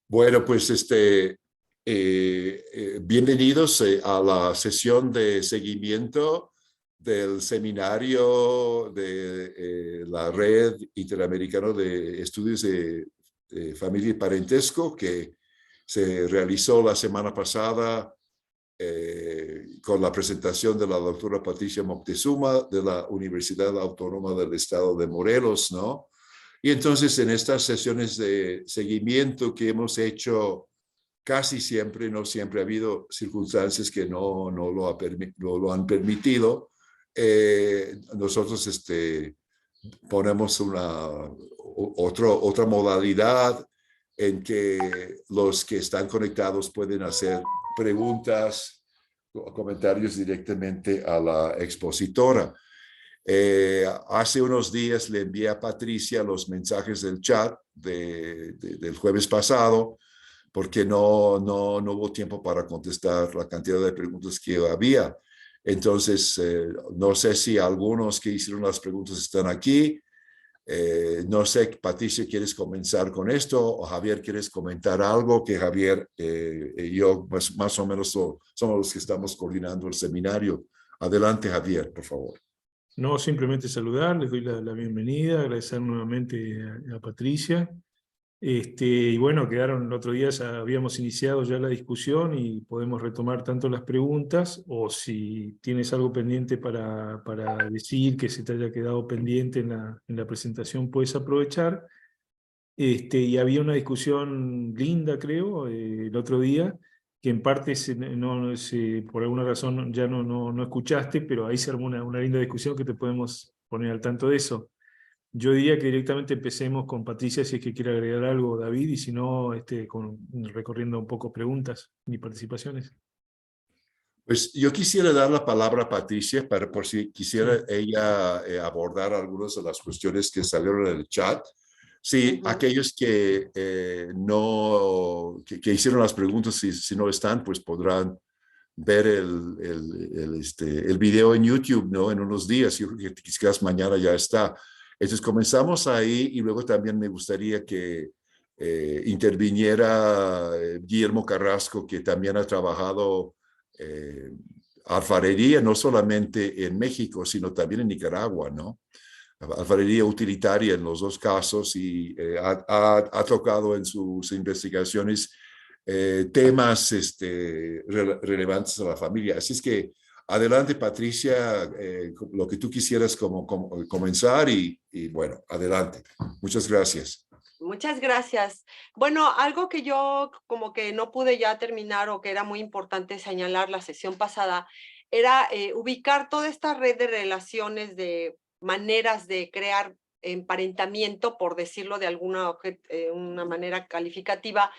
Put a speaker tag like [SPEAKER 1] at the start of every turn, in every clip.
[SPEAKER 1] Bueno, pues bienvenidos a la sesión de seguimiento del seminario de la Red Interamericana de Estudios de Familia y Parentesco que se realizó la semana pasada con la presentación de la doctora Patricia Moctezuma de la Universidad Autónoma del Estado de Morelos, ¿no? Y entonces en estas sesiones de seguimiento que hemos hecho casi siempre, no siempre ha habido circunstancias que no lo han permitido, nosotros ponemos otra modalidad en que los que están conectados pueden hacer preguntas o comentarios directamente a la expositora. Hace unos días le envié a Patricia los mensajes del chat del jueves pasado porque no hubo tiempo para contestar la cantidad de preguntas que había. Entonces, no sé si algunos que hicieron las preguntas están aquí. No sé, Patricia, ¿quieres comenzar con esto? O Javier, ¿quieres comentar algo? Que Javier y yo más o menos somos los que estamos coordinando el seminario. Adelante, Javier, por favor.
[SPEAKER 2] No, simplemente saludar, les doy la bienvenida, agradecer nuevamente a Patricia. Y bueno, quedaron el otro día, ya habíamos iniciado ya la discusión y podemos retomar tanto las preguntas, o si tienes algo pendiente para decir que se te haya quedado pendiente en la presentación, puedes aprovechar. Y había una discusión linda, creo, el otro día, que en parte por alguna razón ya no escuchaste, pero ahí se armó una linda discusión que te podemos poner al tanto de eso. Yo diría que directamente empecemos con Patricia, si es que quiere agregar algo, David, y si no, recorriendo un poco preguntas y participaciones.
[SPEAKER 1] Pues yo quisiera dar la palabra a Patricia por si quisiera
[SPEAKER 2] Sí.
[SPEAKER 1] ella abordar algunas de las cuestiones que salieron en el chat. Sí, aquellos que que hicieron las preguntas, si no están, pues podrán ver el video en YouTube, ¿no? En unos días, yo creo que quizás mañana ya está. Entonces comenzamos ahí y luego también me gustaría que interviniera Guillermo Carrasco, que también ha trabajado eh, alfarería, no solamente en México, sino también en Nicaragua, ¿no? Alfarería utilitaria en los dos casos y ha tocado en sus investigaciones temas relevantes a la familia. Así es que adelante, Patricia, lo que tú quisieras comenzar y bueno, adelante. Muchas gracias.
[SPEAKER 3] Muchas gracias. Bueno, algo que yo como que no pude ya terminar o que era muy importante señalar la sesión pasada era ubicar toda esta red de relaciones, de maneras de crear emparentamiento, por decirlo de una manera calificativa.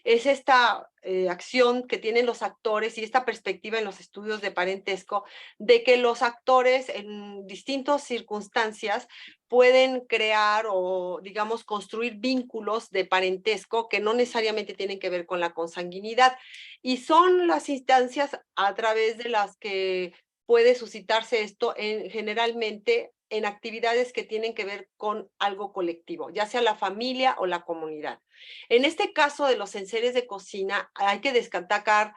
[SPEAKER 3] Es esta acción que tienen los actores y esta perspectiva en los estudios de parentesco de que los actores en distintas circunstancias pueden crear o, digamos, construir vínculos de parentesco que no necesariamente tienen que ver con la consanguinidad. Y son las instancias a través de las que puede suscitarse esto generalmente en actividades que tienen que ver con algo colectivo, ya sea la familia o la comunidad. En este caso de los enseres de cocina, hay que destacar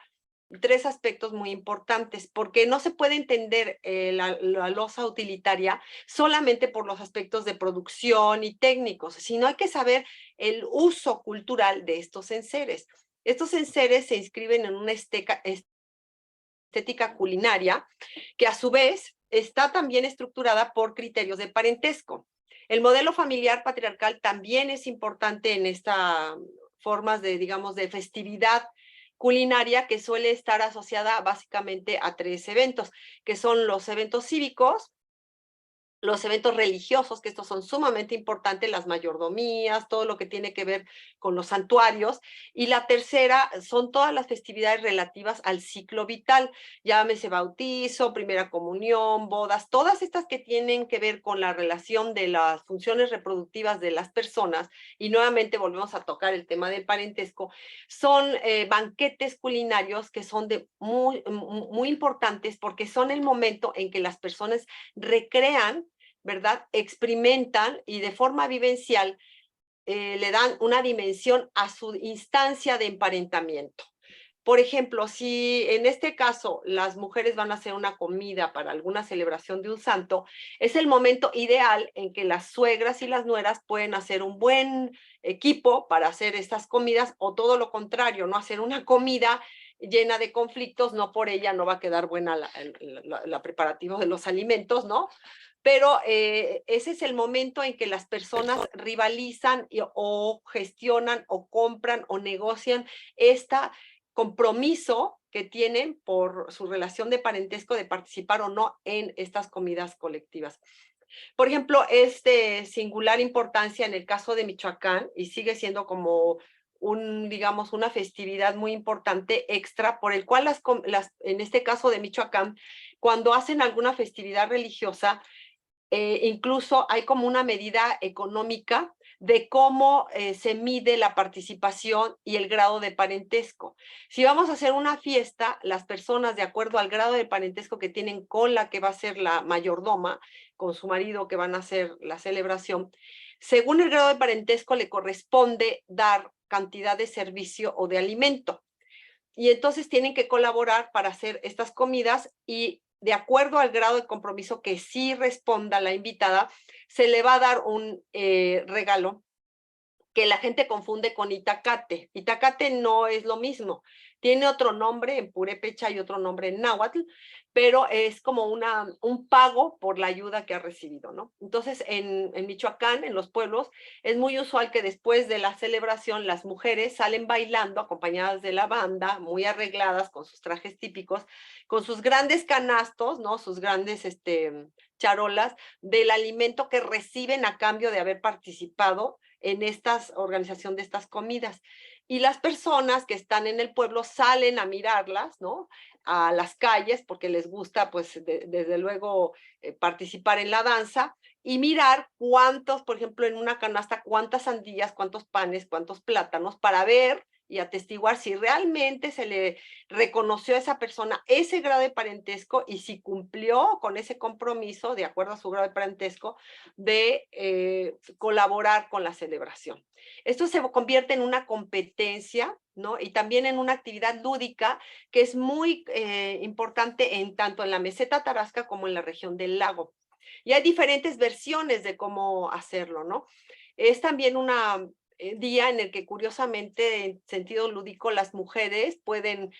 [SPEAKER 3] tres aspectos muy importantes, porque no se puede entender la loza utilitaria solamente por los aspectos de producción y técnicos, sino hay que saber el uso cultural de estos enseres. Estos enseres se inscriben en una estética culinaria que a su vez está también estructurada por criterios de parentesco. El modelo familiar patriarcal también es importante en estas formas de, digamos, de festividad culinaria que suele estar asociada básicamente a tres eventos, que son los eventos cívicos, los eventos religiosos, que estos son sumamente importantes, las mayordomías, todo lo que tiene que ver con los santuarios, y la tercera son todas las festividades relativas al ciclo vital, llámese bautizo, primera comunión, bodas, todas estas que tienen que ver con la relación de las funciones reproductivas de las personas, y nuevamente volvemos a tocar el tema del parentesco, son banquetes culinarios que son muy importantes porque son el momento en que las personas recrean, ¿verdad? Experimentan y de forma vivencial le dan una dimensión a su instancia de emparentamiento. Por ejemplo, si en este caso las mujeres van a hacer una comida para alguna celebración de un santo, es el momento ideal en que las suegras y las nueras pueden hacer un buen equipo para hacer estas comidas, o todo lo contrario, no hacer una comida llena de conflictos, no por ella no va a quedar buena la preparativa de los alimentos, ¿no? Pero ese es el momento en que las personas rivalizan o gestionan o compran o negocian esta compromiso que tienen por su relación de parentesco de participar o no en estas comidas colectivas. Por ejemplo, es de singular importancia en el caso de Michoacán y sigue siendo como digamos, una festividad muy importante extra por el cual en este caso de Michoacán, cuando hacen alguna festividad religiosa, incluso hay como una medida económica de cómo se mide la participación y el grado de parentesco. Si vamos a hacer una fiesta, las personas, de acuerdo al grado de parentesco que tienen con la que va a ser la mayordoma, con su marido que van a hacer la celebración, según el grado de parentesco le corresponde dar cantidad de servicio o de alimento. Y entonces tienen que colaborar para hacer estas comidas y de acuerdo al grado de compromiso que sí responda la invitada, se le va a dar un regalo que la gente confunde con itacate. Itacate no es lo mismo. Tiene otro nombre en purépecha y otro nombre en náhuatl, pero es como un pago por la ayuda que ha recibido, ¿no? Entonces, en Michoacán, en los pueblos, es muy usual que después de la celebración las mujeres salen bailando acompañadas de la banda, muy arregladas con sus trajes típicos, con sus grandes canastos, ¿no? Sus grandes charolas del alimento que reciben a cambio de haber participado en esta organización de estas comidas. Y las personas que están en el pueblo salen a mirarlas, ¿no? A las calles, porque les gusta, pues, desde luego, participar en la danza y mirar cuántos, por ejemplo, en una canasta, cuántas sandías, cuántos panes, cuántos plátanos, para ver y atestiguar si realmente se le reconoció a esa persona ese grado de parentesco y si cumplió con ese compromiso, de acuerdo a su grado de parentesco, de colaborar con la celebración. Esto se convierte en una competencia, ¿no? Y también en una actividad lúdica que es muy importante tanto en la meseta tarasca como en la región del lago. Y hay diferentes versiones de cómo hacerlo, ¿no? Es también una día en el que curiosamente en sentido lúdico las mujeres pueden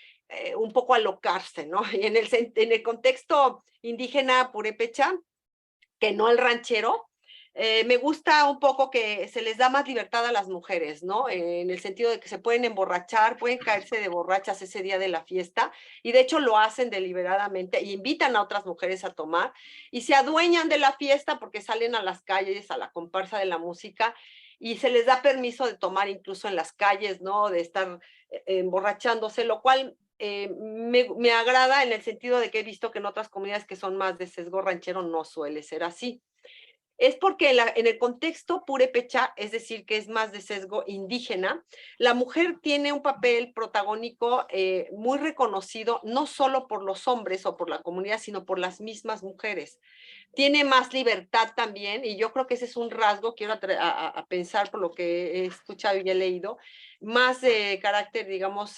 [SPEAKER 3] un poco alocarse, ¿no? Y en el contexto indígena purépecha, que no el ranchero, me gusta un poco que se les da más libertad a las mujeres, ¿no? En el sentido de que se pueden emborrachar, pueden caerse de borrachas ese día de la fiesta, y de hecho lo hacen deliberadamente, y invitan a otras mujeres a tomar, y se adueñan de la fiesta porque salen a las calles, a la comparsa de la música, y se les da permiso de tomar incluso en las calles, ¿no? De estar emborrachándose, lo cual me agrada en el sentido de que he visto que en otras comunidades que son más de sesgo ranchero no suele ser así. Es porque en el contexto purépecha, es decir, que es más de sesgo indígena, la mujer tiene un papel protagónico muy reconocido, no solo por los hombres o por la comunidad, sino por las mismas mujeres. Tiene más libertad también, y yo creo que ese es un rasgo, quiero a pensar por lo que he escuchado y he leído, más de carácter, digamos,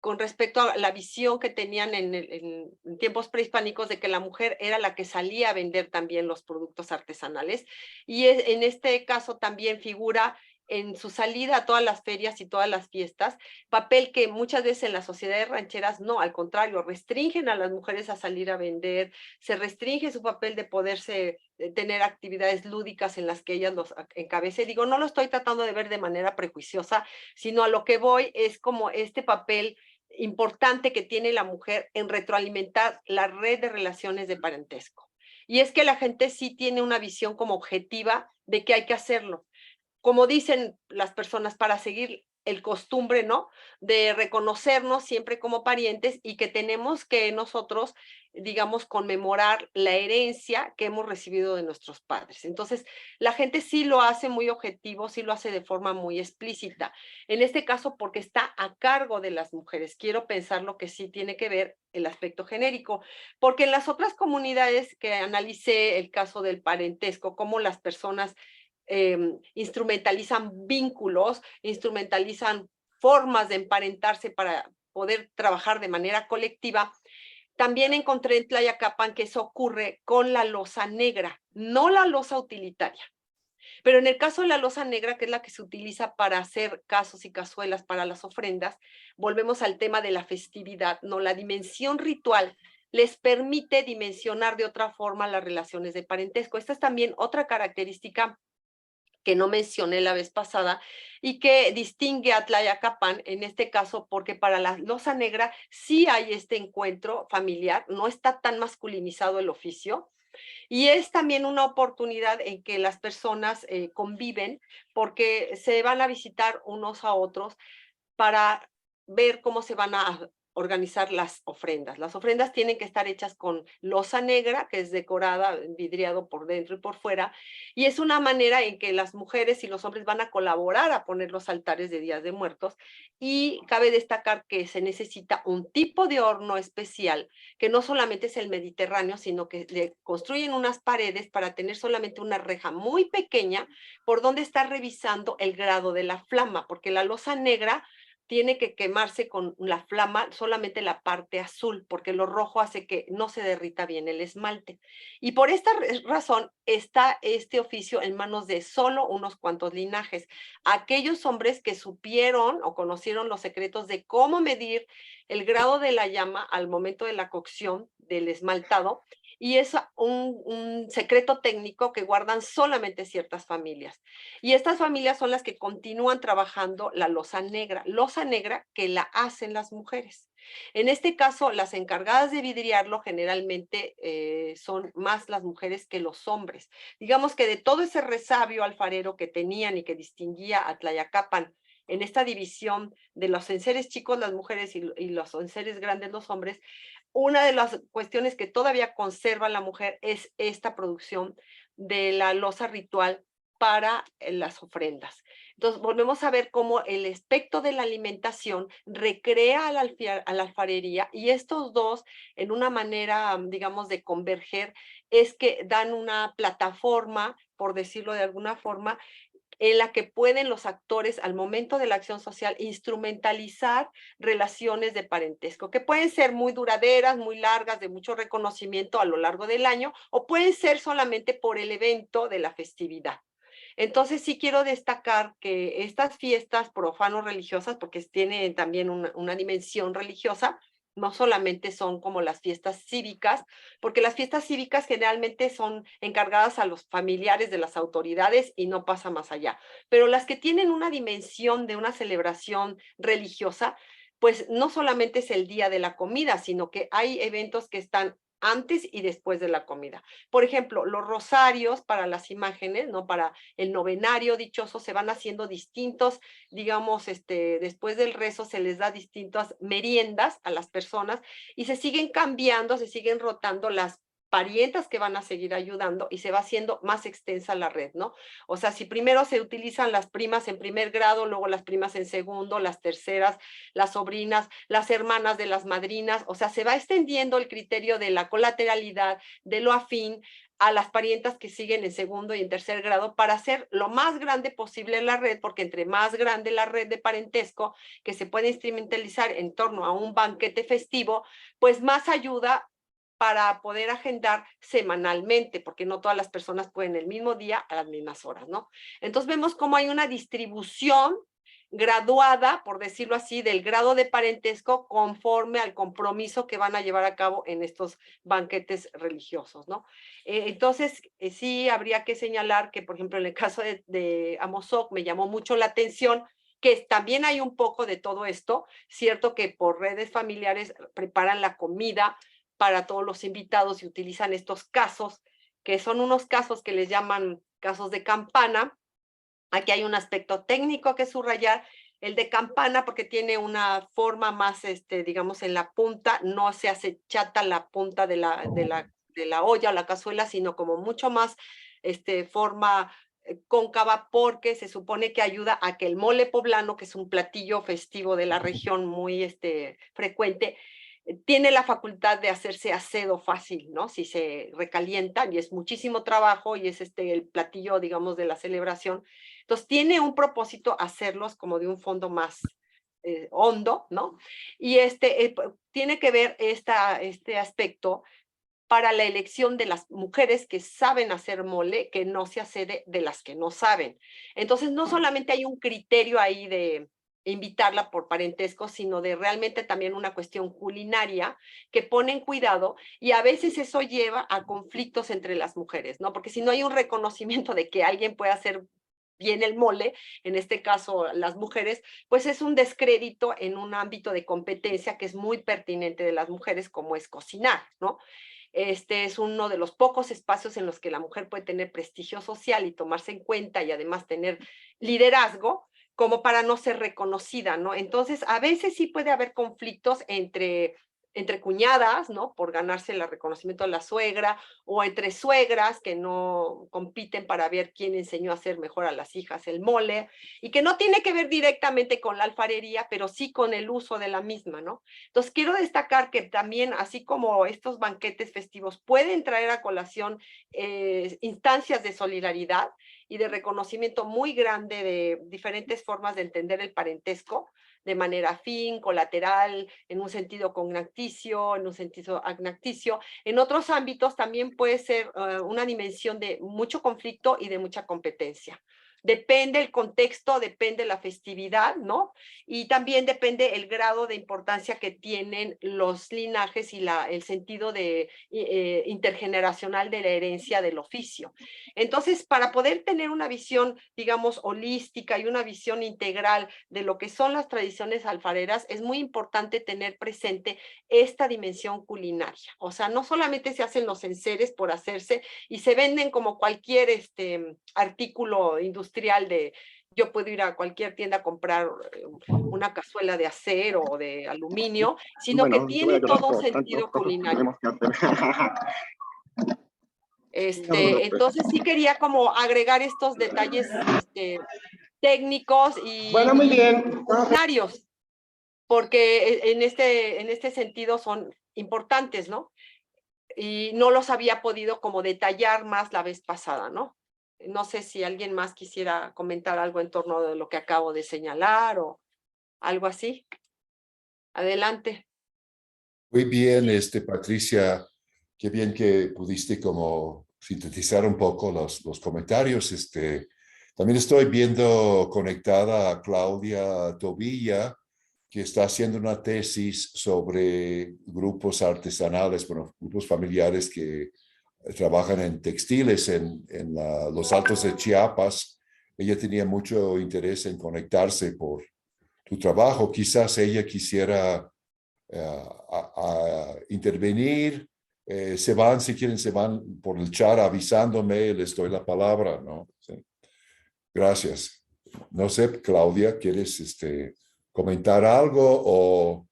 [SPEAKER 3] con respecto a la visión que tenían en tiempos prehispánicos de que la mujer era la que salía a vender también los productos artesanales. Y en este caso también figura en su salida a todas las ferias y todas las fiestas, papel que muchas veces en las sociedades rancheras no, al contrario, restringen a las mujeres a salir a vender, se restringe su papel de poderse tener actividades lúdicas en las que ellas los encabecen. Digo, no lo estoy tratando de ver de manera prejuiciosa, sino a lo que voy es como este papel importante que tiene la mujer en retroalimentar la red de relaciones de parentesco. Y es que la gente sí tiene una visión como objetiva de que hay que hacerlo. Como dicen las personas, para seguir el costumbre, ¿no? De reconocernos siempre como parientes y que tenemos que nosotros, digamos, conmemorar la herencia que hemos recibido de nuestros padres. Entonces, la gente sí lo hace muy objetivo, sí lo hace de forma muy explícita. En este caso, porque está a cargo de las mujeres. Quiero pensar lo que sí tiene que ver el aspecto genérico, porque en las otras comunidades que analicé el caso del parentesco, cómo las personas instrumentalizan vínculos, instrumentalizan formas de emparentarse para poder trabajar de manera colectiva. También encontré en Tlayacapan que eso ocurre con la loza negra, no la loza utilitaria. Pero en el caso de la loza negra, que es la que se utiliza para hacer casos y cazuelas para las ofrendas, volvemos al tema de la festividad, ¿no? La dimensión ritual les permite dimensionar de otra forma las relaciones de parentesco. Esta es también otra característica que no mencioné la vez pasada y que distingue a Tlayacapan en este caso, porque para la loza negra sí hay este encuentro familiar, no está tan masculinizado el oficio, y es también una oportunidad en que las personas conviven porque se van a visitar unos a otros para ver cómo se van a organizar las ofrendas. Las ofrendas tienen que estar hechas con loza negra, que es decorada, vidriado por dentro y por fuera, y es una manera en que las mujeres y los hombres van a colaborar a poner los altares de Días de Muertos, y cabe destacar que se necesita un tipo de horno especial, que no solamente es el Mediterráneo, sino que le construyen unas paredes para tener solamente una reja muy pequeña por donde está revisando el grado de la flama, porque la loza negra tiene que quemarse con la flama solamente la parte azul, porque lo rojo hace que no se derrita bien el esmalte. Y por esta razón está este oficio en manos de solo unos cuantos linajes. Aquellos hombres que supieron o conocieron los secretos de cómo medir el grado de la llama al momento de la cocción del esmaltado, y es un secreto técnico que guardan solamente ciertas familias. Y estas familias son las que continúan trabajando la loza negra que la hacen las mujeres. En este caso, las encargadas de vidriarlo generalmente son más las mujeres que los hombres. Digamos que de todo ese resabio alfarero que tenían y que distinguía a Tlayacapan en esta división de los enseres chicos las mujeres y los enseres grandes los hombres, una de las cuestiones que todavía conserva la mujer es esta producción de la loza ritual para las ofrendas. Entonces, volvemos a ver cómo el aspecto de la alimentación recrea a la alfarería, y estos dos, en una manera, digamos, de converger, es que dan una plataforma, por decirlo de alguna forma, en la que pueden los actores, al momento de la acción social, instrumentalizar relaciones de parentesco, que pueden ser muy duraderas, muy largas, de mucho reconocimiento a lo largo del año, o pueden ser solamente por el evento de la festividad. Entonces sí quiero destacar que estas fiestas profano-religiosas, porque tienen también una dimensión religiosa, no solamente son como las fiestas cívicas, porque las fiestas cívicas generalmente son encargadas a los familiares de las autoridades y no pasa más allá. Pero las que tienen una dimensión de una celebración religiosa, pues no solamente es el día de la comida, sino que hay eventos que están antes y después de la comida. Por ejemplo, los rosarios para las imágenes, ¿no? Para el novenario dichoso se van haciendo distintos, digamos, después del rezo se les da distintas meriendas a las personas y se siguen cambiando, se siguen rotando las parientas que van a seguir ayudando y se va haciendo más extensa la red, ¿no? O sea, si primero se utilizan las primas en primer grado, luego las primas en segundo, las terceras, las sobrinas, las hermanas de las madrinas, o sea, se va extendiendo el criterio de la colateralidad, de lo afín, a las parientas que siguen en segundo y en tercer grado para hacer lo más grande posible la red, porque entre más grande la red de parentesco que se puede instrumentalizar en torno a un banquete festivo, pues más ayuda para poder agendar semanalmente, porque no todas las personas pueden el mismo día a las mismas horas, ¿no? Entonces vemos cómo hay una distribución graduada, por decirlo así, del grado de parentesco conforme al compromiso que van a llevar a cabo en estos banquetes religiosos, ¿no? Entonces, sí habría que señalar que, por ejemplo, en el caso de Amozoc me llamó mucho la atención que también hay un poco de todo esto, cierto que por redes familiares preparan la comida para todos los invitados y utilizan estos casos, que son unos casos que les llaman casos de campana. Aquí hay un aspecto técnico que subrayar, el de campana, porque tiene una forma más, digamos, en la punta, no se hace chata la punta de la olla o la cazuela, sino como mucho más forma cóncava, porque se supone que ayuda a que el mole poblano, que es un platillo festivo de la región muy frecuente, tiene la facultad de hacerse acedo fácil, ¿no? Si se recalientan, y es muchísimo trabajo, y es el platillo, digamos, de la celebración. Entonces, tiene un propósito hacerlos como de un fondo más hondo, ¿no? Y tiene que ver este aspecto para la elección de las mujeres que saben hacer mole, que no se hace de las que no saben. Entonces, no solamente hay un criterio ahí de invitarla por parentesco, sino de realmente también una cuestión culinaria que pone en cuidado, y a veces eso lleva a conflictos entre las mujeres, ¿no? Porque si no hay un reconocimiento de que alguien puede hacer bien el mole, en este caso las mujeres, pues es un descrédito en un ámbito de competencia que es muy pertinente de las mujeres, como es cocinar, ¿no? Este es uno de los pocos espacios en los que la mujer puede tener prestigio social y tomarse en cuenta, y además tener liderazgo, como para no ser reconocida, ¿no? Entonces, a veces sí puede haber conflictos entre cuñadas, ¿no? Por ganarse el reconocimiento de la suegra, o entre suegras que no compiten para ver quién enseñó a hacer mejor a las hijas el mole, y que no tiene que ver directamente con la alfarería, pero sí con el uso de la misma, ¿no? Entonces, quiero destacar que también, así como estos banquetes festivos pueden traer a colación instancias de solidaridad y de reconocimiento muy grande de diferentes formas de entender el parentesco, de manera afín, colateral, en un sentido cognaticio, en un sentido agnaticio. En otros ámbitos también puede ser una dimensión de mucho conflicto y de mucha competencia. Depende el contexto, depende la festividad, ¿no? Y también depende el grado de importancia que tienen los linajes y el sentido intergeneracional de la herencia del oficio. Entonces, para poder tener una visión, digamos, holística y una visión integral de lo que son las tradiciones alfareras, es muy importante tener presente esta dimensión culinaria. O sea, no solamente se hacen los enseres por hacerse y se venden como cualquier artículo industrial de yo puedo ir a cualquier tienda a comprar una cazuela de acero o de aluminio, sino que
[SPEAKER 4] Bueno, yo voy a
[SPEAKER 3] tiene
[SPEAKER 4] llorar
[SPEAKER 3] todo un
[SPEAKER 4] por tantas
[SPEAKER 3] sentido
[SPEAKER 4] cosas que
[SPEAKER 3] culinario.
[SPEAKER 4] tenemos que hacer.
[SPEAKER 3] Entonces sí quería como agregar estos detalles técnicos
[SPEAKER 4] Bueno, muy
[SPEAKER 3] y
[SPEAKER 4] bien.
[SPEAKER 3] culinarios, porque en este sentido son importantes, ¿no? Y no los había podido como detallar más la vez pasada, ¿no? No sé si alguien más quisiera comentar algo en torno de lo que acabo de señalar o algo así. Adelante.
[SPEAKER 1] Muy bien, Patricia, qué bien que pudiste como sintetizar un poco los comentarios. También estoy viendo conectada a Claudia Tobilla, que está haciendo una tesis sobre grupos artesanales, bueno, grupos familiares que trabajan en textiles en los Altos de Chiapas. Ella tenía mucho interés en conectarse por tu trabajo. Quizás ella quisiera a intervenir. Si quieren, se van por el chat avisándome, les doy la palabra, ¿no? Sí. Gracias. No sé, Claudia, ¿quieres comentar algo o...?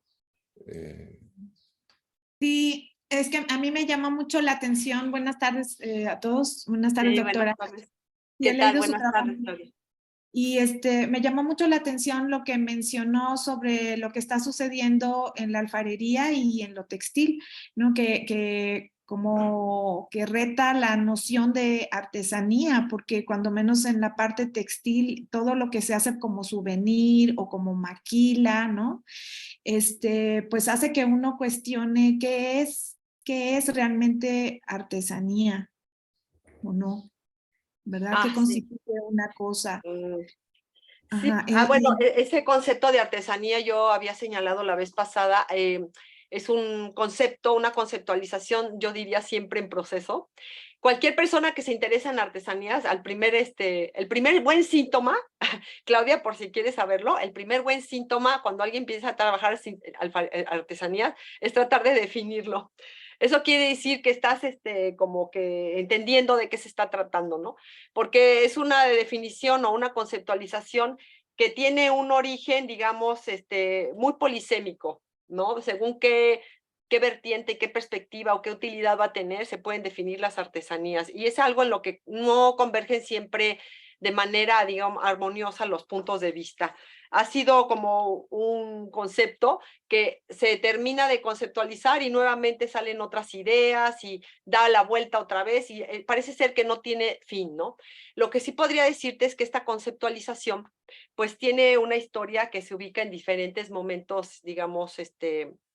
[SPEAKER 5] Sí, es que a mí me llama mucho la atención. Buenas tardes a todos. Buenas tardes,
[SPEAKER 3] Sí,
[SPEAKER 5] doctora.
[SPEAKER 3] buenas tardes.
[SPEAKER 5] Sí,
[SPEAKER 3] ¿Qué
[SPEAKER 5] he
[SPEAKER 3] tal?
[SPEAKER 5] leído su
[SPEAKER 3] Buenas
[SPEAKER 5] trabajo.
[SPEAKER 3] tardes, Claudia.
[SPEAKER 5] Y me llamó mucho la atención lo que mencionó sobre lo que está sucediendo en la alfarería y en lo textil, ¿no? Que como que reta la noción de artesanía, porque cuando menos en la parte textil, todo lo que se hace como souvenir o como maquila, ¿no? Pues hace que uno cuestione qué es realmente artesanía o no, ¿verdad? ¿Qué
[SPEAKER 3] Sí.
[SPEAKER 5] constituye una cosa?
[SPEAKER 3] Sí,
[SPEAKER 5] Ajá,
[SPEAKER 3] bueno, ese concepto de artesanía yo había señalado la vez pasada, es un concepto, una conceptualización, yo diría siempre en proceso. Cualquier persona que se interesa en artesanías, el primer buen síntoma, Claudia, por si quieres saberlo, el primer buen síntoma cuando alguien empieza a trabajar artesanías es tratar de definirlo. Eso quiere decir que estás como que entendiendo de qué se está tratando, ¿no? Porque es una definición o una conceptualización que tiene un origen, digamos, muy polisémico, ¿no? Según qué vertiente, qué perspectiva o qué utilidad va a tener, se pueden definir las artesanías. Y es algo en lo que no convergen siempre de manera, digamos, armoniosa los puntos de vista. Ha sido como un concepto que se termina de conceptualizar y nuevamente salen otras ideas y da la vuelta otra vez y parece ser que no tiene fin, ¿no? Lo que sí podría decirte es que esta conceptualización pues tiene una historia que se ubica en diferentes momentos, digamos,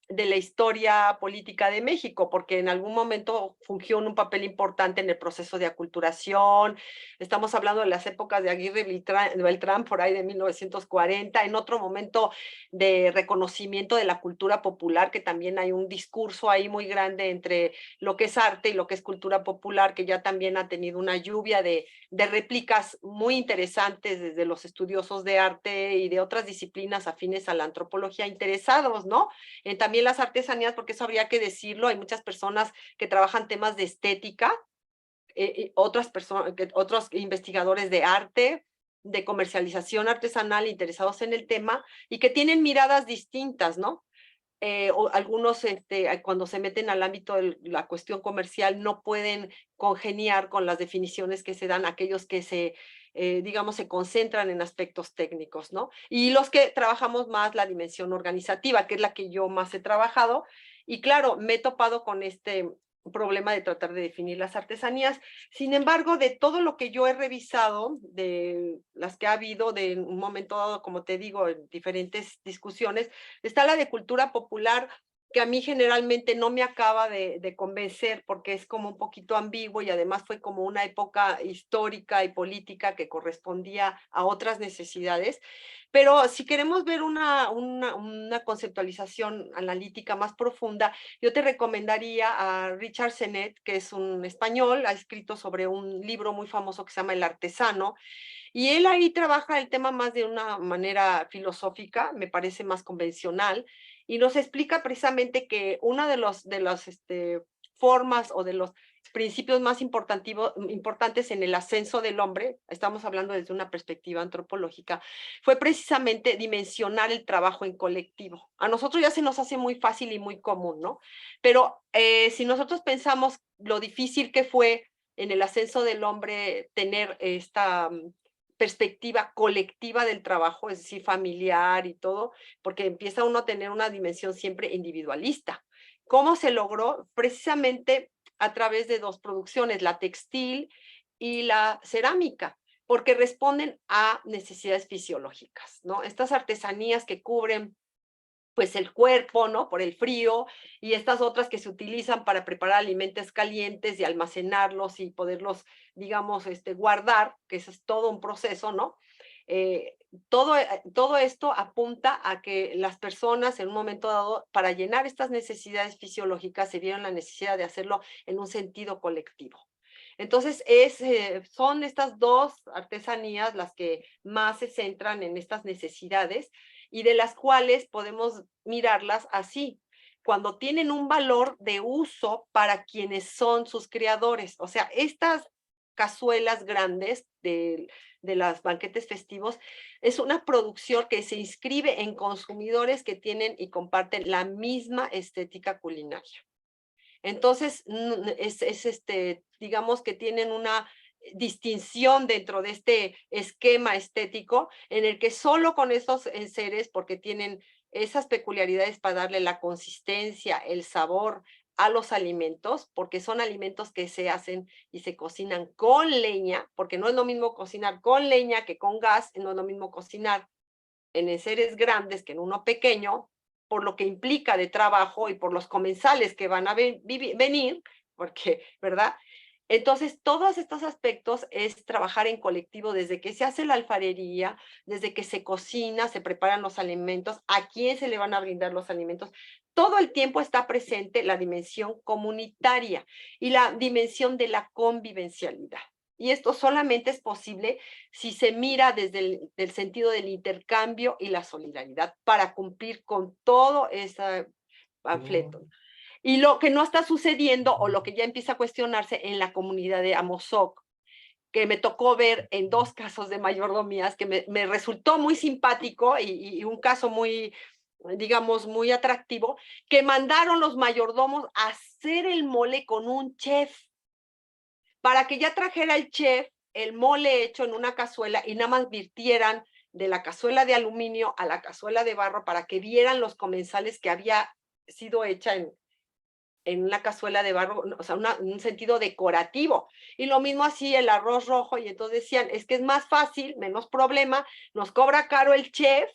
[SPEAKER 3] de la historia política de México, porque en algún momento fungió un papel importante en el proceso de aculturación. Estamos hablando de las épocas de Aguirre Beltrán, por ahí de 1940, en otro momento de reconocimiento de la cultura popular, que también hay un discurso ahí muy grande entre lo que es arte y lo que es cultura popular, que ya también ha tenido una lluvia de réplicas muy interesantes desde los estudiosos de arte y de otras disciplinas afines a la antropología interesados, ¿no? También las artesanías, porque eso habría que decirlo, hay muchas personas que trabajan temas de estética, otras personas, otros investigadores de arte, de comercialización artesanal interesados en el tema y que tienen miradas distintas, ¿no? O algunos cuando se meten al ámbito de la cuestión comercial no pueden congeniar con las definiciones que se dan aquellos que digamos, se concentran en aspectos técnicos, ¿no? Y los que trabajamos más la dimensión organizativa, que es la que yo más he trabajado, y claro, me he topado con este problema de tratar de definir las artesanías. Sin embargo, de todo lo que yo he revisado, de las que ha habido, de un momento dado, como te digo, en diferentes discusiones, está la de cultura popular, que a mí generalmente no me acaba de convencer porque es como un poquito ambiguo y además fue como una época histórica y política que correspondía a otras necesidades. Pero si queremos ver una conceptualización analítica más profunda, yo te recomendaría a Richard Sennett, que es un español, ha escrito sobre un libro muy famoso que se llama El Artesano, y él ahí trabaja el tema más de una manera filosófica, me parece más convencional, y nos explica precisamente que una de las formas o de los principios más importantes en el ascenso del hombre, estamos hablando desde una perspectiva antropológica, fue precisamente dimensionar el trabajo en colectivo. A nosotros ya se nos hace muy fácil y muy común, ¿no? Pero si nosotros pensamos lo difícil que fue en el ascenso del hombre tener esta perspectiva colectiva del trabajo, es decir, familiar y todo, porque empieza uno a tener una dimensión siempre individualista. ¿Cómo se logró? Precisamente a través de dos producciones, la textil y la cerámica, porque responden a necesidades fisiológicas, ¿no? Estas artesanías que cubren pues el cuerpo, ¿no? Por el frío, y estas otras que se utilizan para preparar alimentos calientes y almacenarlos y poderlos, digamos, guardar, que eso es todo un proceso, ¿no? Todo esto apunta a que las personas en un momento dado, para llenar estas necesidades fisiológicas, se vieron la necesidad de hacerlo en un sentido colectivo. Entonces, son estas dos artesanías las que más se centran en estas necesidades y de las cuales podemos mirarlas así, cuando tienen un valor de uso para quienes son sus creadores. O sea, estas cazuelas grandes de los banquetes festivos es una producción que se inscribe en consumidores que tienen y comparten la misma estética culinaria. Entonces, digamos que tienen una distinción dentro de este esquema estético en el que solo con esos enseres, porque tienen esas peculiaridades para darle la consistencia, el sabor a los alimentos, porque son alimentos que se hacen y se cocinan con leña, porque no es lo mismo cocinar con leña que con gas, no es lo mismo cocinar en enseres grandes que en uno pequeño, por lo que implica de trabajo y por los comensales que van a venir, porque, ¿verdad? Entonces, todos estos aspectos es trabajar en colectivo desde que se hace la alfarería, desde que se cocina, se preparan los alimentos, a quién se le van a brindar los alimentos. Todo el tiempo está presente la dimensión comunitaria y la dimensión de la convivencialidad. Y esto solamente es posible si se mira desde el sentido del intercambio y la solidaridad para cumplir con todo ese panfleto. Y lo que no está sucediendo o lo que ya empieza a cuestionarse en la comunidad de Amozoc, que me tocó ver en dos casos de mayordomías, que me resultó muy simpático y un caso muy, digamos, muy atractivo, que mandaron los mayordomos a hacer el mole con un chef, para que ya trajera el chef el mole hecho en una cazuela y nada más virtieran de la cazuela de aluminio a la cazuela de barro para que vieran los comensales que había sido hecha en una cazuela de barro, o sea, un sentido decorativo. Y lo mismo así el arroz rojo, y entonces decían, es que es más fácil, menos problema, nos cobra caro el chef,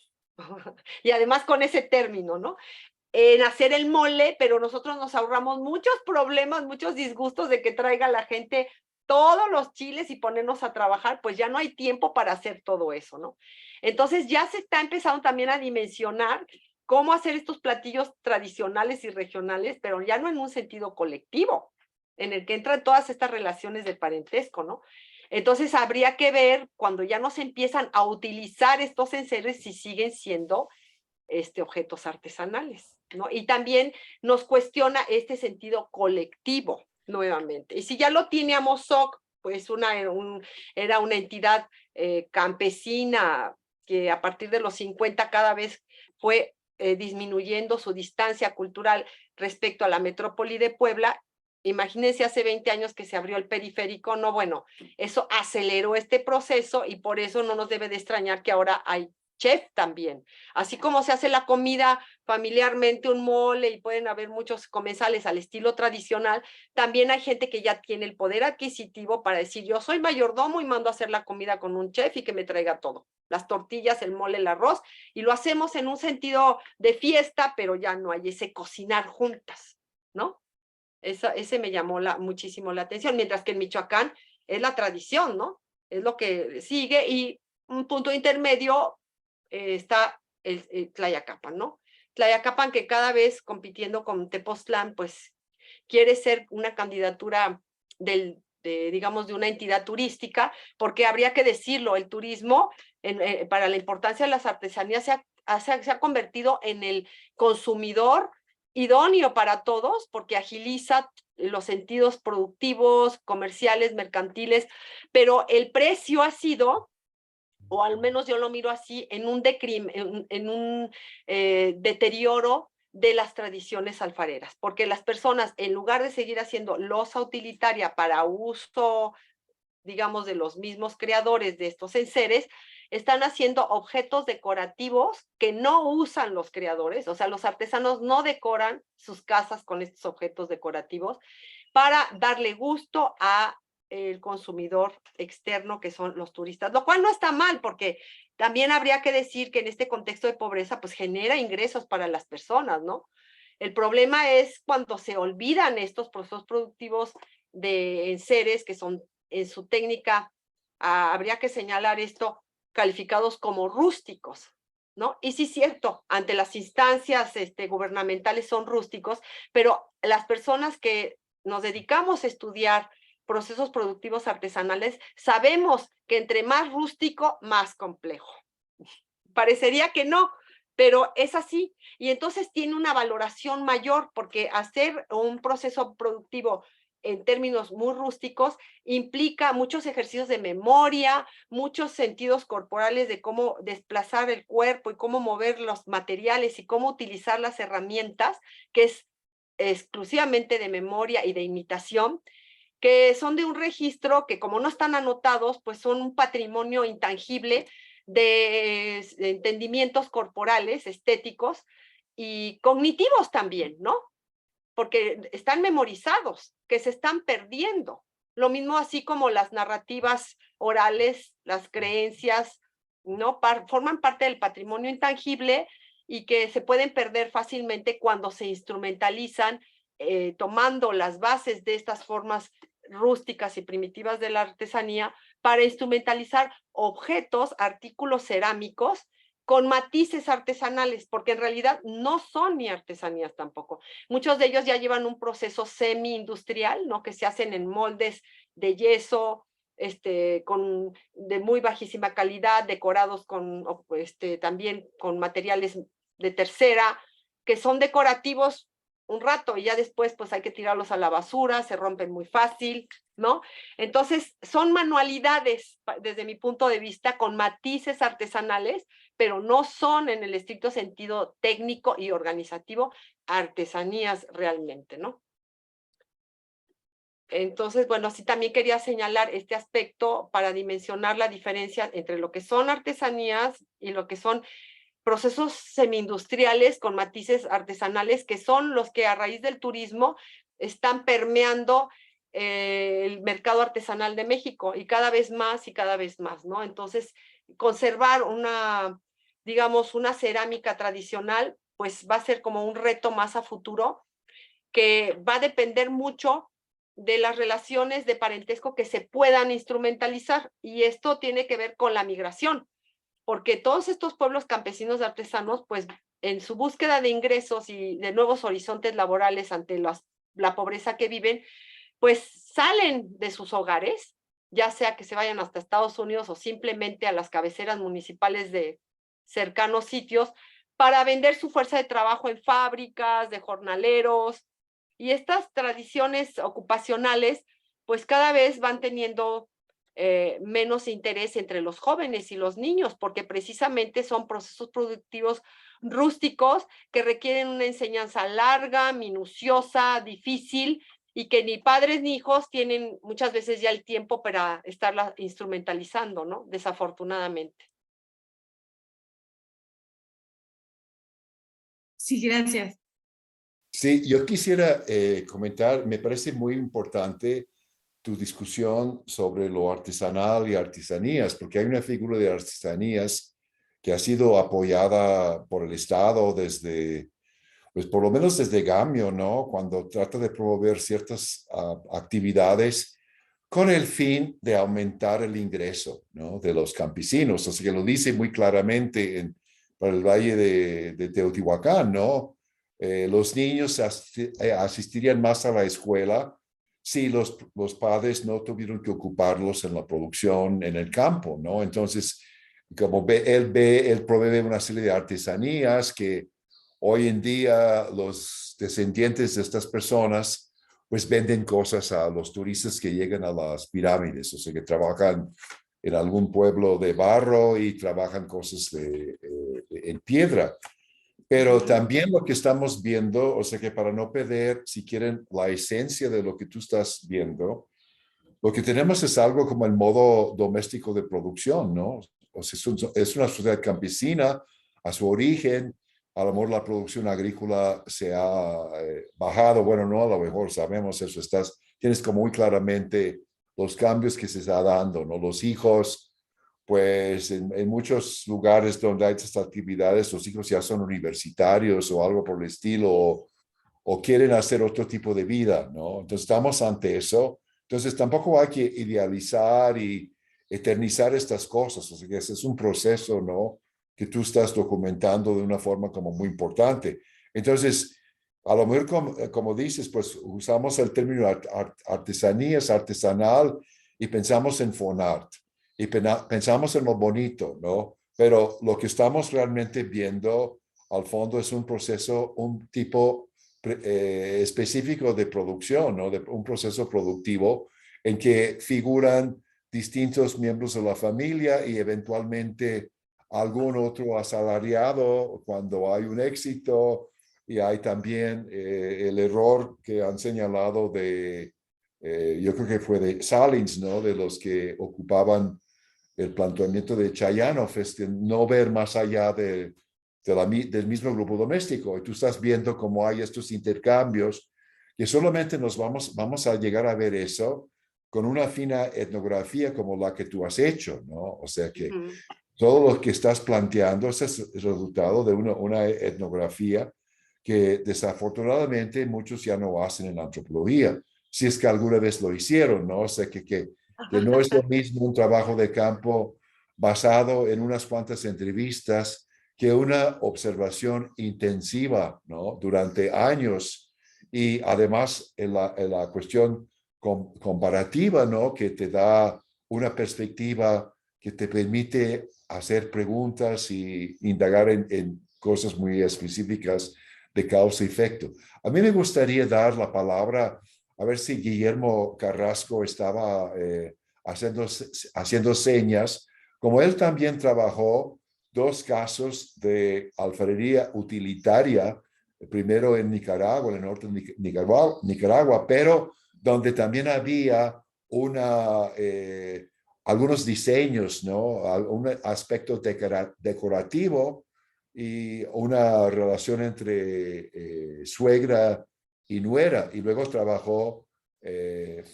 [SPEAKER 3] y además con ese término, ¿no? En hacer el mole, pero nosotros nos ahorramos muchos problemas, muchos disgustos de que traiga la gente todos los chiles y ponernos a trabajar, pues ya no hay tiempo para hacer todo eso, ¿no? Entonces ya se está empezando también a dimensionar cómo hacer estos platillos tradicionales y regionales, pero ya no en un sentido colectivo, en el que entran todas estas relaciones de parentesco, ¿no? Entonces habría que ver cuando ya no se empiezan a utilizar estos enseres si siguen siendo objetos artesanales, ¿no? Y también nos cuestiona este sentido colectivo nuevamente. Y si ya lo tiene Amozoc, pues era una entidad campesina que a partir de los 50 cada vez fue disminuyendo su distancia cultural respecto a la metrópoli de Puebla. Imagínense hace 20 años que se abrió el periférico, no, bueno, eso aceleró este proceso y por eso no nos debe de extrañar que ahora hay chef también. Así como se hace la comida familiarmente, un mole, y pueden haber muchos comensales al estilo tradicional, también hay gente que ya tiene el poder adquisitivo para decir, yo soy mayordomo y mando a hacer la comida con un chef y que me traiga todo. Las tortillas, el mole, el arroz, y lo hacemos en un sentido de fiesta, pero ya no hay ese cocinar juntas, ¿no? Ese me llamó muchísimo la atención, mientras que en Michoacán es la tradición, ¿no? Es lo que sigue, y un punto intermedio está el Tlayacapan, ¿no? Tlayacapan, que cada vez compitiendo con Tepoztlán, pues quiere ser una candidatura digamos, de una entidad turística, porque habría que decirlo, el turismo, para la importancia de las artesanías, se ha convertido en el consumidor idóneo para todos, porque agiliza los sentidos productivos, comerciales, mercantiles, pero el precio ha sido, o al menos yo lo miro así, en un deterioro de las tradiciones alfareras, porque las personas, en lugar de seguir haciendo loza utilitaria para uso, digamos, de los mismos creadores de estos enseres, están haciendo objetos decorativos que no usan los creadores, o sea, los artesanos no decoran sus casas con estos objetos decorativos para darle gusto a el consumidor externo, que son los turistas, lo cual no está mal, porque también habría que decir que en este contexto de pobreza, pues genera ingresos para las personas, ¿no? El problema es cuando se olvidan estos procesos productivos de enseres, que son en su técnica, habría que señalar esto, calificados como rústicos, ¿no? Y sí es cierto, ante las instancias gubernamentales son rústicos, pero las personas que nos dedicamos a estudiar procesos productivos artesanales, sabemos que entre más rústico, más complejo. Parecería que no, pero es así. Y entonces tiene una valoración mayor, porque hacer un proceso productivo en términos muy rústicos implica muchos ejercicios de memoria, muchos sentidos corporales de cómo desplazar el cuerpo y cómo mover los materiales y cómo utilizar las herramientas, que es exclusivamente de memoria y de imitación, que son de un registro que, como no están anotados, pues son un patrimonio intangible de entendimientos corporales, estéticos y cognitivos también, ¿no? Porque están memorizados, que se están perdiendo. Lo mismo así como las narrativas orales, las creencias, ¿no? Forman parte del patrimonio intangible y que se pueden perder fácilmente cuando se instrumentalizan, tomando las bases de estas formas rústicas y primitivas de la artesanía para instrumentalizar objetos, artículos cerámicos con matices artesanales, porque en realidad no son ni artesanías tampoco. Muchos de ellos ya llevan un proceso semi-industrial, ¿no? Que se hacen en moldes de yeso, de muy bajísima calidad, decorados también con materiales de tercera, que son decorativos un rato y ya después pues hay que tirarlos a la basura, se rompen muy fácil, ¿no? Entonces son manualidades, desde mi punto de vista, con matices artesanales, pero no son en el estricto sentido técnico y organizativo artesanías realmente, ¿no? Entonces, bueno, sí también quería señalar este aspecto para dimensionar la diferencia entre lo que son artesanías y lo que son procesos semi-industriales con matices artesanales, que son los que a raíz del turismo están permeando el mercado artesanal de México, y cada vez más y cada vez más, ¿no? Entonces, conservar una, digamos, una cerámica tradicional, pues va a ser como un reto más a futuro, que va a depender mucho de las relaciones de parentesco que se puedan instrumentalizar, y esto tiene que ver con la migración, porque todos estos pueblos campesinos de artesanos, pues en su búsqueda de ingresos y de nuevos horizontes laborales ante la pobreza que viven, pues salen de sus hogares, ya sea que se vayan hasta Estados Unidos o simplemente a las cabeceras municipales de cercanos sitios para vender su fuerza de trabajo en fábricas, de jornaleros, y estas tradiciones ocupacionales pues cada vez van teniendo menos interés entre los jóvenes y los niños, porque precisamente son procesos productivos rústicos que requieren una enseñanza larga, minuciosa, difícil, y que ni padres ni hijos tienen muchas veces ya el tiempo para estarla instrumentalizando, ¿no? Desafortunadamente.
[SPEAKER 5] Sí, gracias.
[SPEAKER 1] Sí, yo quisiera comentar, me parece muy importante tu discusión sobre lo artesanal y artesanías, porque hay una figura de artesanías que ha sido apoyada por el Estado desde, pues por lo menos desde Gamio, ¿no? Cuando trata de promover ciertas actividades con el fin de aumentar el ingreso, ¿no? De los campesinos. O sea, que lo dice muy claramente para el Valle de Teotihuacán, ¿no? Los niños asistirían más a la escuela si los padres no tuvieron que ocuparlos en la producción en el campo, ¿no? Entonces, como él provee una serie de artesanías que hoy en día los descendientes de estas personas pues venden cosas a los turistas que llegan a las pirámides, o sea, que trabajan en algún pueblo de barro y trabajan cosas en piedra. Pero también lo que estamos viendo, o sea que para no perder, si quieren, la esencia de lo que tú estás viendo, lo que tenemos es algo como el modo doméstico de producción, ¿no? O sea, es una sociedad campesina a su origen. A lo mejor la producción agrícola se ha bajado. Bueno, no, a lo mejor sabemos eso. Tienes como muy claramente los cambios que se está dando, ¿no? Los hijos, pues en muchos lugares donde hay estas actividades, los hijos ya son universitarios o algo por el estilo, o quieren hacer otro tipo de vida, ¿no? Entonces estamos ante eso. Entonces tampoco hay que idealizar y eternizar estas cosas. O sea, que ese es un proceso, ¿no? Que tú estás documentando de una forma como muy importante. Entonces, a lo mejor, como dices, pues usamos el término artesanías, artesanal, y pensamos en fonart, y pensamos en lo bonito, ¿no? Pero lo que estamos realmente viendo al fondo es un proceso, un tipo específico de producción, ¿no? De un proceso productivo en que figuran distintos miembros de la familia y eventualmente algún otro asalariado cuando hay un éxito, y hay también el error que han señalado yo creo que fue de Salins, ¿no? De los que ocupaban el planteamiento de Chayanov, es que no ver más allá del mismo grupo doméstico. Y tú estás viendo cómo hay estos intercambios que solamente vamos a llegar a ver eso con una fina etnografía como la que tú has hecho, ¿no? O sea que todo lo que estás planteando es el resultado de una etnografía que desafortunadamente muchos ya no hacen en la antropología, si es que alguna vez lo hicieron, ¿no? O sea que no es lo mismo un trabajo de campo basado en unas cuantas entrevistas que una observación intensiva, ¿no? Durante años, y además en la cuestión comparativa, ¿no? Que te da una perspectiva que te permite hacer preguntas y indagar en cosas muy específicas de causa y efecto. A mí me gustaría dar la palabra, a ver si Guillermo Carrasco estaba haciendo señas. Como él también trabajó dos casos de alfarería utilitaria, primero en Nicaragua, en el norte de Nicaragua, pero donde también había algunos diseños, ¿no? Un aspecto decorativo y una relación entre suegra y nuera. Y luego trabajó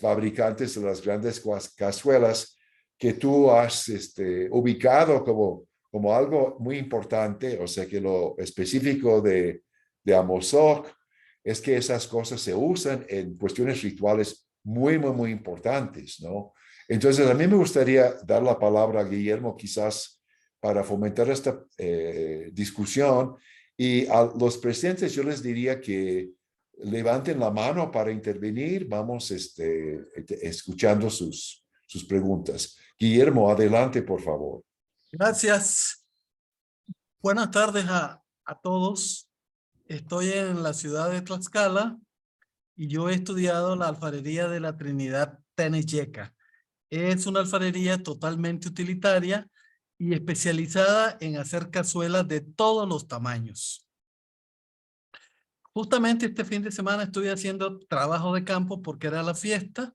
[SPEAKER 1] fabricantes de las grandes cazuelas que tú has ubicado como algo muy importante. O sea que lo específico de Amozoc es que esas cosas se usan en cuestiones rituales muy, muy, muy importantes, ¿no? Entonces, a mí me gustaría dar la palabra a Guillermo, quizás para fomentar esta discusión. Y a los presentes yo les diría que levanten la mano para intervenir. Vamos escuchando sus preguntas. Guillermo, adelante, por favor.
[SPEAKER 6] Gracias. Buenas tardes a todos. Estoy en la ciudad de Tlaxcala y yo he estudiado la alfarería de la Trinidad Teneyeca. Es una alfarería totalmente utilitaria y especializada en hacer cazuelas de todos los tamaños. Justamente este fin de semana estuve haciendo trabajo de campo porque era la fiesta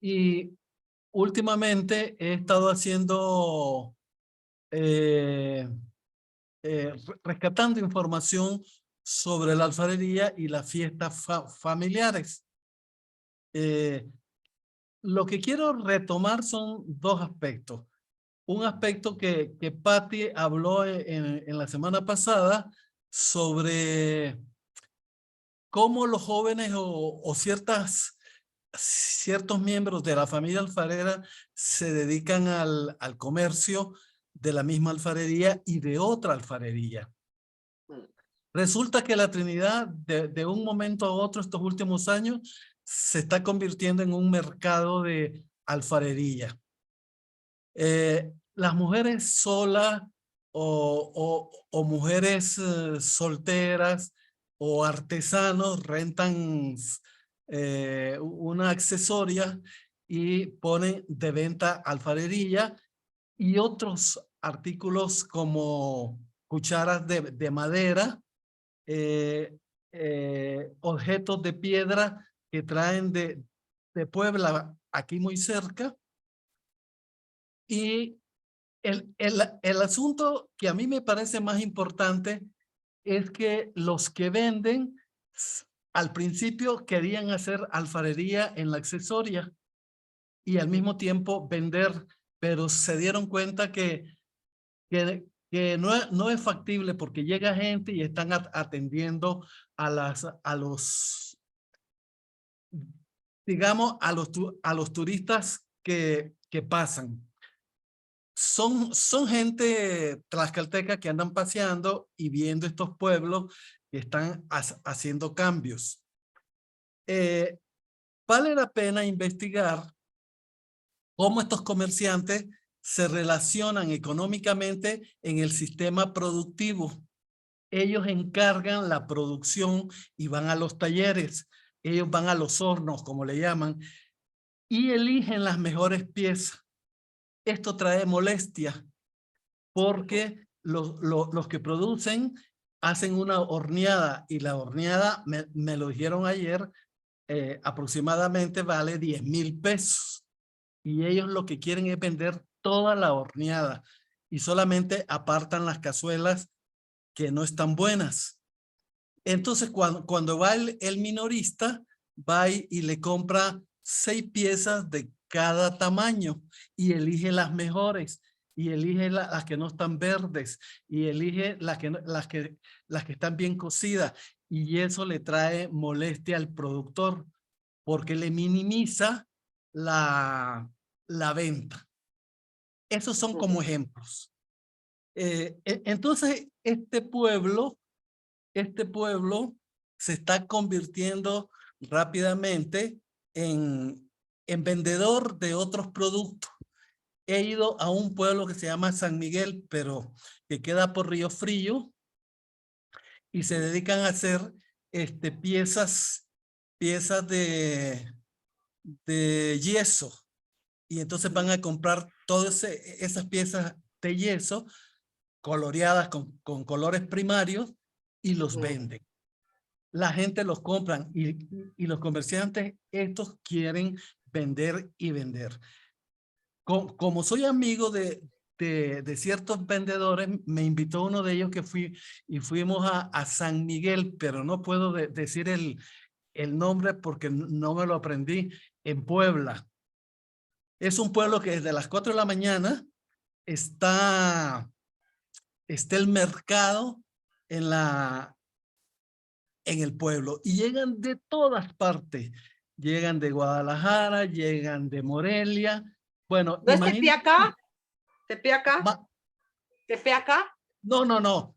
[SPEAKER 6] y últimamente he estado haciendo, rescatando información sobre la alfarería y las fiestas familiares. Lo que quiero retomar son dos aspectos. Un aspecto que Patty habló en la semana pasada sobre cómo los jóvenes o ciertos miembros de la familia alfarera se dedican al comercio de la misma alfarería y de otra alfarería. Resulta que la Trinidad de un momento a otro estos últimos años se está convirtiendo en un mercado de alfarería. Las mujeres solas o mujeres solteras o artesanos rentan una accesoria y ponen de venta alfarería y otros artículos como cucharas de madera, objetos de piedra que traen de Puebla, aquí muy cerca. Y el asunto que a mí me parece más importante es que los que venden al principio querían hacer alfarería en la accesoria y al mismo tiempo vender, pero se dieron cuenta que no es factible porque llega gente y están atendiendo a los digamos, a los turistas que pasan. Son gente tlaxcalteca que andan paseando y viendo estos pueblos que están haciendo cambios. Vale la pena investigar cómo estos comerciantes se relacionan económicamente en el sistema productivo. Ellos encargan la producción y van a los talleres. Ellos van a los hornos, como le llaman, y eligen las mejores piezas. Esto trae molestia porque los que producen hacen una horneada y la horneada, me lo dijeron ayer, aproximadamente vale 10,000 pesos. Y ellos lo que quieren es vender toda la horneada y solamente apartan las cazuelas que no están buenas. Entonces, cuando va el minorista, va y le compra 6 piezas de cada tamaño y elige las mejores y elige las que no están verdes y elige las que están bien cocidas, y eso le trae molestia al productor porque le minimiza la venta. Esos son como ejemplos. Entonces, este pueblo se está convirtiendo rápidamente en vendedor de otros productos. He ido a un pueblo que se llama San Miguel, pero que queda por Río Frío, y se dedican a hacer piezas de yeso. Y entonces van a comprar todas esas piezas de yeso coloreadas con colores primarios y los venden. la gente los compran y los comerciantes, estos quieren vender y vender. Como soy amigo de ciertos vendedores, me invitó uno de ellos que fuimos a San Miguel, pero no puedo decir el nombre porque no me lo aprendí, en Puebla. Es un pueblo que desde las 4 de la mañana está el mercado en el pueblo y llegan de todas partes. Llegan de Guadalajara, llegan de Morelia. Bueno,
[SPEAKER 3] ¿No es
[SPEAKER 6] imagínate.
[SPEAKER 3] Tepeaca? ¿Tepeaca? ¿Tepeaca?
[SPEAKER 6] No.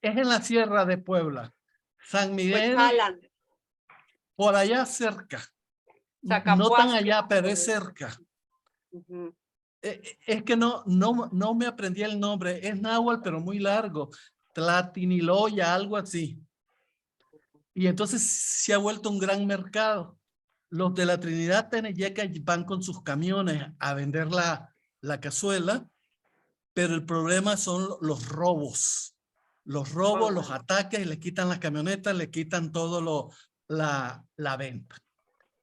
[SPEAKER 6] Es en la Sierra de Puebla. San Miguel,
[SPEAKER 3] Huetzalan,
[SPEAKER 6] por allá cerca. No tan
[SPEAKER 3] Zacapuasque.
[SPEAKER 6] allá, pero es cerca.
[SPEAKER 3] Ujú.
[SPEAKER 6] Es que no me aprendí el nombre. Es náhuatl, pero muy largo. Tlatiniloya, algo así. Y entonces se ha vuelto un gran mercado. Los de la Trinidad Teneyeca van con sus camiones a vender la cazuela, pero el problema son los robos. Los robos, los ataques, le quitan las camionetas, le quitan todo la venta.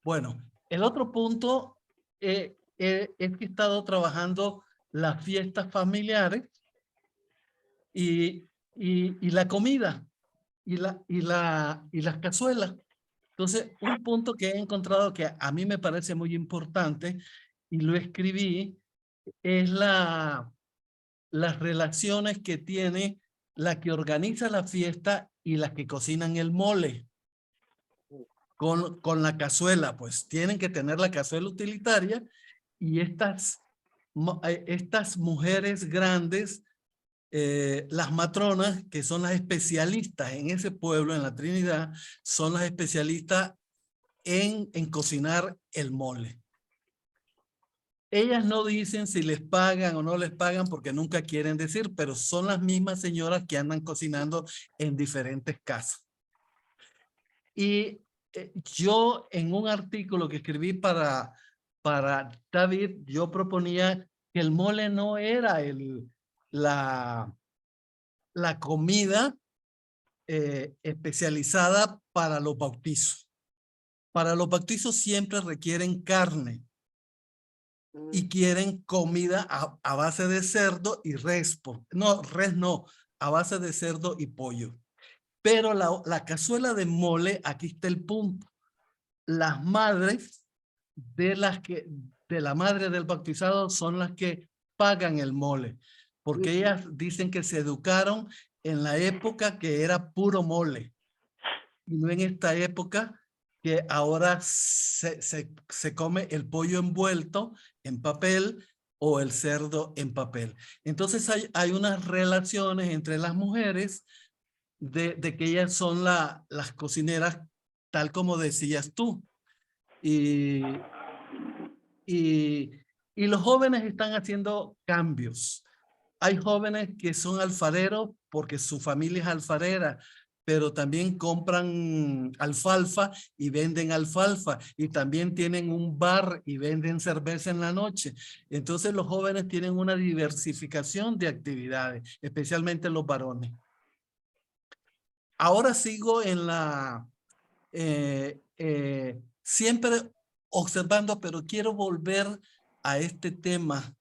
[SPEAKER 6] Bueno, el otro punto es que he estado trabajando las fiestas familiares y la comida y las cazuelas. Entonces, un punto que he encontrado que a mí me parece muy importante y lo escribí es las relaciones que tiene la que organiza la fiesta y las que cocinan el mole con la cazuela. Pues tienen que tener la cazuela utilitaria y estas mujeres grandes, las matronas, que son las especialistas en ese pueblo, en la Trinidad, son las especialistas en cocinar el mole. Ellas no dicen si les pagan o no les pagan porque nunca quieren decir, pero son las mismas señoras que andan cocinando en diferentes casas. Y yo en un artículo que escribí para David, yo proponía que el mole no era la comida especializada para los bautizos. Para los bautizos siempre requieren carne y quieren comida a base de cerdo y res no, a base de cerdo y pollo. Pero la cazuela de mole, aquí está el punto. Las madres de la madre del bautizado son las que pagan el mole, porque ellas dicen que se educaron en la época que era puro mole y no en esta época que ahora se come el pollo envuelto en papel o el cerdo en papel. Entonces hay unas relaciones entre las mujeres de que ellas son las cocineras, tal como decías tú. Y los jóvenes están haciendo cambios. Hay jóvenes que son alfareros porque su familia es alfarera, pero también compran alfalfa y venden alfalfa, y también tienen un bar y venden cerveza en la noche. Entonces los jóvenes tienen una diversificación de actividades, especialmente los varones. Ahora sigo en siempre observando, pero quiero volver a este tema.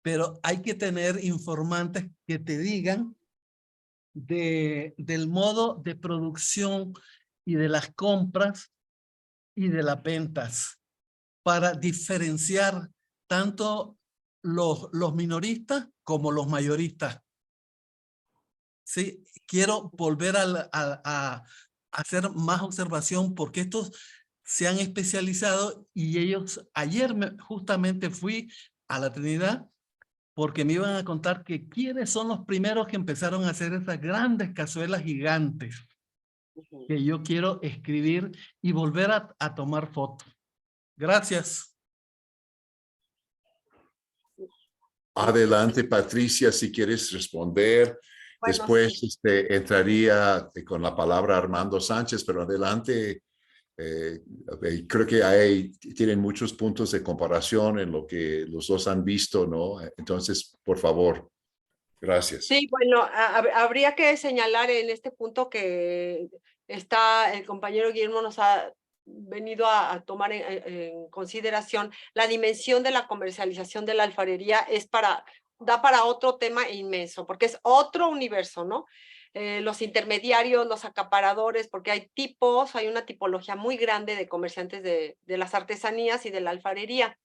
[SPEAKER 6] Pero hay que tener informantes que te digan del modo de producción y de las compras y de las ventas para diferenciar tanto los minoristas como los mayoristas. Sí, quiero volver a hacer más observación porque estos se han especializado y ellos, ayer justamente fui a la Trinidad porque me iban a contar que quiénes son los primeros que empezaron a hacer esas grandes cazuelas gigantes que yo quiero escribir y volver a tomar fotos. Gracias.
[SPEAKER 1] Adelante, Patricia, si quieres responder.
[SPEAKER 3] Bueno,
[SPEAKER 1] Después
[SPEAKER 3] sí.
[SPEAKER 1] entraría con la palabra Armando Sánchez, pero adelante. Creo que tienen muchos puntos de comparación en lo que los dos han visto, ¿no? Entonces, por favor, gracias.
[SPEAKER 3] Sí, bueno, habría que señalar en este punto que el compañero Guillermo nos ha venido a tomar en consideración, la dimensión de la comercialización de la alfarería da para otro tema inmenso, porque es otro universo, ¿no? Los intermediarios, los acaparadores, porque hay una tipología muy grande de comerciantes de las artesanías y de la alfarería.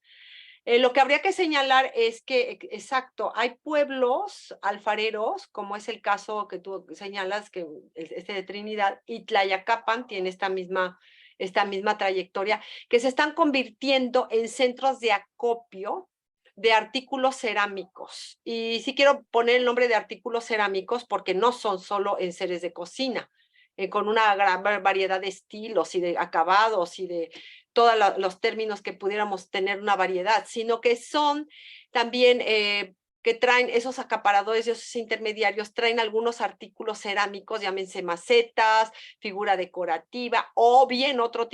[SPEAKER 3] Lo que habría que señalar es que, exacto, hay pueblos alfareros, como es el caso que tú señalas, que de Trinidad, y Tlayacapan tiene esta misma trayectoria, que se están convirtiendo en centros de acopio de artículos cerámicos. Y sí quiero poner el nombre de artículos cerámicos porque no son solo enseres de cocina, con una gran variedad de estilos y de acabados y de todos los términos que pudiéramos tener una variedad, sino que son también que traen esos acaparadores y esos intermediarios, traen algunos artículos cerámicos, llámense macetas, figura decorativa, o bien otros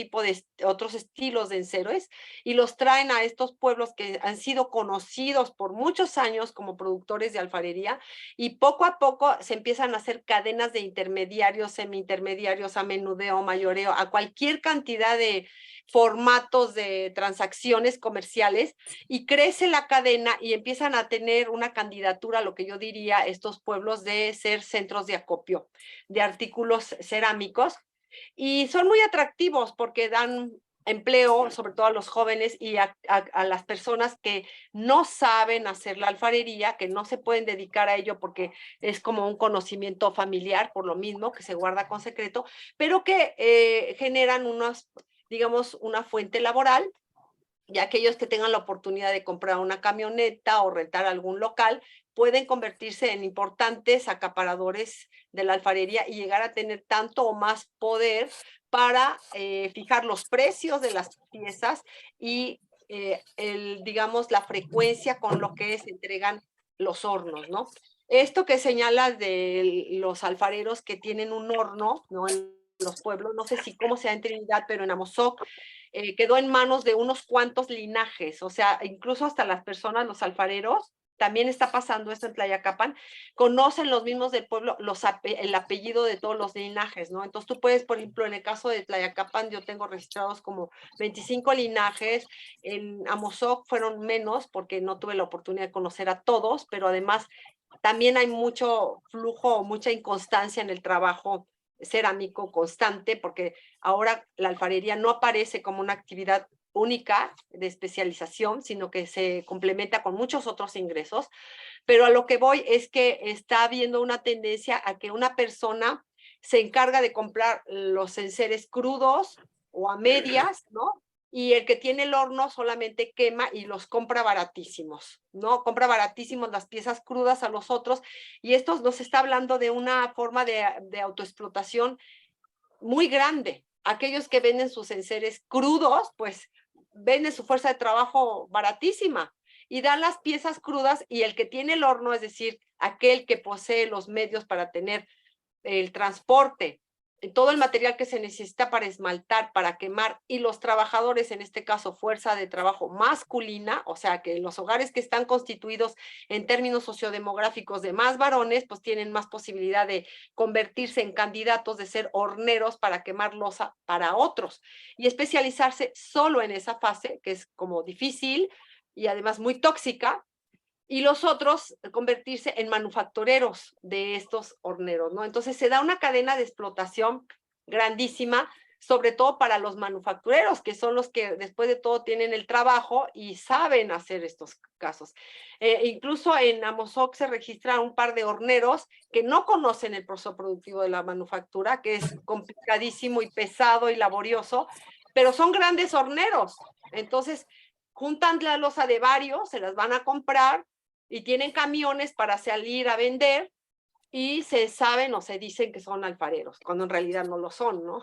[SPEAKER 3] estilos de enseres, y los traen a estos pueblos que han sido conocidos por muchos años como productores de alfarería, y poco a poco se empiezan a hacer cadenas de intermediarios, semi-intermediarios, a menudeo, mayoreo, a cualquier cantidad de formatos de transacciones comerciales, y crece la cadena y empiezan a tener una candidatura, lo que yo diría, estos pueblos de ser centros de acopio de artículos cerámicos, y son muy atractivos porque dan empleo, sobre todo a los jóvenes y a las personas que no saben hacer la alfarería, que no se pueden dedicar a ello porque es como un conocimiento familiar, por lo mismo, que se guarda con secreto, pero que generan digamos, una fuente laboral, y aquellos que tengan la oportunidad de comprar una camioneta o rentar algún local pueden convertirse en importantes acaparadores de la alfarería y llegar a tener tanto o más poder para fijar los precios de las piezas y digamos, la frecuencia con lo que se entregan los hornos, ¿no? Esto que señalas de los alfareros que tienen un horno, ¿no? En los pueblos, no sé si cómo sea en Trinidad, pero en Amozoc quedó en manos de unos cuantos linajes, o sea, incluso hasta las personas, los alfareros, también está pasando esto en Tlayacapan, conocen los mismos del pueblo el apellido de todos los linajes, ¿no? Entonces tú puedes, por ejemplo, en el caso de Tlayacapan, yo tengo registrados como 25 linajes, en Amozoc fueron menos porque no tuve la oportunidad de conocer a todos, pero además también hay mucho flujo, mucha inconstancia en el trabajo cerámico constante, porque ahora la alfarería no aparece como una actividad única de especialización, sino que se complementa con muchos otros ingresos. Pero a lo que voy es que está habiendo una tendencia a que una persona se encarga de comprar los enseres crudos o a medias, ¿no? Y el que tiene el horno solamente quema y los compra baratísimos, ¿no? Compra baratísimos las piezas crudas a los otros, y esto nos está hablando de una forma de autoexplotación muy grande. Aquellos que venden sus enseres crudos, pues venden su fuerza de trabajo baratísima y dan las piezas crudas, y el que tiene el horno, es decir, aquel que posee los medios para tener el transporte, todo el material que se necesita para esmaltar, para quemar, y los trabajadores, en este caso fuerza de trabajo masculina, o sea que los hogares que están constituidos en términos sociodemográficos de más varones, pues tienen más posibilidad de convertirse en candidatos, de ser horneros para quemar loza para otros, y especializarse solo en esa fase, que es como difícil y además muy tóxica, y los otros convertirse en manufactureros de estos horneros, ¿no? Entonces se da una cadena de explotación grandísima, sobre todo para los manufactureros, que son los que después de todo tienen el trabajo y saben hacer estos casos. Incluso en Amozoc se registra un par de horneros que no conocen el proceso productivo de la manufactura, que es complicadísimo y pesado y laborioso, pero son grandes horneros. Entonces juntan la loza de varios, se las van a comprar, y tienen camiones para salir a vender, y se saben o se dicen que son alfareros, cuando en realidad no lo son, ¿no?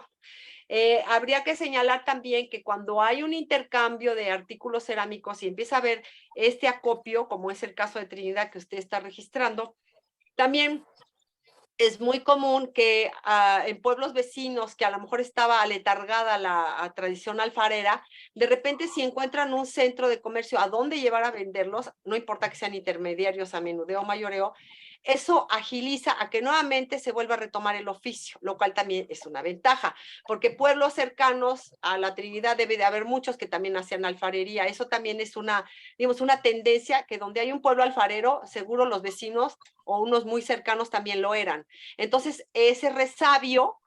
[SPEAKER 3] Habría que señalar también que cuando hay un intercambio de artículos cerámicos y empieza a haber este acopio, como es el caso de Trinidad que usted está registrando, también es muy común que en pueblos vecinos que a lo mejor estaba aletargada la tradición alfarera, de repente si encuentran un centro de comercio a dónde llevar a venderlos, no importa que sean intermediarios, a menudeo o mayoreo, eso agiliza a que nuevamente se vuelva a retomar el oficio, lo cual también es una ventaja, porque pueblos cercanos a la Trinidad debe de haber muchos que también hacían alfarería. Eso también es una, digamos, una tendencia que donde hay un pueblo alfarero, seguro los vecinos o unos muy cercanos también lo eran. Entonces, ese resabio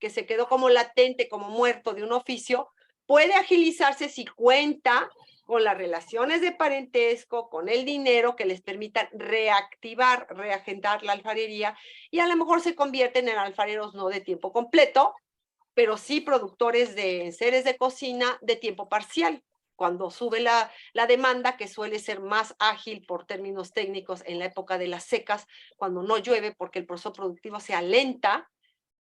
[SPEAKER 3] que se quedó como latente, como muerto de un oficio, puede agilizarse si cuenta con las relaciones de parentesco, con el dinero que les permitan reactivar, reagendar la alfarería, y a lo mejor se convierten en alfareros no de tiempo completo, pero sí productores de enseres de cocina de tiempo parcial, cuando sube la demanda, que suele ser más ágil por términos técnicos en la época de las secas, cuando no llueve porque el proceso productivo se alenta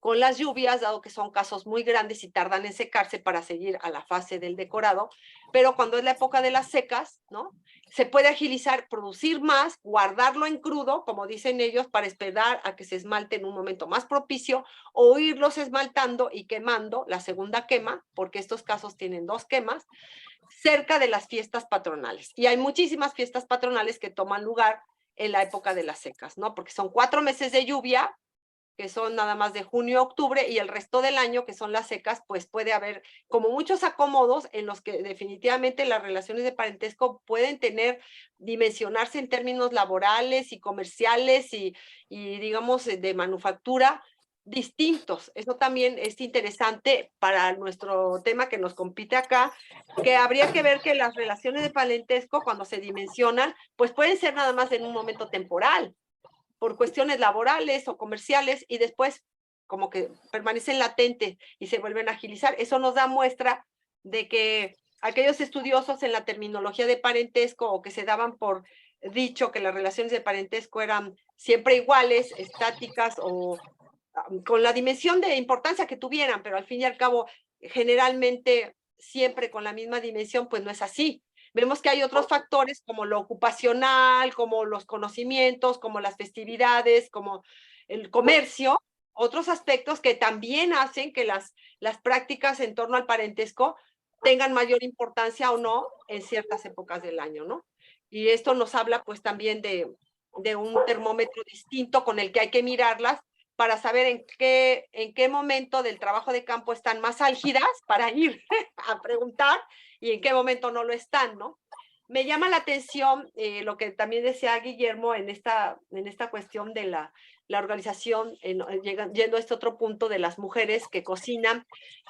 [SPEAKER 3] con las lluvias, dado que son casos muy grandes y tardan en secarse para seguir a la fase del decorado, pero cuando es la época de las secas, ¿no? Se puede agilizar, producir más, guardarlo en crudo, como dicen ellos, para esperar a que se esmalte en un momento más propicio, o irlos esmaltando y quemando, la segunda quema, porque estos casos tienen 2 quemas, cerca de las fiestas patronales. Y hay muchísimas fiestas patronales que toman lugar en la época de las secas, ¿no? Porque son 4 meses de lluvia, que son nada más de junio a octubre, y el resto del año, que son las secas, pues puede haber como muchos acomodos en los que definitivamente las relaciones de parentesco pueden dimensionarse en términos laborales y comerciales y digamos de manufactura distintos. Eso también es interesante para nuestro tema que nos compite acá, que habría que ver que las relaciones de parentesco, cuando se dimensionan, pues pueden ser nada más en un momento temporal, por cuestiones laborales o comerciales, y después como que permanecen latentes y se vuelven a agilizar. Eso nos da muestra de que aquellos estudiosos en la terminología de parentesco, o que se daban por dicho que las relaciones de parentesco eran siempre iguales, estáticas o con la dimensión de importancia que tuvieran, pero al fin y al cabo generalmente siempre con la misma dimensión, pues no es así. Vemos que hay otros factores como lo ocupacional, como los conocimientos, como las festividades, como el comercio, otros aspectos que también hacen que las prácticas en torno al parentesco tengan mayor importancia o no en ciertas épocas del año, ¿no? Y esto nos habla pues también de un termómetro distinto con el que hay que mirarlas para saber en qué momento del trabajo de campo están más álgidas para ir a preguntar y en qué momento no lo están, ¿no? Me llama la atención lo que también decía Guillermo en esta cuestión de la organización, yendo a este otro punto de las mujeres que cocinan,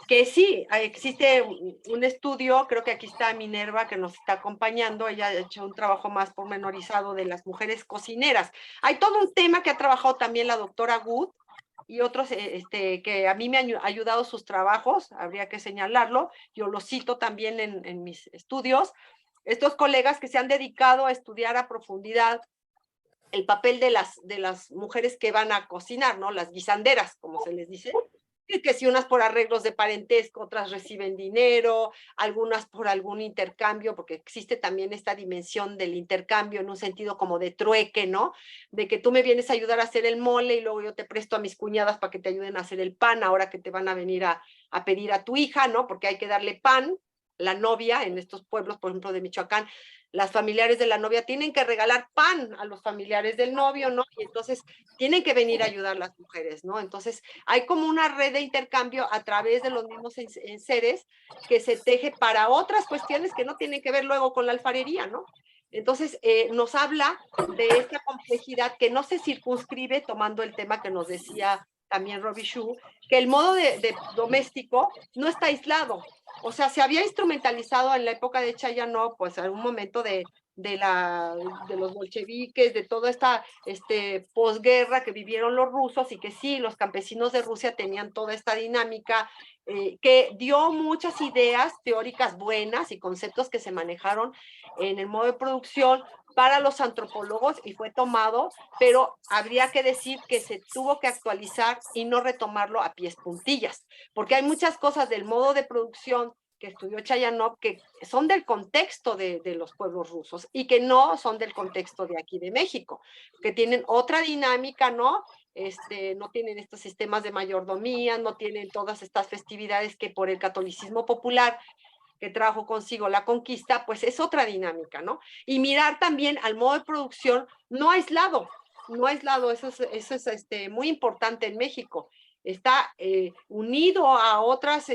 [SPEAKER 3] que sí, existe un estudio, creo que aquí está Minerva que nos está acompañando, ella ha hecho un trabajo más pormenorizado de las mujeres cocineras. Hay todo un tema que ha trabajado también la doctora Good y otros que a mí me han ayudado sus trabajos, habría que señalarlo, yo lo cito también en mis estudios, estos colegas que se han dedicado a estudiar a profundidad el papel de las mujeres que van a cocinar, ¿no? Las guisanderas, como se les dice, que si unas por arreglos de parentesco, otras reciben dinero, algunas por algún intercambio, porque existe también esta dimensión del intercambio en un sentido como de trueque, ¿no? De que tú me vienes a ayudar a hacer el mole y luego yo te presto a mis cuñadas para que te ayuden a hacer el pan, ahora que te van a venir a pedir a tu hija, ¿no? Porque hay que darle pan. La novia en estos pueblos, por ejemplo, de Michoacán, las familiares de la novia tienen que regalar pan a los familiares del novio, ¿no? Y entonces tienen que venir a ayudar las mujeres, ¿no? Entonces hay como una red de intercambio a través de los mismos enseres que se teje para otras cuestiones que no tienen que ver luego con la alfarería, ¿no? Entonces nos habla de esta complejidad que no se circunscribe, tomando el tema que nos decía también Robbie Shu, que el modo de doméstico no está aislado. O sea, se había instrumentalizado en la época de Chayanov, pues en un momento de los bolcheviques, de toda esta posguerra que vivieron los rusos, y que sí, los campesinos de Rusia tenían toda esta dinámica que dio muchas ideas teóricas buenas y conceptos que se manejaron en el modo de producción para los antropólogos y fue tomado, pero habría que decir que se tuvo que actualizar y no retomarlo a pies juntillas, porque hay muchas cosas del modo de producción que estudió Chayanov que son del contexto de los pueblos rusos y que no son del contexto de aquí de México, que tienen otra dinámica, ¿no? No tienen estos sistemas de mayordomía, no tienen todas estas festividades que por el catolicismo popular que trajo consigo la conquista, pues es otra dinámica, ¿no? Y mirar también al modo de producción no aislado, no aislado, eso es muy importante en México. Está unido a otras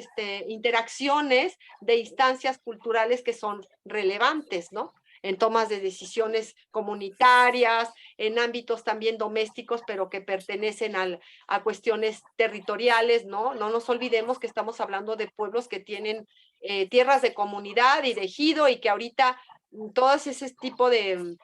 [SPEAKER 3] interacciones de instancias culturales que son relevantes, ¿no? En tomas de decisiones comunitarias, en ámbitos también domésticos, pero que pertenecen a cuestiones territoriales, ¿no? No nos olvidemos que estamos hablando de pueblos que tienen tierras de comunidad y de ejido y que ahorita todos ese tipo de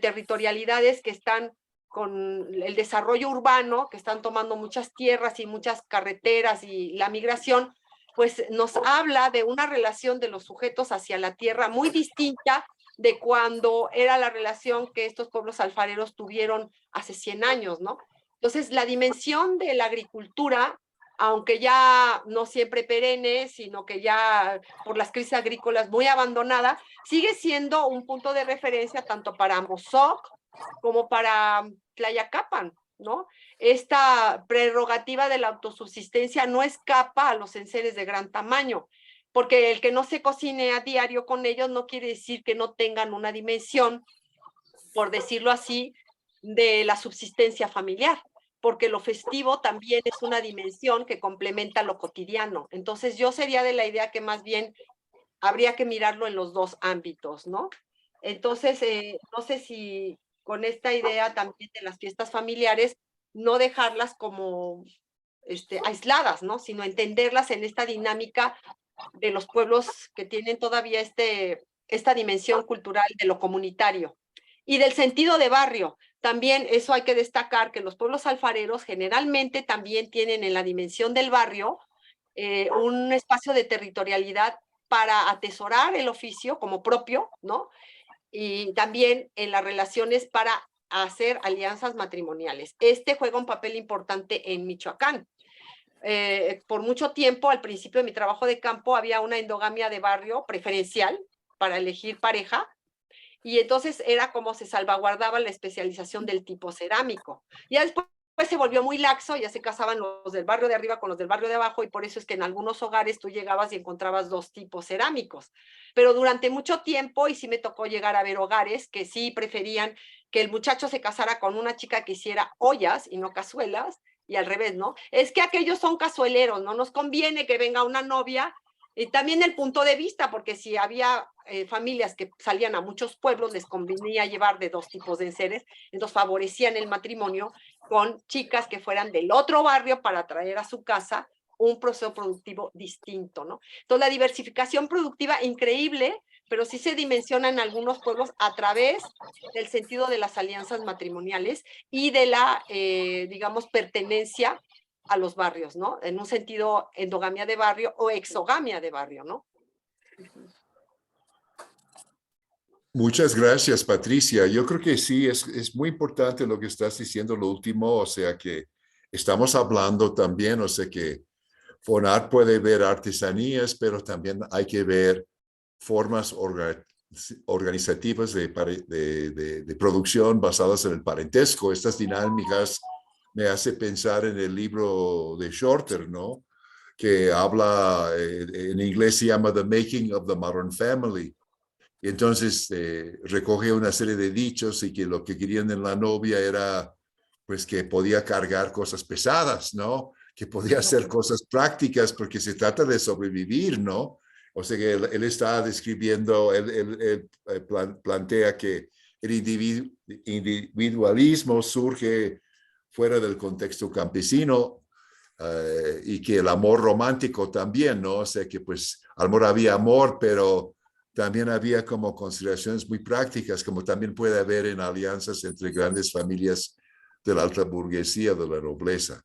[SPEAKER 3] territorialidades que están con el desarrollo urbano, que están tomando muchas tierras y muchas carreteras y la migración, pues nos habla de una relación de los sujetos hacia la tierra muy distinta de cuando era la relación que estos pueblos alfareros tuvieron hace 100 años, ¿no? Entonces, la dimensión de la agricultura, aunque ya no siempre perenne, sino que ya por las crisis agrícolas muy abandonada, sigue siendo un punto de referencia tanto para Mozoc como para Tlayacapan, ¿no? Esta prerrogativa de la autosubsistencia no escapa a los enseres de gran tamaño, porque el que no se cocine a diario con ellos no quiere decir que no tengan una dimensión, por decirlo así, de la subsistencia familiar, porque lo festivo también es una dimensión que complementa lo cotidiano. Entonces yo sería de la idea que más bien habría que mirarlo en los dos ámbitos, ¿no? Entonces, no sé si con esta idea también de las fiestas familiares, no dejarlas como aisladas, ¿no? Sino entenderlas en esta dinámica de los pueblos que tienen todavía esta dimensión cultural de lo comunitario. Y del sentido de barrio, también eso hay que destacar que los pueblos alfareros generalmente también tienen en la dimensión del barrio un espacio de territorialidad para atesorar el oficio como propio, ¿no? Y también en las relaciones para hacer alianzas matrimoniales. Juega un papel importante en Michoacán. Por mucho tiempo, al principio de mi trabajo de campo, había una endogamia de barrio preferencial para elegir pareja, y entonces era como se salvaguardaba la especialización del tipo cerámico. Ya después se volvió muy laxo, ya se casaban los del barrio de arriba con los del barrio de abajo, y por eso es que en algunos hogares tú llegabas y encontrabas dos tipos cerámicos. Pero durante mucho tiempo, y sí me tocó llegar a ver hogares que sí preferían que el muchacho se casara con una chica que hiciera ollas y no cazuelas, y al revés, ¿no? Es que aquellos son cazueleros, no nos conviene que venga una novia. Y también el punto de vista, porque si había familias que salían a muchos pueblos, les convenía llevar de dos tipos de enseres, entonces favorecían el matrimonio con chicas que fueran del otro barrio para traer a su casa un proceso productivo distinto, ¿no? Entonces la diversificación productiva increíble, pero sí se dimensiona en algunos pueblos a través del sentido de las alianzas matrimoniales y de la, digamos, pertenencia a los barrios, ¿no? En un sentido endogamia de barrio o exogamia de barrio, ¿no?
[SPEAKER 1] Muchas gracias, Patricia. Yo creo que sí, es muy importante lo que estás diciendo, lo último, o sea que estamos hablando también, o sea que FONAR puede ver artesanías, pero también hay que ver formas organizativas de producción basadas en el parentesco. Estas dinámicas me hace pensar en el libro de Shorter, ¿no? Que habla, en inglés se llama The Making of the Modern Family. Y entonces recoge una serie de dichos y que lo que querían en la novia era pues que podía cargar cosas pesadas, ¿no? Que podía hacer cosas prácticas porque se trata de sobrevivir, ¿no? O sea que él está describiendo, él plantea que el individualismo surge fuera del contexto campesino y que el amor romántico también, ¿no? O sea que pues había amor, pero también había como consideraciones muy prácticas, como también puede haber en alianzas entre grandes familias de la alta burguesía, de la nobleza.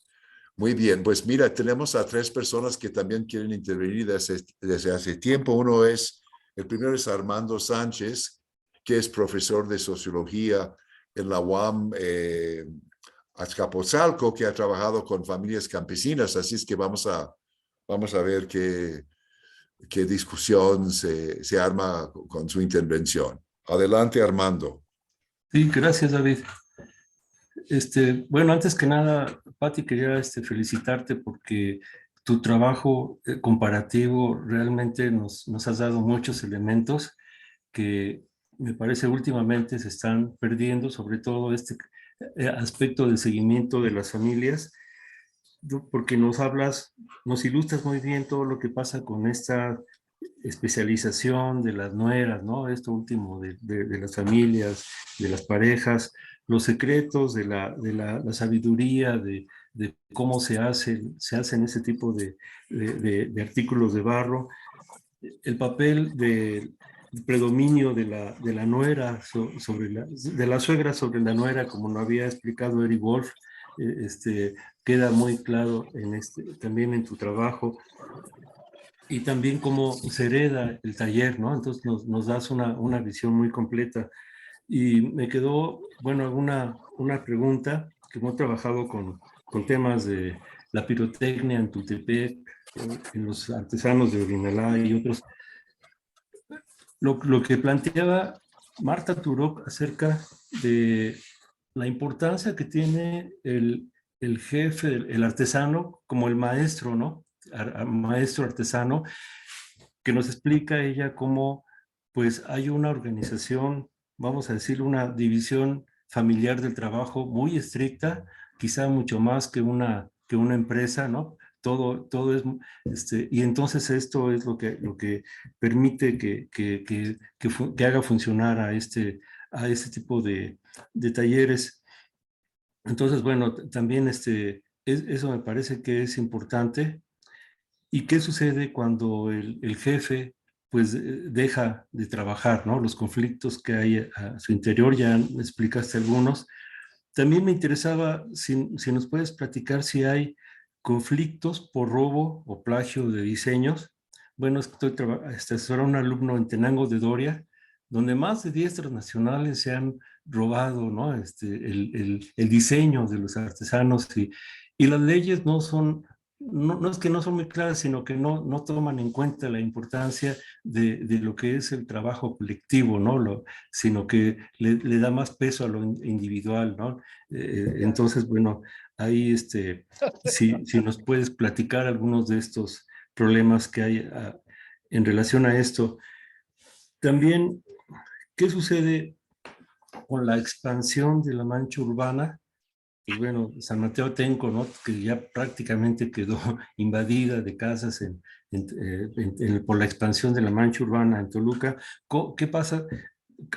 [SPEAKER 1] Muy bien, pues mira, tenemos a 3 personas que también quieren intervenir desde hace tiempo. El primero es Armando Sánchez, que es profesor de sociología en la UAM Azcapotzalco, que ha trabajado con familias campesinas. Así es que vamos a ver qué discusión se arma con su intervención. Adelante, Armando.
[SPEAKER 7] Sí, gracias, David. Bueno, antes que nada, Pati, quería felicitarte porque tu trabajo comparativo realmente nos has dado muchos elementos que me parece últimamente se están perdiendo, sobre todo aspecto de seguimiento de las familias, porque nos ilustras muy bien todo lo que pasa con esta especialización de las nueras, ¿no? Esto último de las familias, de las parejas, los secretos de la sabiduría, de cómo se hacen ese tipo de artículos de barro, el papel del predominio de la nuera de la suegra sobre la nuera, como lo había explicado Eric Wolf, queda muy claro también en tu trabajo, y también cómo se hereda el taller, ¿no? Entonces nos das una visión muy completa. Y me quedó, bueno, una pregunta, que hemos trabajado con temas de la pirotecnia en Tultepec, en los artesanos de Orinalá y otros. Lo que planteaba Marta Turok acerca de la importancia que tiene el jefe, el artesano, como el maestro, ¿no? Maestro artesano, que nos explica ella cómo pues hay una organización, vamos a decir, una división familiar del trabajo muy estricta, quizá mucho más que una empresa, ¿no? Todo es, y entonces esto es lo que permite que haga funcionar a este tipo de talleres. Entonces, bueno, también eso me parece que es importante. ¿Y qué sucede cuando el jefe pues deja de trabajar, ¿no? Los conflictos que hay a su interior, ya explicaste algunos. También me interesaba si nos puedes platicar si hay conflictos por robo o plagio de diseños. Bueno, estoy asesorando a un alumno en Tenango de Doria, donde más de 10 transnacionales se han robado, ¿no? El diseño de los artesanos, y las leyes no es que no son muy claras, sino que no toman en cuenta la importancia de lo que es el trabajo colectivo, ¿no? Sino que le da más peso a lo individual, ¿no? Entonces, bueno, ahí si nos puedes platicar algunos de estos problemas que hay en relación a esto. También, ¿qué sucede con la expansión de la mancha urbana? Pues bueno, San Mateo Atenco, ¿no? Que ya prácticamente quedó invadida de casas por la expansión de la mancha urbana en Toluca. ¿Qué pasa?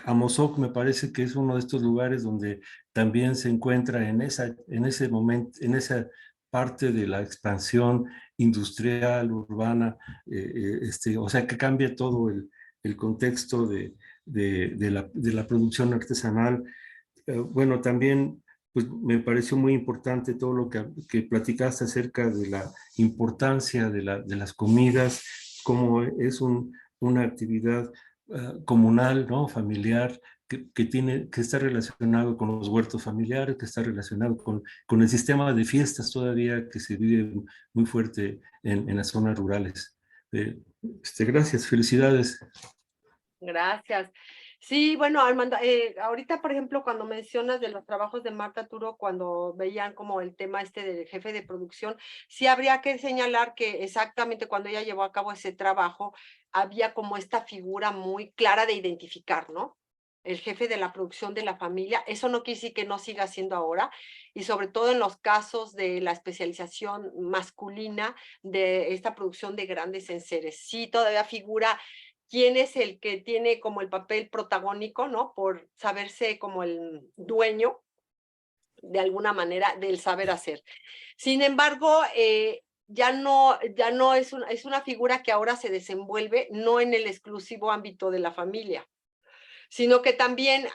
[SPEAKER 7] Amozoc me parece que es uno de estos lugares donde también se encuentra en ese momento, en esa parte de la expansión industrial, urbana, o sea, que cambia todo el contexto de la producción artesanal. Bueno, también pues me pareció muy importante todo lo que platicaste acerca de la importancia de las comidas, cómo es una actividad comunal, ¿no? Familiar, que está relacionado con los huertos familiares, que está relacionado con el sistema de fiestas todavía que se vive muy fuerte en las zonas rurales. Gracias, felicidades.
[SPEAKER 3] Gracias. Sí, bueno, Armando, ahorita, por ejemplo, cuando mencionas de los trabajos de Marta Turo, cuando veían como el tema del jefe de producción, sí habría que señalar que exactamente cuando ella llevó a cabo ese trabajo, había como esta figura muy clara de identificar, ¿no? El jefe de la producción de la familia. Eso no quiere decir que no siga siendo ahora, y sobre todo en los casos de la especialización masculina de esta producción de grandes enseres. Sí, todavía figura quién es el que tiene como el papel protagónico, ¿no? Por saberse como el dueño, de alguna manera, del saber hacer. Sin embargo, ya no es una figura que ahora se desenvuelve no en el exclusivo ámbito de la familia, sino que también,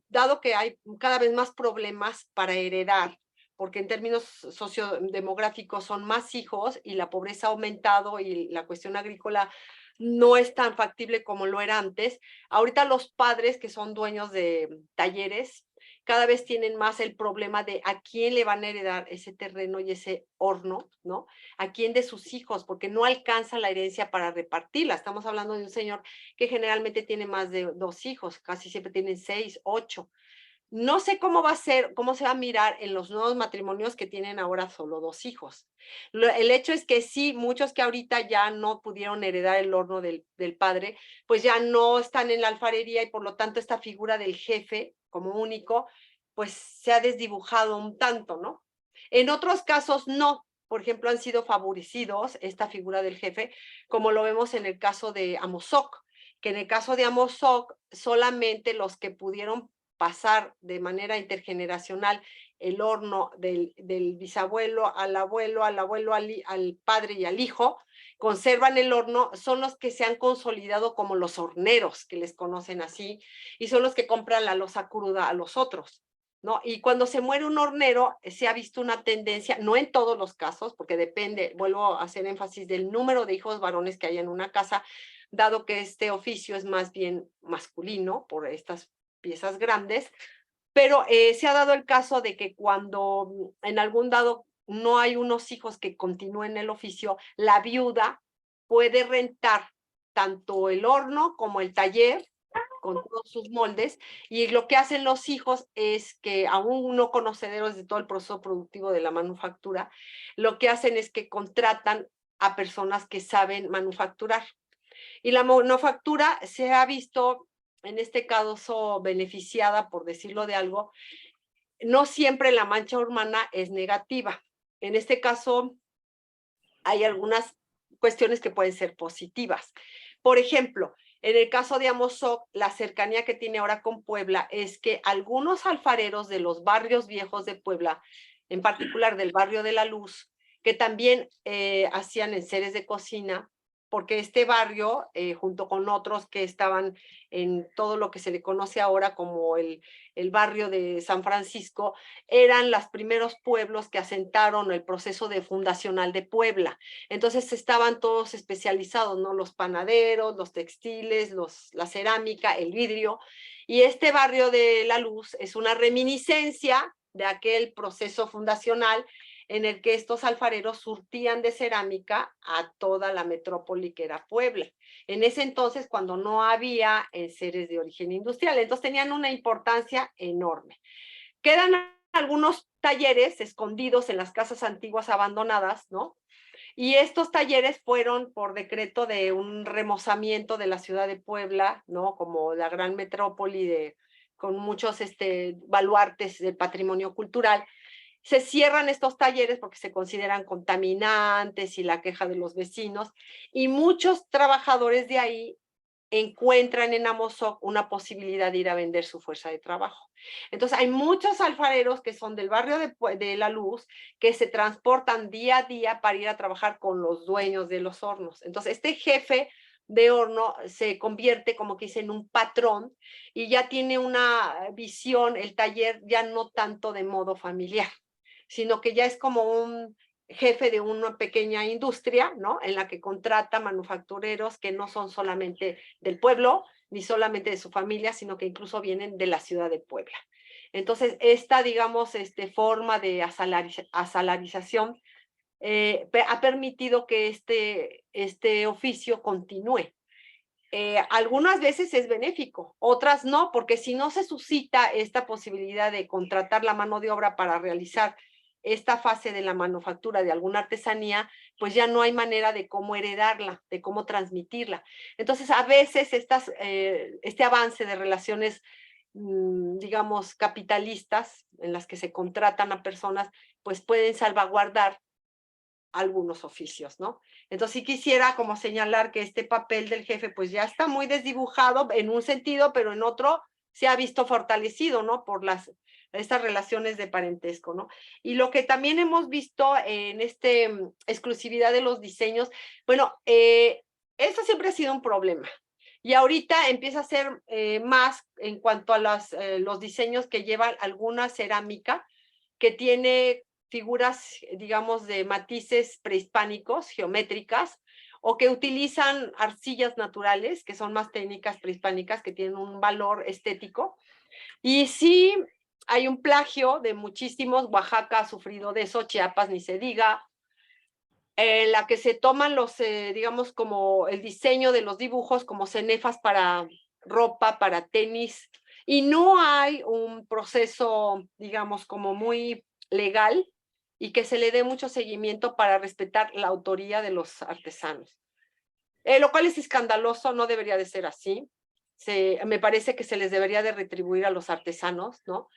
[SPEAKER 3] dado que hay cada vez más problemas para heredar, porque en términos sociodemográficos son más hijos y la pobreza ha aumentado y la cuestión agrícola no es tan factible como lo era antes. Ahorita los padres que son dueños de talleres cada vez tienen más el problema de a quién le van a heredar ese terreno y ese horno, ¿no? A quién de sus hijos, porque no alcanza la herencia para repartirla. Estamos hablando de un señor que generalmente tiene más de 2 hijos, casi siempre tienen 6, 8. No sé cómo va a ser, cómo se va a mirar en los nuevos matrimonios que tienen ahora solo 2 hijos. El hecho es que sí, muchos que ahorita ya no pudieron heredar el horno del padre, pues ya no están en la alfarería y por lo tanto esta figura del jefe como único pues se ha desdibujado un tanto, ¿no? En otros casos no. Por ejemplo, han sido favorecidos esta figura del jefe, como lo vemos en el caso de Amozoc, que en el caso de Amozoc solamente los que pudieron pasar de manera intergeneracional el horno del bisabuelo, al abuelo, al padre y al hijo, conservan el horno, son los que se han consolidado como los horneros, que les conocen así, y son los que compran la loza cruda a los otros, ¿no? Y cuando se muere un hornero, se ha visto una tendencia, no en todos los casos, porque depende, vuelvo a hacer énfasis del número de hijos varones que hay en una casa, dado que este oficio es más bien masculino por estas piezas grandes, pero se ha dado el caso de que cuando en algún dado no hay unos hijos que continúen el oficio, la viuda puede rentar tanto el horno como el taller con todos sus moldes, y lo que hacen los hijos es que, aún no conocedores de todo el proceso productivo de la manufactura, lo que hacen es que contratan a personas que saben manufacturar. Y la manufactura se ha visto, en este caso, beneficiada, por decirlo de algo. No siempre la mancha urbana es negativa. En este caso, hay algunas cuestiones que pueden ser positivas. Por ejemplo, en el caso de Amozoc, la cercanía que tiene ahora con Puebla es que algunos alfareros de los barrios viejos de Puebla, en particular del barrio de La Luz, que también hacían enseres de cocina, porque este barrio, junto con otros que estaban en todo lo que se le conoce ahora como el barrio de San Francisco, eran los primeros pueblos que asentaron el proceso fundacional de Puebla. Entonces estaban todos especializados, ¿no? Los panaderos, los textiles, la cerámica, el vidrio, y este barrio de La Luz es una reminiscencia de aquel proceso fundacional en el que estos alfareros surtían de cerámica a toda la metrópoli que era Puebla. En ese entonces, cuando no había enseres de origen industrial, entonces tenían una importancia enorme. Quedan algunos talleres escondidos en las casas antiguas abandonadas, ¿no? Y estos talleres fueron por decreto de un remozamiento de la ciudad de Puebla, ¿no? Como la gran metrópoli con muchos baluartes del patrimonio cultural. Se cierran estos talleres porque se consideran contaminantes y la queja de los vecinos, y muchos trabajadores de ahí encuentran en Amozoc una posibilidad de ir a vender su fuerza de trabajo. Entonces hay muchos alfareros que son del barrio de La Luz que se transportan día a día para ir a trabajar con los dueños de los hornos. Entonces este jefe de horno se convierte, como que dice, en un patrón, y ya tiene una visión, el taller, ya no tanto de modo familiar, sino que ya es como un jefe de una pequeña industria, ¿no? En la que contrata manufactureros que no son solamente del pueblo, ni solamente de su familia, sino que incluso vienen de la ciudad de Puebla. Entonces, esta, digamos, forma de asalarización ha permitido que este oficio continúe. Algunas veces es benéfico, otras no, porque si no se suscita esta posibilidad de contratar la mano de obra para realizar esta fase de la manufactura de alguna artesanía, pues ya no hay manera de cómo heredarla, de cómo transmitirla. Entonces, a veces este avance de relaciones, digamos, capitalistas, en las que se contratan a personas, pues pueden salvaguardar algunos oficios, ¿no? Entonces sí quisiera como señalar que este papel del jefe pues ya está muy desdibujado en un sentido, pero en otro se ha visto fortalecido, ¿no? Por estas relaciones de parentesco, ¿no? Y lo que también hemos visto en exclusividad de los diseños, bueno, eso siempre ha sido un problema. Y ahorita empieza a ser más en cuanto a los diseños que lleva alguna cerámica que tiene figuras, digamos, de matices prehispánicos, geométricas, o que utilizan arcillas naturales, que son más técnicas prehispánicas, que tienen un valor estético. Y sí, hay un plagio de muchísimos. Oaxaca ha sufrido de eso, Chiapas ni se diga, en la que se toman digamos, como el diseño de los dibujos como cenefas para ropa, para tenis, y no hay un proceso, digamos, como muy legal y que se le dé mucho seguimiento para respetar la autoría de los artesanos. Lo cual es escandaloso, no debería de ser así. Me parece que se les debería de retribuir a los artesanos, ¿no?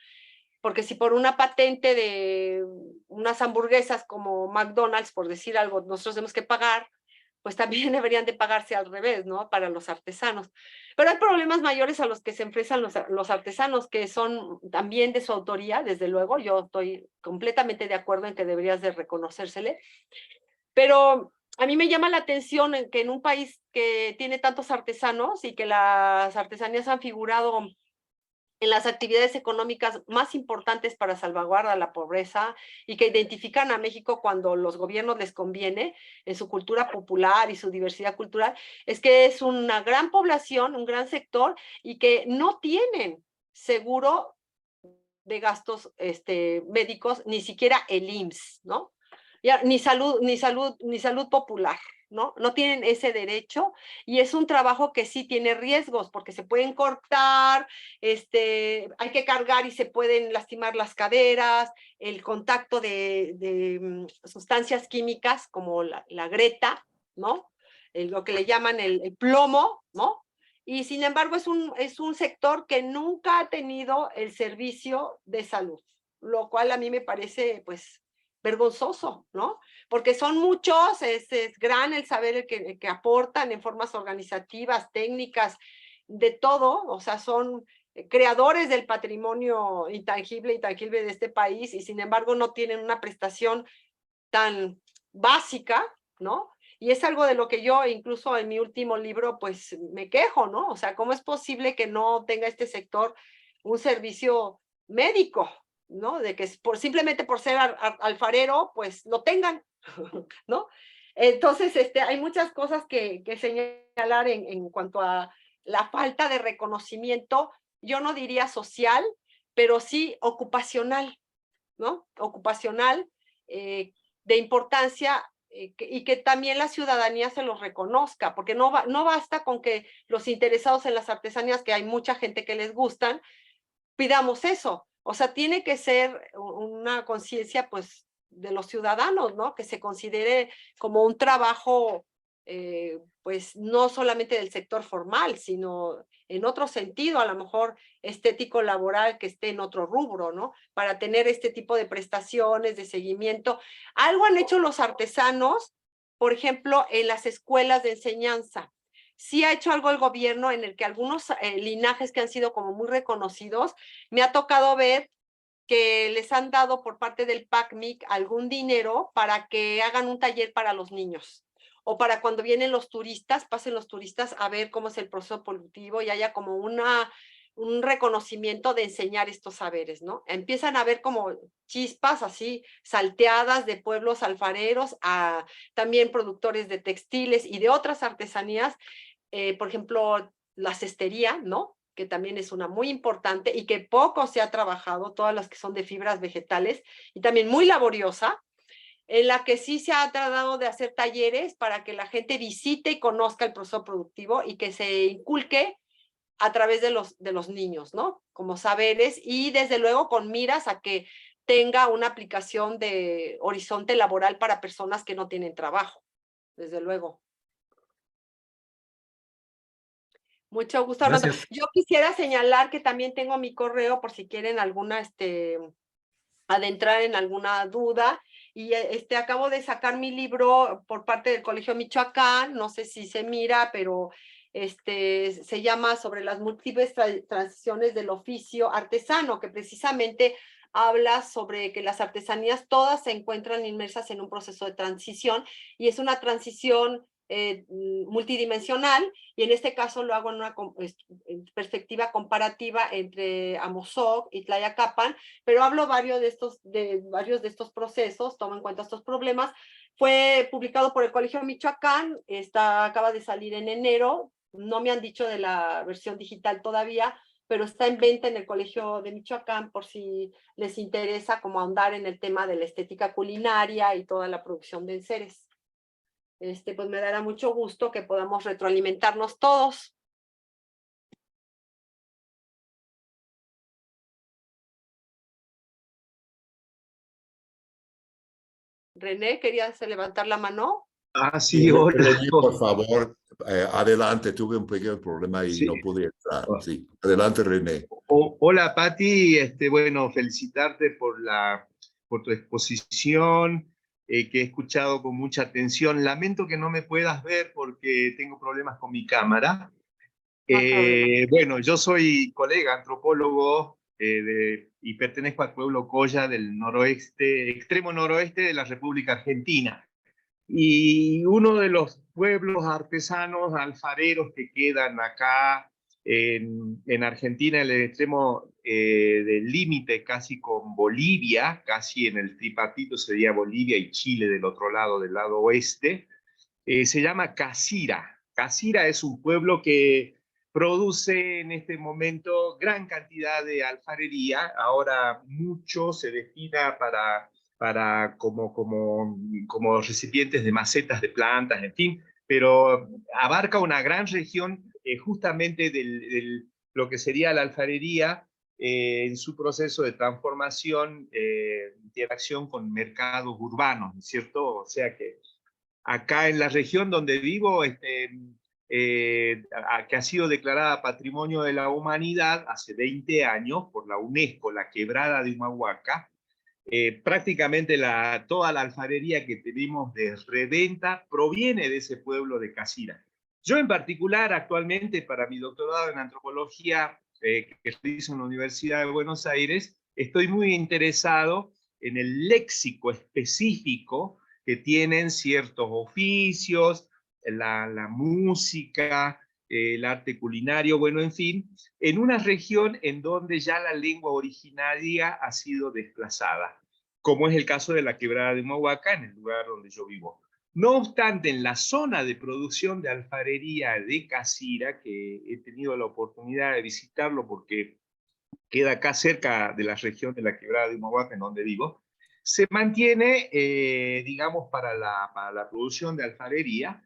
[SPEAKER 3] porque si por una patente de unas hamburguesas como McDonald's, por decir algo, nosotros tenemos que pagar, pues también deberían de pagarse al revés, ¿no? Para los artesanos. Pero hay problemas mayores a los que se enfrentan los artesanos, que son también de su autoría, desde luego. Yo estoy completamente de acuerdo en que deberías de reconocérsele. Pero a mí me llama la atención en que en un país que tiene tantos artesanos y que las artesanías han figurado en las actividades económicas más importantes para salvaguardar la pobreza y que identifican a México cuando los gobiernos les conviene en su cultura popular y su diversidad cultural, es que es una gran población, un gran sector y que no tienen seguro de gastos médicos, ni siquiera el IMSS, ¿no? Ya, ni salud popular, ¿no? No tienen ese derecho y es un trabajo que sí tiene riesgos porque se pueden cortar, hay que cargar y se pueden lastimar las caderas, el contacto de sustancias químicas como la greta, ¿no? Lo que le llaman el plomo, ¿no? Y sin embargo es un sector que nunca ha tenido el servicio de salud, lo cual a mí me parece, pues, vergonzoso, ¿no? Porque son muchos, es gran el saber que aportan en formas organizativas, técnicas, de todo, o sea, son creadores del patrimonio intangible de este país y sin embargo no tienen una prestación tan básica, ¿no? Y es algo de lo que yo incluso en mi último libro pues me quejo, ¿no? O sea, ¿cómo es posible que no tenga este sector un servicio médico, ¿no? De que simplemente por ser alfarero pues lo tengan, ¿no? Entonces, hay muchas cosas que señalar en cuanto a la falta de reconocimiento, yo no diría social, pero sí ocupacional, ¿no? Ocupacional, de importancia y que también la ciudadanía se los reconozca, porque no basta con que los interesados en las artesanías, que hay mucha gente que les gustan, pidamos eso. O sea, tiene que ser una conciencia, pues, de los ciudadanos, ¿no? Que se considere como un trabajo, pues, no solamente del sector formal, sino en otro sentido, a lo mejor estético laboral, que esté en otro rubro, ¿no? Para tener este tipo de prestaciones, de seguimiento. Algo han hecho los artesanos, por ejemplo, en las escuelas de enseñanza. Sí ha hecho algo el gobierno en el que algunos linajes que han sido como muy reconocidos, me ha tocado ver que les han dado por parte del PACMIC algún dinero para que hagan un taller para los niños o para cuando vienen los turistas, pasen los turistas a ver cómo es el proceso productivo y haya como un reconocimiento de enseñar estos saberes, ¿no? Empiezan a ver como chispas así salteadas de pueblos alfareros a también productores de textiles y de otras artesanías, por ejemplo, la cestería, ¿no? Que también es una muy importante y que poco se ha trabajado, todas las que son de fibras vegetales y también muy laboriosa, en la que sí se ha tratado de hacer talleres para que la gente visite y conozca el proceso productivo y que se inculque a través de los niños, ¿no? Como saberes y desde luego con miras a que tenga una aplicación de horizonte laboral para personas que no tienen trabajo, desde luego. Mucho gusto, Armando.
[SPEAKER 7] Gracias.
[SPEAKER 3] Yo quisiera señalar que también tengo mi correo por si quieren alguna, adentrar en alguna duda. Y acabo de sacar mi libro por parte del Colegio Michoacán, no sé si se mira, pero se llama Sobre las múltiples transiciones del oficio artesano, que precisamente habla sobre que las artesanías todas se encuentran inmersas en un proceso de transición y es una transición multidimensional, y en este caso lo hago en una perspectiva comparativa entre Amozoc y Tlayacapan, pero hablo varios de estos procesos, tomo en cuenta estos problemas. Fue publicado por el Colegio Michoacán, acaba de salir en enero, no me han dicho de la versión digital todavía, pero está en venta en el Colegio de Michoacán por si les interesa como ahondar en el tema de la estética culinaria y toda la producción de enseres. Pues me dará mucho gusto que podamos retroalimentarnos todos. René, ¿querías levantar la mano?
[SPEAKER 8] Ah, sí, hola.
[SPEAKER 1] René, por favor, adelante. Tuve un pequeño problema y
[SPEAKER 8] Sí.
[SPEAKER 1] no pude entrar. Sí, adelante, René.
[SPEAKER 8] Hola, Pati. Bueno, felicitarte por tu exposición, que he escuchado con mucha atención. Lamento que no me puedas ver porque tengo problemas con mi cámara.
[SPEAKER 3] No hay problema.
[SPEAKER 8] Bueno, yo soy colega antropólogo y pertenezco al pueblo Colla del noroeste, extremo noroeste de la República Argentina. Y uno de los pueblos artesanos alfareros que quedan acá en Argentina, en el extremo del límite casi con Bolivia, casi en el tripartito sería Bolivia y Chile del otro lado, del lado oeste, se llama Casira. Casira es un pueblo que produce en este momento gran cantidad de alfarería. Ahora mucho se destina como recipientes de macetas de plantas, en fin, pero abarca una gran región justamente lo que sería la alfarería en su proceso de transformación, interacción con mercados urbanos, ¿no es cierto? O sea que acá en la región donde vivo, que ha sido declarada Patrimonio de la Humanidad hace 20 años por la UNESCO, la Quebrada de Humahuaca, prácticamente toda la alfarería que tenemos de reventa proviene de ese pueblo de Casira. Yo en particular, actualmente, para mi doctorado en antropología, que realizo en la Universidad de Buenos Aires, estoy muy interesado en el léxico específico que tienen ciertos oficios, la música, el arte culinario, bueno, en fin, en una región en donde ya la lengua originaria ha sido desplazada, como es el caso de la Quebrada de Humahuaca, en el lugar donde yo vivo. No obstante, en la zona de producción de alfarería de Casira, que he tenido la oportunidad de visitarlo porque queda acá cerca de la región de la Quebrada de Humahuaca, en donde vivo, se mantiene, digamos, para la producción de alfarería,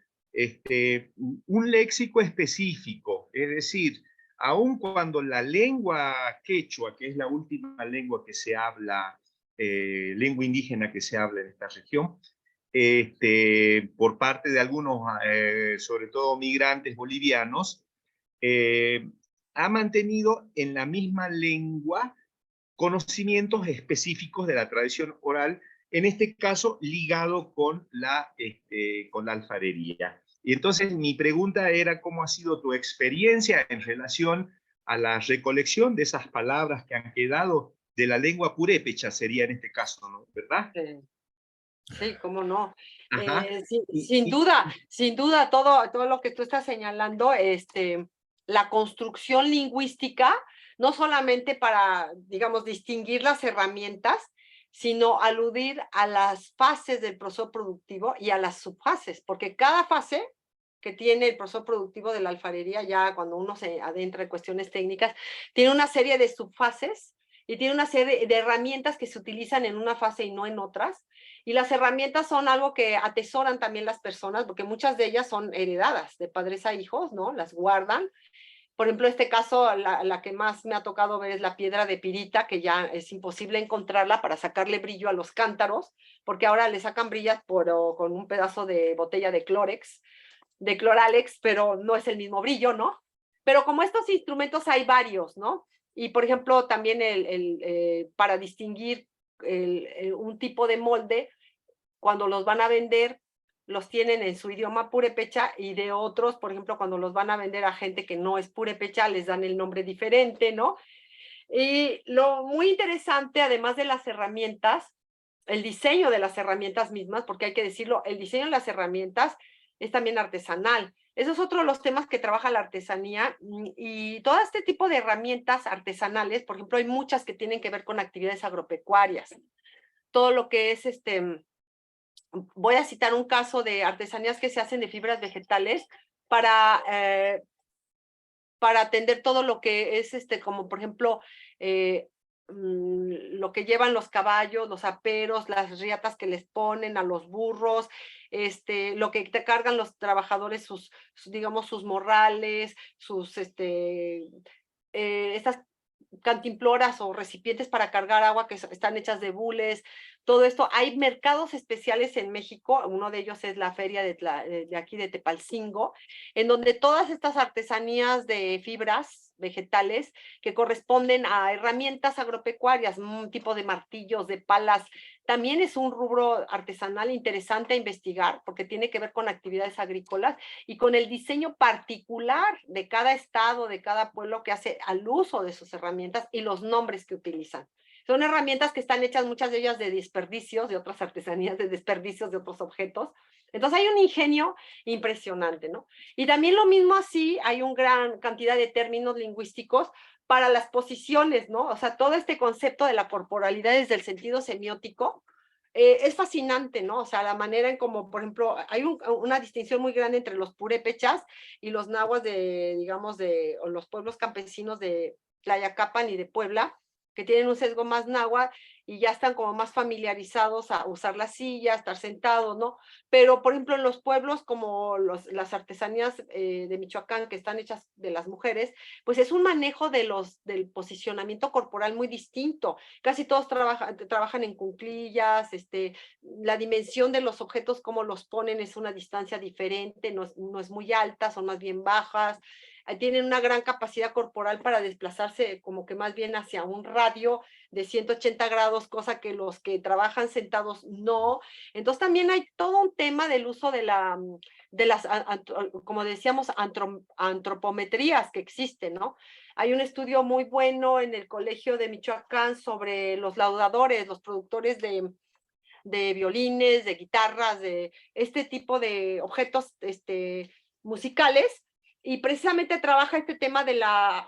[SPEAKER 8] un léxico específico, es decir, aun cuando la lengua quechua, que es la última lengua que se habla, lengua indígena que se habla en esta región, por parte de algunos, sobre todo migrantes bolivianos, ha mantenido en la misma lengua conocimientos específicos de la tradición oral, en este caso ligado con con la alfarería. Y entonces mi pregunta era cómo ha sido tu experiencia en relación a la recolección de esas palabras que han quedado de la lengua purépecha, sería en este caso, ¿no? ¿Verdad?
[SPEAKER 3] Sí, cómo no.
[SPEAKER 8] Ajá.
[SPEAKER 3] Sin duda, todo lo que tú estás señalando, la construcción lingüística, no solamente para, digamos, distinguir las herramientas, sino aludir a las fases del proceso productivo y a las subfases, porque cada fase que tiene el proceso productivo de la alfarería, ya cuando uno se adentra en cuestiones técnicas, tiene una serie de subfases y tiene una serie de herramientas que se utilizan en una fase y no en otras. Y las herramientas son algo que atesoran también las personas, porque muchas de ellas son heredadas de padres a hijos, ¿no? Las guardan. Por ejemplo, en este caso, la que más me ha tocado ver es la piedra de pirita, que ya es imposible encontrarla para sacarle brillo a los cántaros, porque ahora le sacan brillas con un pedazo de botella de Cloralex, pero no es el mismo brillo, ¿no? Pero como estos instrumentos hay varios, ¿no? Y, por ejemplo, también para distinguir un tipo de molde, cuando los van a vender, los tienen en su idioma purépecha, y de otros, por ejemplo, cuando los van a vender a gente que no es purépecha, les dan el nombre diferente, ¿no? Y lo muy interesante, además de las herramientas, el diseño de las herramientas mismas, porque hay que decirlo, el diseño de las herramientas es también artesanal. Eso es otro de los temas que trabaja la artesanía, y todo este tipo de herramientas artesanales, por ejemplo, hay muchas que tienen que ver con actividades agropecuarias. Todo lo que es voy a citar un caso de artesanías que se hacen de fibras vegetales para atender todo lo que es como por ejemplo lo que llevan los caballos, los aperos, las riatas que les ponen a los burros, lo que te cargan los trabajadores, digamos, sus morrales, estas cantimploras o recipientes para cargar agua que están hechas de bules, todo esto. Hay mercados especiales en México, uno de ellos es la feria de aquí de Tepalcingo, en donde todas estas artesanías de fibras vegetales que corresponden a herramientas agropecuarias, un tipo de martillos, de palas, también es un rubro artesanal interesante a investigar porque tiene que ver con actividades agrícolas y con el diseño particular de cada estado, de cada pueblo que hace al uso de sus herramientas y los nombres que utilizan. Son herramientas que están hechas, muchas de ellas de desperdicios, de otras artesanías, de desperdicios de otros objetos. Entonces hay un ingenio impresionante, ¿no? Y también lo mismo así, hay una gran cantidad de términos lingüísticos para las posiciones, ¿no? O sea, todo este concepto de la corporalidad desde el sentido semiótico es fascinante, ¿no? O sea, la manera en como, por ejemplo, hay una distinción muy grande entre los purépechas y los nahuas de, digamos, o los pueblos campesinos de Tlayacapan y de Puebla, que tienen un sesgo más náhuatl y ya están como más familiarizados a usar la silla, a estar sentados, ¿no? Pero, por ejemplo, en los pueblos como las artesanías de Michoacán, que están hechas de las mujeres, pues es un manejo del posicionamiento corporal muy distinto. Casi todos trabajan en cuclillas, la dimensión de los objetos, cómo los ponen, es una distancia diferente, no es muy alta, son más bien bajas. Tienen una gran capacidad corporal para desplazarse como que más bien hacia un radio de 180 grados, cosa que los que trabajan sentados no. Entonces también hay todo un tema del uso de las, como decíamos, antropometrías que existen, ¿no? Hay un estudio muy bueno en el Colegio de Michoacán sobre los laudadores, los productores de violines, de guitarras, de este tipo de objetos musicales, y precisamente trabaja este tema de la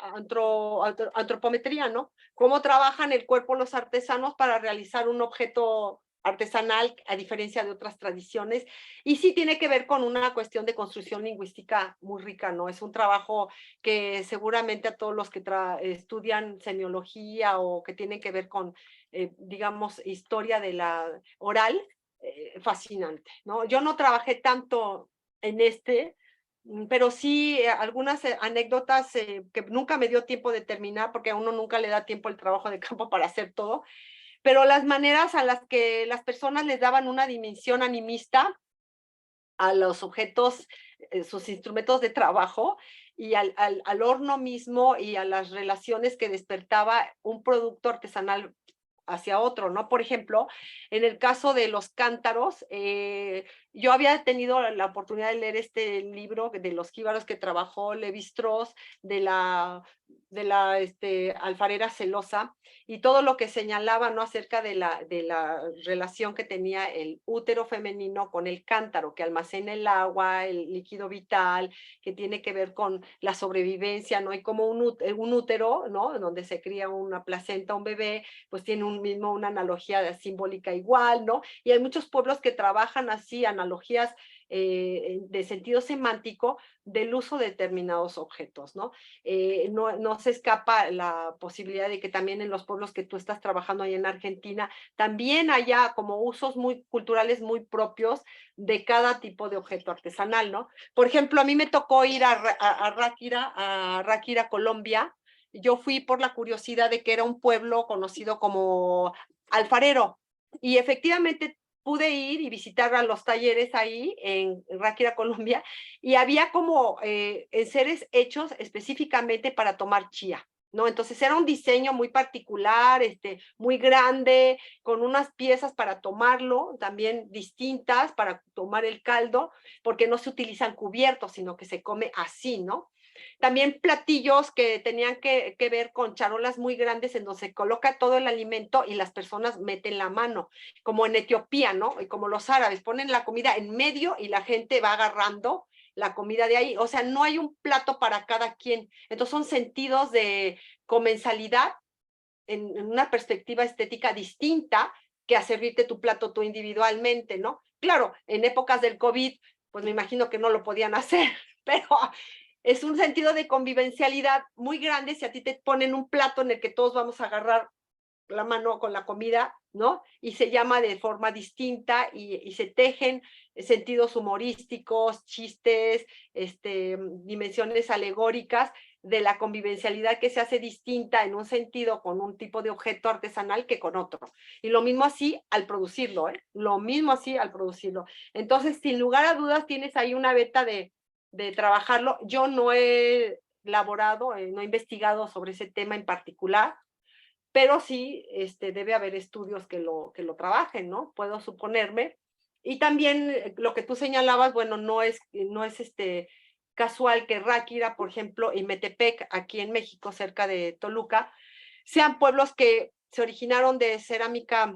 [SPEAKER 3] antropometría, ¿no? Cómo trabajan el cuerpo los artesanos para realizar un objeto artesanal, a diferencia de otras tradiciones, y sí tiene que ver con una cuestión de construcción lingüística muy rica, ¿no? Es un trabajo que seguramente a todos los que estudian semiología o que tienen que ver con, digamos, historia de la oral, fascinante, ¿no? Yo no trabajé tanto en pero sí algunas anécdotas que nunca me dio tiempo de terminar, porque a uno nunca le da tiempo el trabajo de campo para hacer todo, pero las maneras a las que las personas les daban una dimensión animista a los objetos, sus instrumentos de trabajo, y al horno mismo y a las relaciones que despertaba un producto artesanal hacia otro, ¿no? Por ejemplo, en el caso de los cántaros, yo había tenido la oportunidad de leer este libro de los jíbaros que trabajó Lévi-Strauss, de la alfarera celosa, y todo lo que señalaba, ¿no? Acerca de la relación que tenía el útero femenino con el cántaro, que almacena el agua, el líquido vital, que tiene que ver con la sobrevivencia, ¿no? Y como un útero, ¿no? Donde se cría una placenta, un bebé, pues tiene una analogía simbólica igual, ¿no? Y hay muchos pueblos que trabajan así, analogías de sentido semántico del uso de determinados objetos, ¿no? No se escapa la posibilidad de que también en los pueblos que tú estás trabajando ahí en Argentina, también haya como usos muy culturales muy propios de cada tipo de objeto artesanal, ¿no? Por ejemplo, a mí me tocó ir a Ráquira, Colombia. Yo fui por la curiosidad de que era un pueblo conocido como alfarero, y efectivamente pude ir y visitar a los talleres ahí en Ráquira, Colombia, y había como enseres hechos específicamente para tomar chía, ¿no? Entonces era un diseño muy particular, muy grande, con unas piezas para tomarlo, también distintas para tomar el caldo, porque no se utilizan cubiertos, sino que se come así, ¿no? También platillos que tenían que ver con charolas muy grandes en donde se coloca todo el alimento y las personas meten la mano, como en Etiopía, ¿no? Y como los árabes, ponen la comida en medio y la gente va agarrando la comida de ahí. O sea, no hay un plato para cada quien. Entonces son sentidos de comensalidad en una perspectiva estética distinta que a servirte tu plato tú individualmente, ¿no? Claro, en épocas del COVID, pues me imagino que no lo podían hacer, pero es un sentido de convivencialidad muy grande si a ti te ponen un plato en el que todos vamos a agarrar la mano con la comida, ¿no? Y se llama de forma distinta y se tejen sentidos humorísticos, chistes, dimensiones alegóricas de la convivencialidad que se hace distinta en un sentido con un tipo de objeto artesanal que con otro. Y lo mismo así al producirlo, ¿eh? Lo mismo así al producirlo. Entonces, sin lugar a dudas, tienes ahí una beta de trabajarlo. Yo no he elaborado, no he investigado sobre ese tema en particular, pero sí debe haber estudios que lo trabajen, ¿no? Puedo suponerme. Y también lo que tú señalabas, bueno, no es casual que Ráquira, por ejemplo, y Metepec, aquí en México, cerca de Toluca, sean pueblos que se originaron de cerámica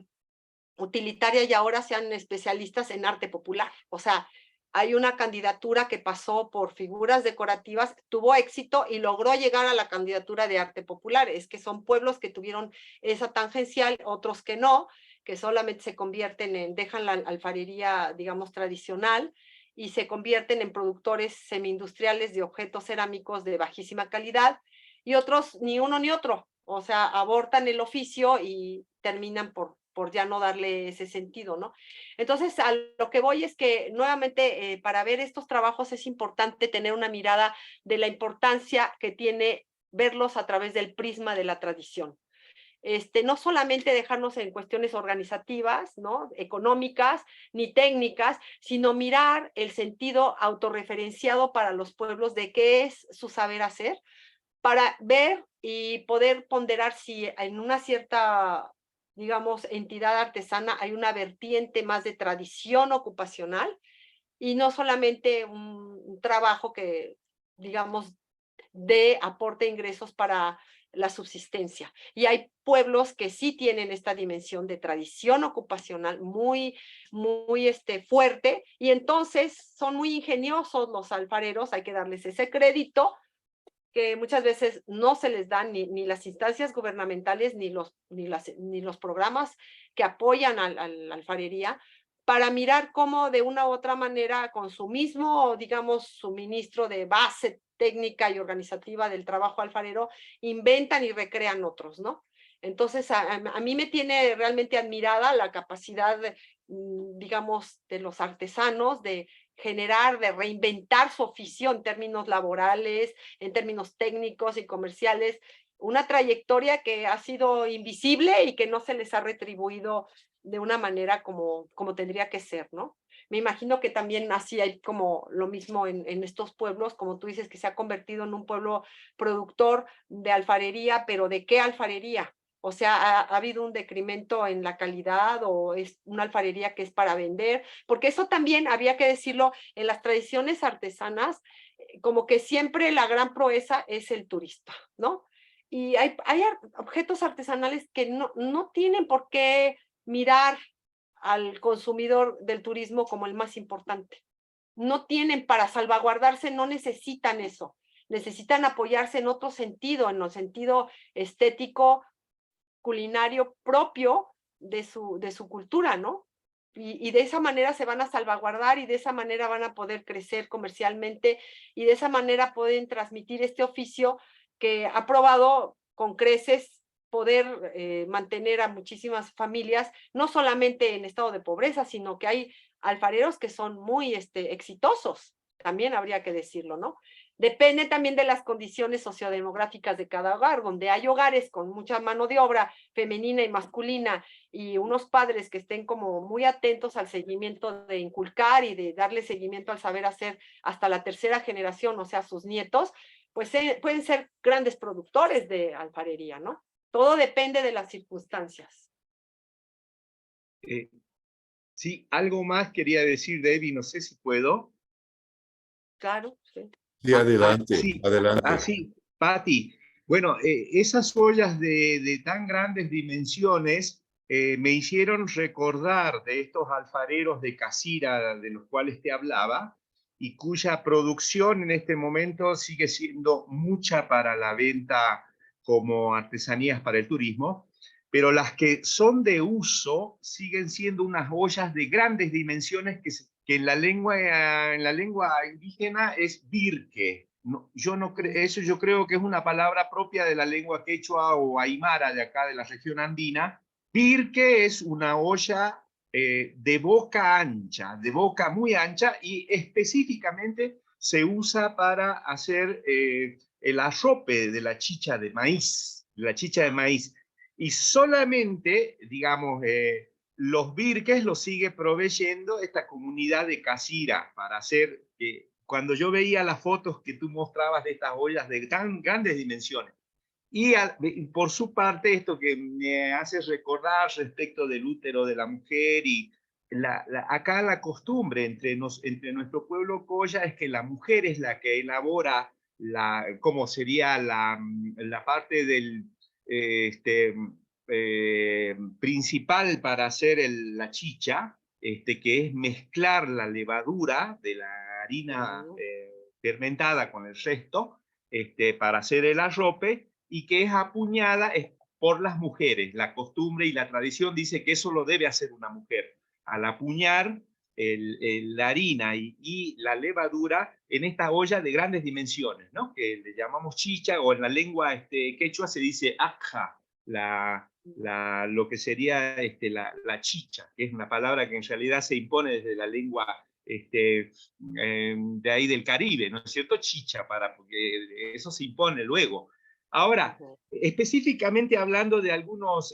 [SPEAKER 3] utilitaria y ahora sean especialistas en arte popular. O sea, hay una candidatura que pasó por figuras decorativas, tuvo éxito y logró llegar a la candidatura de arte popular. Es que son pueblos que tuvieron esa tangencial, otros que no, que solamente se convierten dejan la alfarería, digamos, tradicional y se convierten en productores semi-industriales de objetos cerámicos de bajísima calidad, y otros ni uno ni otro. O sea, abortan el oficio y terminan por ya no darle ese sentido, ¿no? Entonces, a lo que voy es que, nuevamente, para ver estos trabajos es importante tener una mirada de la importancia que tiene verlos a través del prisma de la tradición. No solamente dejarnos en cuestiones organizativas, ¿no? Económicas, ni técnicas, sino mirar el sentido autorreferenciado para los pueblos de qué es su saber hacer, para ver y poder ponderar si en una cierta, digamos, entidad artesana hay una vertiente más de tradición ocupacional y no solamente un trabajo que, digamos, de aporte de ingresos para la subsistencia. Y hay pueblos que sí tienen esta dimensión de tradición ocupacional muy, muy fuerte, y entonces son muy ingeniosos los alfareros, hay que darles ese crédito, que muchas veces no se les dan ni las instancias gubernamentales ni los programas que apoyan a la alfarería, para mirar cómo de una u otra manera, con su mismo, digamos, suministro de base técnica y organizativa del trabajo alfarero, inventan y recrean otros, ¿no? Entonces, a mí me tiene realmente admirada la capacidad, digamos, de los artesanos de generar, de reinventar su oficio en términos laborales, en términos técnicos y comerciales, una trayectoria que ha sido invisible y que no se les ha retribuido de una manera como tendría que ser, ¿no? Me imagino que también así hay como lo mismo en estos pueblos, como tú dices, que se ha convertido en un pueblo productor de alfarería, pero ¿de qué alfarería? O sea, ¿ha habido un decremento en la calidad o es una alfarería que es para vender? Porque eso también había que decirlo, en las tradiciones artesanas, como que siempre la gran proeza es el turista, ¿no? Y hay objetos artesanales que no tienen por qué mirar al consumidor del turismo como el más importante. No tienen, para salvaguardarse, no necesitan eso. Necesitan apoyarse en otro sentido, en el sentido estético, culinario propio de su cultura, ¿no? Y de esa manera se van a salvaguardar y de esa manera van a poder crecer comercialmente y de esa manera pueden transmitir este oficio que ha probado con creces poder mantener a muchísimas familias, no solamente en estado de pobreza, sino que hay alfareros que son muy exitosos, también habría que decirlo, ¿no? Depende también de las condiciones sociodemográficas de cada hogar, donde hay hogares con mucha mano de obra femenina y masculina y unos padres que estén como muy atentos al seguimiento de inculcar y de darle seguimiento al saber hacer hasta la tercera generación, o sea, sus nietos, pues pueden ser grandes productores de alfarería, ¿no? Todo depende de las circunstancias.
[SPEAKER 8] Sí, algo más quería decir, Debbie, no sé si puedo.
[SPEAKER 3] Claro, sí.
[SPEAKER 1] Sí, adelante,
[SPEAKER 8] Sí.
[SPEAKER 1] adelante.
[SPEAKER 8] Sí, Patti. Bueno, esas ollas de tan grandes dimensiones me hicieron recordar de estos alfareros de Casira de los cuales te hablaba y cuya producción en este momento sigue siendo mucha para la venta como artesanías para el turismo, pero las que son de uso siguen siendo unas ollas de grandes dimensiones que en la lengua indígena es birque. No, eso yo creo que es una palabra propia de la lengua quechua o aymara de acá, de la región andina. Birque es una olla de boca ancha, de boca muy ancha, y específicamente se usa para hacer el arrope de la chicha de maíz, y solamente, digamos, los birques los sigue proveyendo esta comunidad de Casira para hacer, cuando yo veía las fotos que tú mostrabas de estas ollas de tan grandes dimensiones, y por su parte esto que me hace recordar respecto del útero de la mujer y acá la costumbre entre nuestro pueblo Colla es que la mujer es la que elabora cómo sería la parte del principal para hacer la chicha, que es mezclar la levadura de la harina fermentada con el resto para hacer el arrope, y que es apuñada por las mujeres. La costumbre y la tradición dice que eso lo debe hacer una mujer, al apuñar la harina y la levadura en esta olla de grandes dimensiones, ¿no? Que le llamamos chicha, o en la lengua quechua se dice akja, lo que sería la chicha, que es una palabra que en realidad se impone desde la lengua de ahí del Caribe, ¿no es cierto? Chicha, porque eso se impone luego. Ahora, específicamente hablando de algunas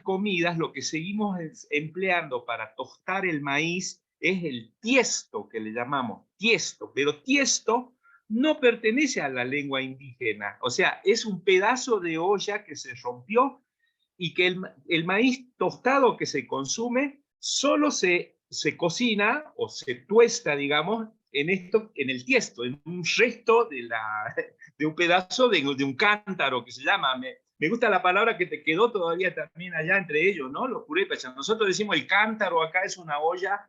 [SPEAKER 8] comidas, lo que seguimos empleando para tostar el maíz es el tiesto, que le llamamos tiesto, pero tiesto no pertenece a la lengua indígena, o sea, es un pedazo de olla que se rompió y que el maíz tostado que se consume solo se cocina o se tuesta, digamos, en el tiesto, en un resto de un pedazo de un cántaro que se llama. Me gusta la palabra que te quedó todavía también allá entre ellos, ¿no? Los purépechas. Nosotros decimos el cántaro acá es una olla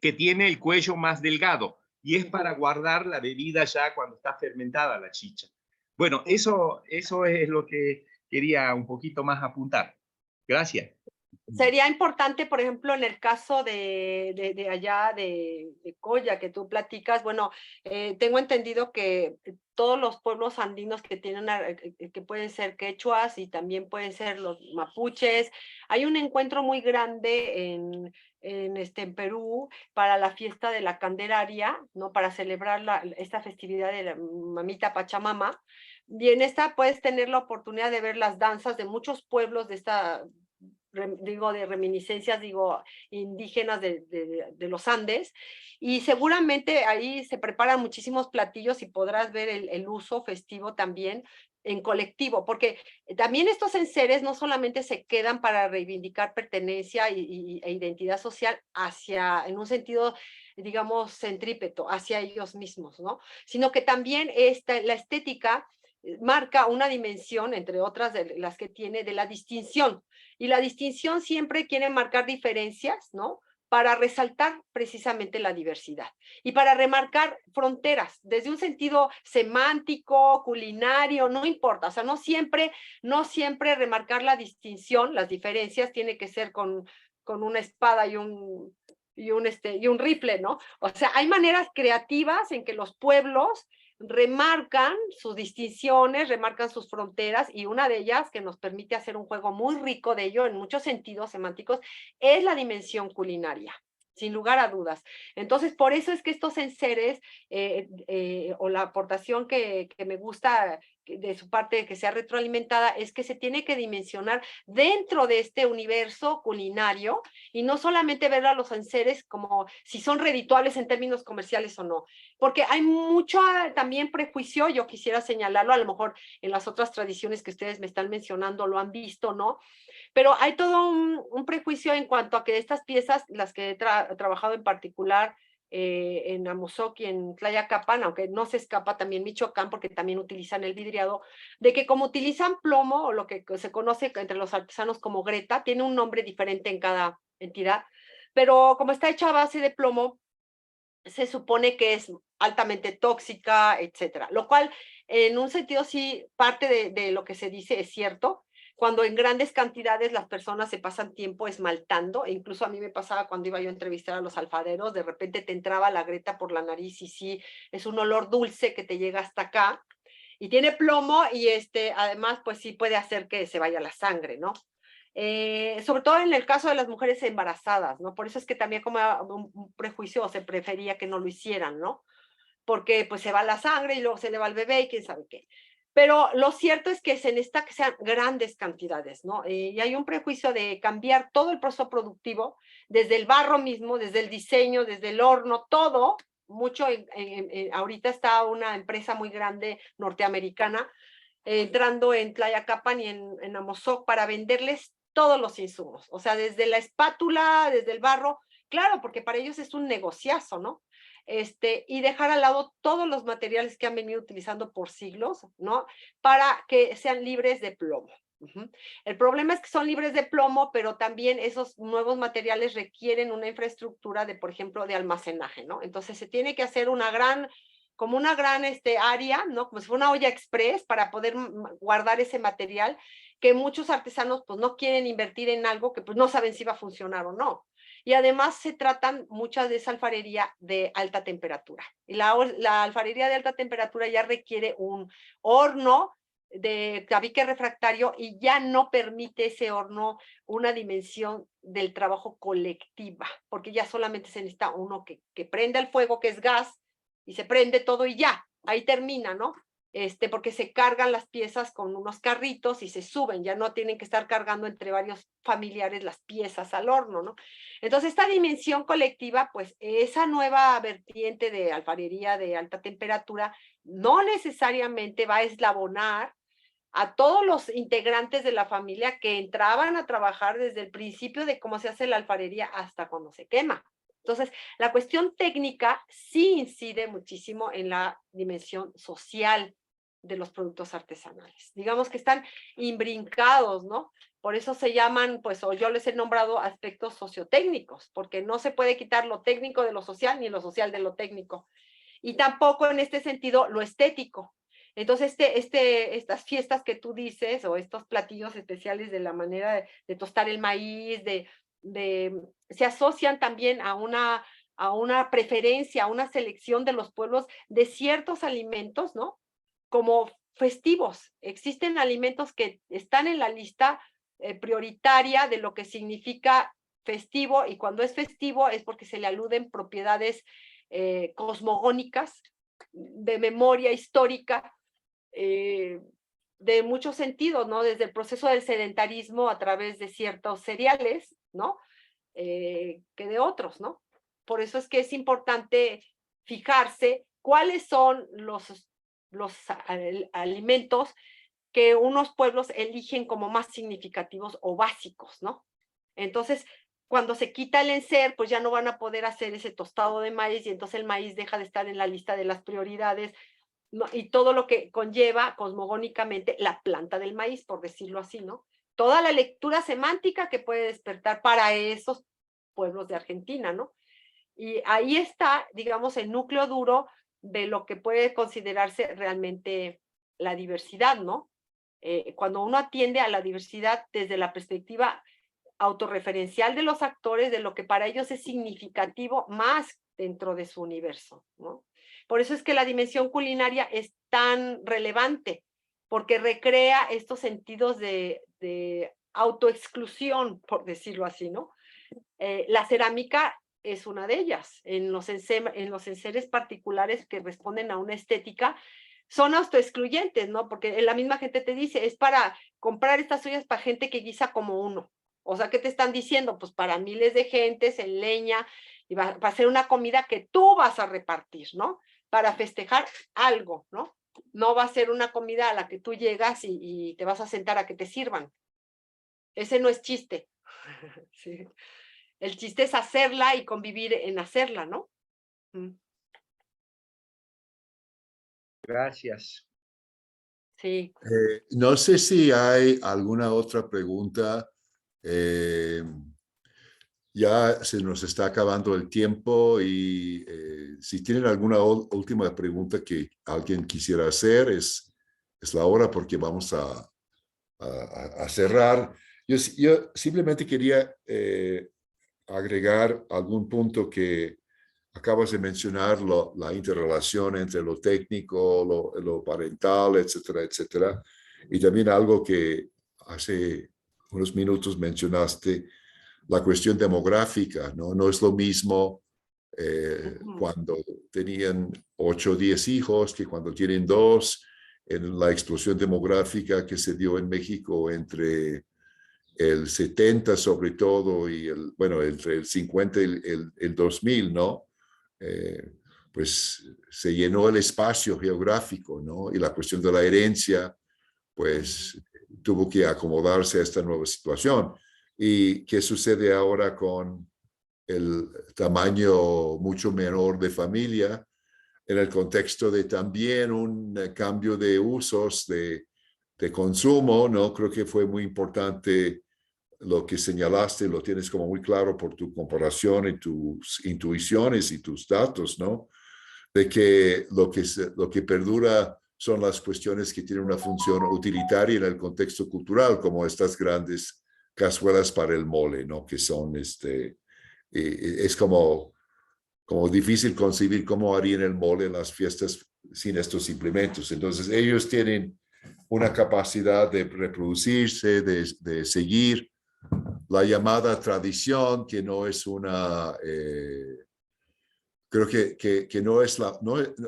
[SPEAKER 8] que tiene el cuello más delgado y es para guardar la bebida ya cuando está fermentada la chicha. Bueno, eso es lo que quería un poquito más apuntar. Gracias.
[SPEAKER 3] Sería importante, por ejemplo, en el caso de allá de Colla que tú platicas, bueno, tengo entendido que todos los pueblos andinos que tienen, que pueden ser quechuas y también pueden ser los mapuches, hay un encuentro muy grande en Perú para la fiesta de la Candelaria, ¿no? Para celebrar esta festividad de la mamita Pachamama. Y en esta puedes tener la oportunidad de ver las danzas de muchos pueblos de de reminiscencias, indígenas de los Andes, y seguramente ahí se preparan muchísimos platillos y podrás ver el uso festivo también en colectivo, porque también estos enseres no solamente se quedan para reivindicar pertenencia e identidad social en un sentido, digamos, centrípeto, hacia ellos mismos, ¿no? Sino que también la estética marca una dimensión, entre otras de las que tiene, de la distinción. Y la distinción siempre quiere marcar diferencias, ¿no? Para resaltar precisamente la diversidad y para remarcar fronteras, desde un sentido semántico, culinario, no importa, o sea, no siempre remarcar la distinción, las diferencias, tiene que ser con una espada y un rifle, ¿no? O sea, hay maneras creativas en que los pueblos remarcan sus distinciones, remarcan sus fronteras, y una de ellas que nos permite hacer un juego muy rico de ello en muchos sentidos semánticos es la dimensión culinaria, sin lugar a dudas. Entonces, por eso es que estos enseres o la aportación que me gusta de su parte que sea retroalimentada es que se tiene que dimensionar dentro de este universo culinario y no solamente ver a los enseres como si son redituables en términos comerciales o no, porque hay mucho también prejuicio, yo quisiera señalarlo, a lo mejor en las otras tradiciones que ustedes me están mencionando lo han visto, ¿no? Pero hay todo un prejuicio en cuanto a que estas piezas, las que he trabajado en particular en Amozoc y en Tlayacapan, aunque no se escapa también Michoacán, porque también utilizan el vidriado, de que como utilizan plomo, o lo que se conoce entre los artesanos como greta, tiene un nombre diferente en cada entidad, pero como está hecha a base de plomo, se supone que es altamente tóxica, etcétera, lo cual en un sentido sí, parte de lo que se dice es cierto. Cuando en grandes cantidades las personas se pasan tiempo esmaltando, e incluso a mí me pasaba cuando iba yo a entrevistar a los alfareros, de repente te entraba la greta por la nariz y sí, es un olor dulce que te llega hasta acá, y tiene plomo y además pues sí puede hacer que se vaya la sangre, ¿no? Sobre todo en el caso de las mujeres embarazadas, ¿no? Por eso es que también como un prejuicio se prefería que no lo hicieran, ¿no? porque pues se va la sangre y luego se le va al bebé y quién sabe qué. Pero lo cierto es que se necesita que sean grandes cantidades, ¿no? Y hay un prejuicio de cambiar todo el proceso productivo, desde el barro mismo, desde el diseño, desde el horno, todo, mucho. Ahorita está una empresa muy grande norteamericana entrando en Tlayacapan y en Amozoc para venderles todos los insumos, o sea, desde la espátula, desde el barro, claro, porque para ellos es un negociazo, ¿no? Y dejar al lado todos los materiales que han venido utilizando por siglos, ¿no? Para que sean libres de plomo. El problema es que son libres de plomo, pero también esos nuevos materiales requieren una infraestructura de, por ejemplo, de almacenaje, ¿no? Entonces se tiene que hacer como una gran área, ¿no? Como si fuera una olla express para poder guardar ese material, que muchos artesanos pues no quieren invertir en algo que pues no saben si va a funcionar o no. Y además se tratan muchas de esa alfarería de alta temperatura. Y la alfarería de alta temperatura ya requiere un horno de tabique refractario y ya no permite ese horno una dimensión del trabajo colectiva, porque ya solamente se necesita uno que prenda el fuego, que es gas, y se prende todo y ya, ahí termina, ¿no? Porque se cargan las piezas con unos carritos y se suben, ya no tienen que estar cargando entre varios familiares las piezas al horno, ¿no? Entonces, esta dimensión colectiva, pues esa nueva vertiente de alfarería de alta temperatura no necesariamente va a eslabonar a todos los integrantes de la familia que entraban a trabajar desde el principio de cómo se hace la alfarería hasta cuando se quema. Entonces, la cuestión técnica sí incide muchísimo en la dimensión social de los productos artesanales. Digamos que están imbrincados, ¿no? Por eso se llaman, pues, o yo les he nombrado aspectos sociotécnicos, porque no se puede quitar lo técnico de lo social ni lo social de lo técnico. Y tampoco en este sentido lo estético. Entonces, estas fiestas que tú dices, o estos platillos especiales de la manera de tostar el maíz, se asocian también a una preferencia, a una selección de los pueblos de ciertos alimentos, ¿no? Como festivos. Existen alimentos que están en la lista prioritaria de lo que significa festivo, y cuando es festivo es porque se le aluden propiedades cosmogónicas, de memoria histórica, de muchos sentidos, ¿no? Desde el proceso del sedentarismo a través de ciertos cereales, ¿no? Que de otros, ¿no? Por eso es que es importante fijarse cuáles son los alimentos que unos pueblos eligen como más significativos o básicos, ¿no? Entonces, cuando se quita el enser, pues ya no van a poder hacer ese tostado de maíz, y entonces el maíz deja de estar en la lista de las prioridades, ¿no? Y todo lo que conlleva cosmogónicamente la planta del maíz, por decirlo así, ¿no? Toda la lectura semántica que puede despertar para esos pueblos de Argentina, ¿no? Y ahí está, digamos, el núcleo duro de lo que puede considerarse realmente la diversidad, ¿no? Cuando uno atiende a la diversidad desde la perspectiva autorreferencial de los actores, de lo que para ellos es significativo más dentro de su universo, ¿no? Por eso es que la dimensión culinaria es tan relevante, porque recrea estos sentidos de autoexclusión, por decirlo así, ¿no? La cerámica es una de ellas. En los enseres particulares que responden a una estética, son autoexcluyentes, ¿no? Porque la misma gente te dice, es para comprar estas ollas para gente que guisa como uno. O sea, ¿qué te están diciendo? Pues para miles de gentes en leña, y va a ser una comida que tú vas a repartir, ¿no? Para festejar algo, ¿no? No va a ser una comida a la que tú llegas y te vas a sentar a que te sirvan. Ese no es chiste. Sí. El chiste es hacerla y convivir en hacerla, ¿no?
[SPEAKER 8] Gracias.
[SPEAKER 3] Sí.
[SPEAKER 1] No sé si hay alguna otra pregunta. Ya se nos está acabando el tiempo, y si tienen alguna última pregunta que alguien quisiera hacer, es la hora, porque vamos a cerrar. Yo simplemente quería agregar algún punto que acabas de mencionar, la interrelación entre lo técnico, lo parental, etcétera, etcétera. Y también algo que hace unos minutos mencionaste, la cuestión demográfica, ¿no? No es lo mismo cuando tenían 8 o 10 hijos, que cuando tienen 2, en la explosión demográfica que se dio en México entre el 70 sobre todo y entre el 50 y el 2000, ¿no? Pues se llenó el espacio geográfico, ¿no? Y la cuestión de la herencia, pues tuvo que acomodarse a esta nueva situación. ¿Y qué sucede ahora con el tamaño mucho menor de familia en el contexto de también un cambio de usos de consumo, ¿no? Creo que fue muy importante lo que señalaste, lo tienes como muy claro por tu comparación y tus intuiciones y tus datos, ¿no? De que lo que perdura son las cuestiones que tienen una función utilitaria en el contexto cultural, como estas grandes cazuelas para el mole, ¿no? Que son, es como difícil concebir cómo harían el mole en las fiestas sin estos implementos. Entonces, ellos tienen una capacidad de reproducirse, de seguir la llamada tradición, que no es una... creo que no es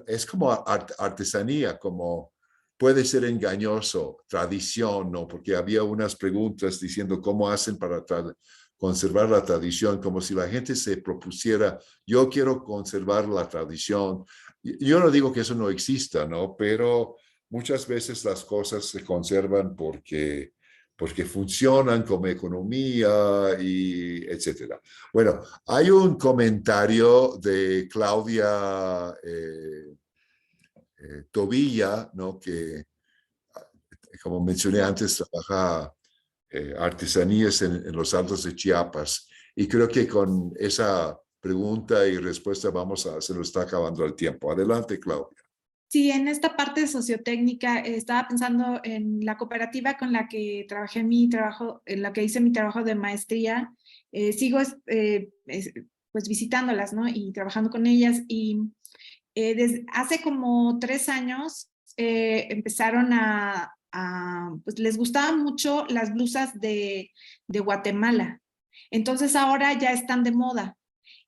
[SPEAKER 1] es como artesanía, como puede ser engañoso, tradición, ¿no? Porque había unas preguntas diciendo cómo hacen para conservar la tradición, como si la gente se propusiera, yo quiero conservar la tradición. Yo no digo que eso no exista, ¿no? Pero muchas veces las cosas se conservan porque funcionan como economía y etcétera. Bueno, hay un comentario de Claudia Tobilla, ¿no? Que, como mencioné antes, trabaja artesanías en los Altos de Chiapas. Y creo que con esa pregunta y respuesta se nos está acabando el tiempo. Adelante, Claudia.
[SPEAKER 5] Sí, en esta parte sociotécnica estaba pensando en la cooperativa con la que trabajé mi trabajo, en la que hice mi trabajo de maestría. Sigo pues visitándolas, ¿no? Y trabajando con ellas. Y desde hace como 3 años empezaron pues les gustaban mucho las blusas de Guatemala. Entonces ahora ya están de moda.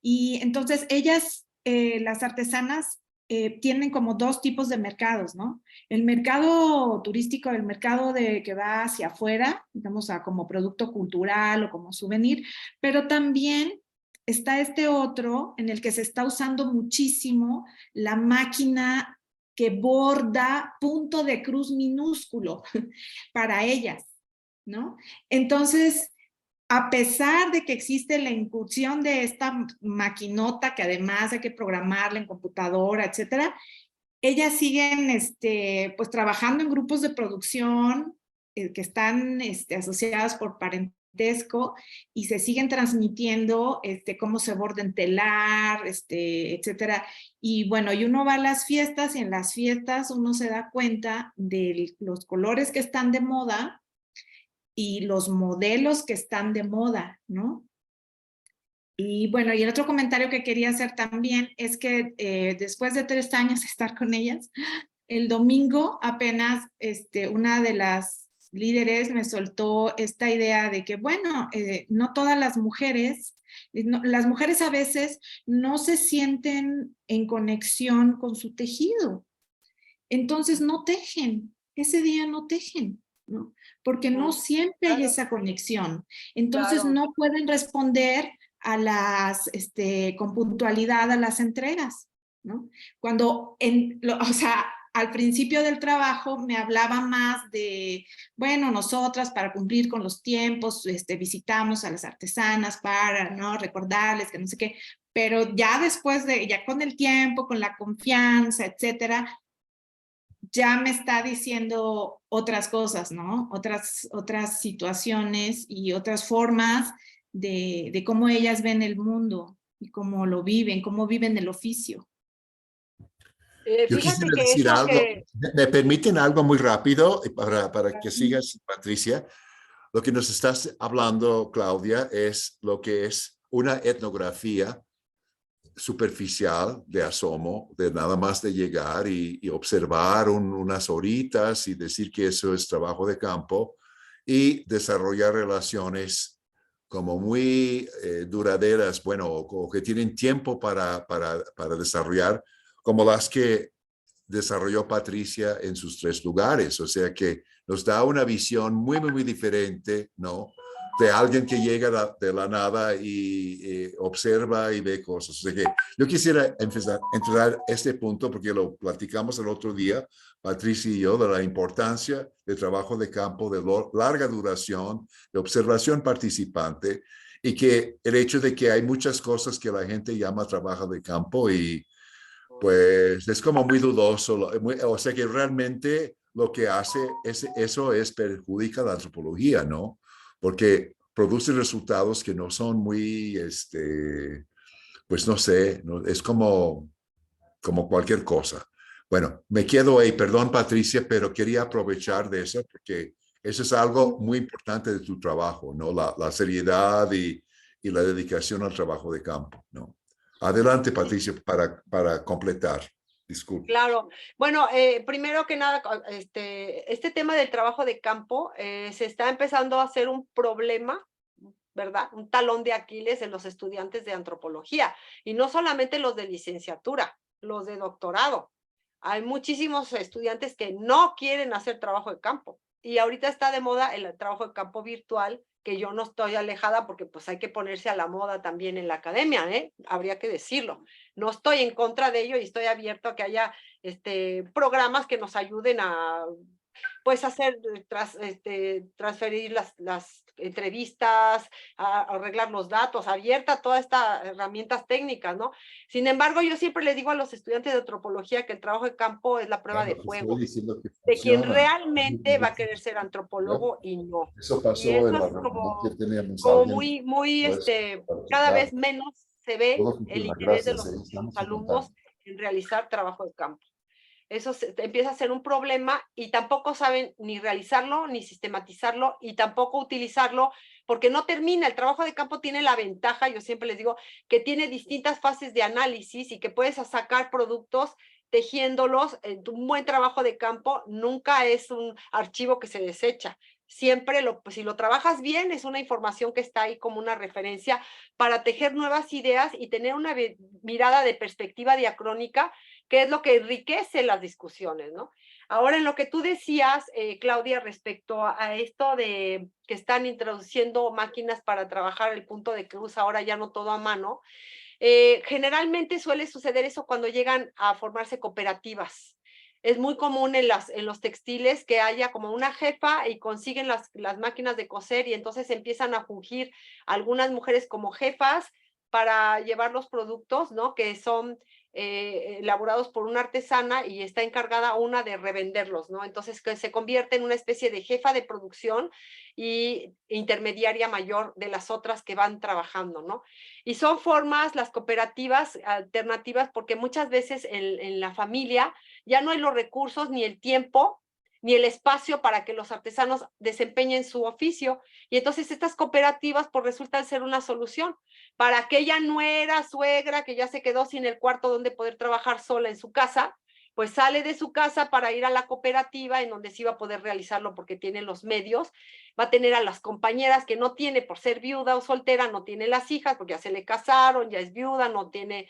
[SPEAKER 5] Y entonces ellas, las artesanas, tienen como 2 tipos de mercados, ¿no? El mercado turístico, el mercado que va hacia afuera, digamos, como producto cultural o como souvenir, pero también está este otro en el que se está usando muchísimo la máquina que borda punto de cruz minúsculo para ellas, ¿no? Entonces, a pesar de que existe la incursión de esta maquinota que además hay que programarla en computadora, etcétera, ellas siguen pues trabajando en grupos de producción que están asociadas por parentesco y se siguen transmitiendo cómo se borda en telar, etcétera. Y bueno, y uno va a las fiestas y en las fiestas uno se da cuenta de los colores que están de moda y los modelos que están de moda, ¿no? Y bueno, y el otro comentario que quería hacer también es que después de 3 años de estar con ellas, el domingo apenas una de las líderes me soltó esta idea de que, bueno, no todas las mujeres a veces no se sienten en conexión con su tejido. Entonces no tejen, ese día no tejen, ¿no? Porque no siempre hay esa conexión. Entonces no pueden responder con puntualidad a las entregas, ¿no? Cuando, al principio del trabajo me hablaba más de, bueno, nosotras para cumplir con los tiempos, visitamos a las artesanas para, ¿no? Recordarles que no sé qué, pero ya después ya con el tiempo, con la confianza, etcétera, ya me está diciendo otras cosas, ¿no? Otras situaciones y otras formas de cómo ellas ven el mundo y cómo lo viven, cómo viven el oficio.
[SPEAKER 1] Yo quisiera decir algo. ¿Me permiten algo muy rápido para que sigas, Patricia? Lo que nos estás hablando, Claudia, es lo que es una etnografía superficial de asomo, de nada más de llegar y observar unas horitas y decir que eso es trabajo de campo y desarrollar relaciones como muy duraderas, bueno, o que tienen tiempo para desarrollar, como las que desarrolló Patricia en sus 3 lugares. O sea que nos da una visión muy, muy, muy diferente, ¿no? De alguien que llega de la nada y observa y ve cosas. O sea que yo quisiera entrar este punto porque lo platicamos el otro día, Patricia y yo, de la importancia del trabajo de campo de larga duración, de observación participante, y que el hecho de que hay muchas cosas que la gente llama trabajo de campo y pues es como muy dudoso, o sea que realmente lo que hace eso perjudica la antropología, ¿no? Porque produce resultados que no son muy, pues no sé, no, es como cualquier cosa. Bueno, me quedo ahí, perdón Patricia, pero quería aprovechar de eso porque eso es algo muy importante de tu trabajo, ¿no? La seriedad y la dedicación al trabajo de campo, ¿no? Adelante, Patricia, para completar. Disculpe.
[SPEAKER 3] Claro. Bueno, primero que nada, este tema del trabajo de campo se está empezando a hacer un problema, ¿verdad? Un talón de Aquiles en los estudiantes de antropología, y no solamente los de licenciatura, los de doctorado. Hay muchísimos estudiantes que no quieren hacer trabajo de campo, y ahorita está de moda el trabajo de campo virtual, que yo no estoy alejada porque pues hay que ponerse a la moda también en la academia, habría que decirlo. No estoy en contra de ello y estoy abierto a que haya programas que nos ayuden a pues hacer, transferir las entrevistas, a arreglar los datos, abierta todas estas herramientas técnicas, ¿no? Sin embargo, yo siempre le digo a los estudiantes de antropología que el trabajo de campo es la prueba de fuego, de quien realmente va a querer ser antropólogo y no.
[SPEAKER 1] Eso
[SPEAKER 3] Y
[SPEAKER 1] pasó en
[SPEAKER 3] eso
[SPEAKER 1] la
[SPEAKER 3] es
[SPEAKER 1] reunión que teníamos.
[SPEAKER 3] como muy, cada
[SPEAKER 1] Claro,
[SPEAKER 3] vez menos se ve
[SPEAKER 1] todo
[SPEAKER 3] el
[SPEAKER 1] funciona.
[SPEAKER 3] interés de
[SPEAKER 1] Gracias,
[SPEAKER 3] los
[SPEAKER 1] estamos en
[SPEAKER 3] alumnos
[SPEAKER 1] contacto.
[SPEAKER 3] en realizar trabajo de campo. Eso empieza a ser un problema y tampoco saben ni realizarlo, ni sistematizarlo y tampoco utilizarlo porque no termina. El trabajo de campo tiene la ventaja, yo siempre les digo, que tiene distintas fases de análisis y que puedes sacar productos tejiéndolos. Un buen trabajo de campo nunca es un archivo que se desecha. Siempre, si lo trabajas bien, es una información que está ahí como una referencia para tejer nuevas ideas y tener una mirada de perspectiva diacrónica, que es lo que enriquece las discusiones, ¿no? Ahora, en lo que tú decías, Claudia, respecto a esto de que están introduciendo máquinas para trabajar el punto de cruz, ahora ya no todo a mano, generalmente suele suceder eso cuando llegan a formarse cooperativas. Es muy común en los textiles que haya como una jefa y consiguen las máquinas de coser y entonces empiezan a fungir algunas mujeres como jefas para llevar los productos, ¿no? Que son elaborados por una artesana y está encargada una de revenderlos, ¿no? Entonces que se convierte en una especie de jefa de producción y intermediaria mayor de las otras que van trabajando, ¿no? Y son formas, las cooperativas alternativas, porque muchas veces en la familia ya no hay los recursos ni el tiempo ni el espacio para que los artesanos desempeñen su oficio. Y entonces estas cooperativas pues resultan ser una solución para aquella nuera, suegra que ya se quedó sin el cuarto donde poder trabajar sola en su casa, pues sale de su casa para ir a la cooperativa en donde sí va a poder realizarlo porque tiene los medios, va a tener a las compañeras que no tiene por ser viuda o soltera, no tiene las hijas porque ya se le casaron, ya es viuda, no tiene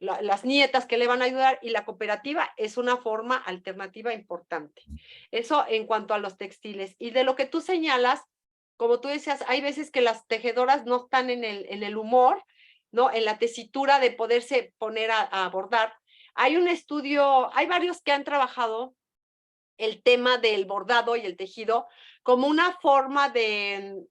[SPEAKER 3] las nietas que le van a ayudar y la cooperativa es una forma alternativa importante. Eso en cuanto a los textiles. Y de lo que tú señalas, como tú decías, hay veces que las tejedoras no están en el humor, ¿no? En la tesitura de poderse poner a bordar. Hay un estudio, hay varios que han trabajado el tema del bordado y el tejido como una forma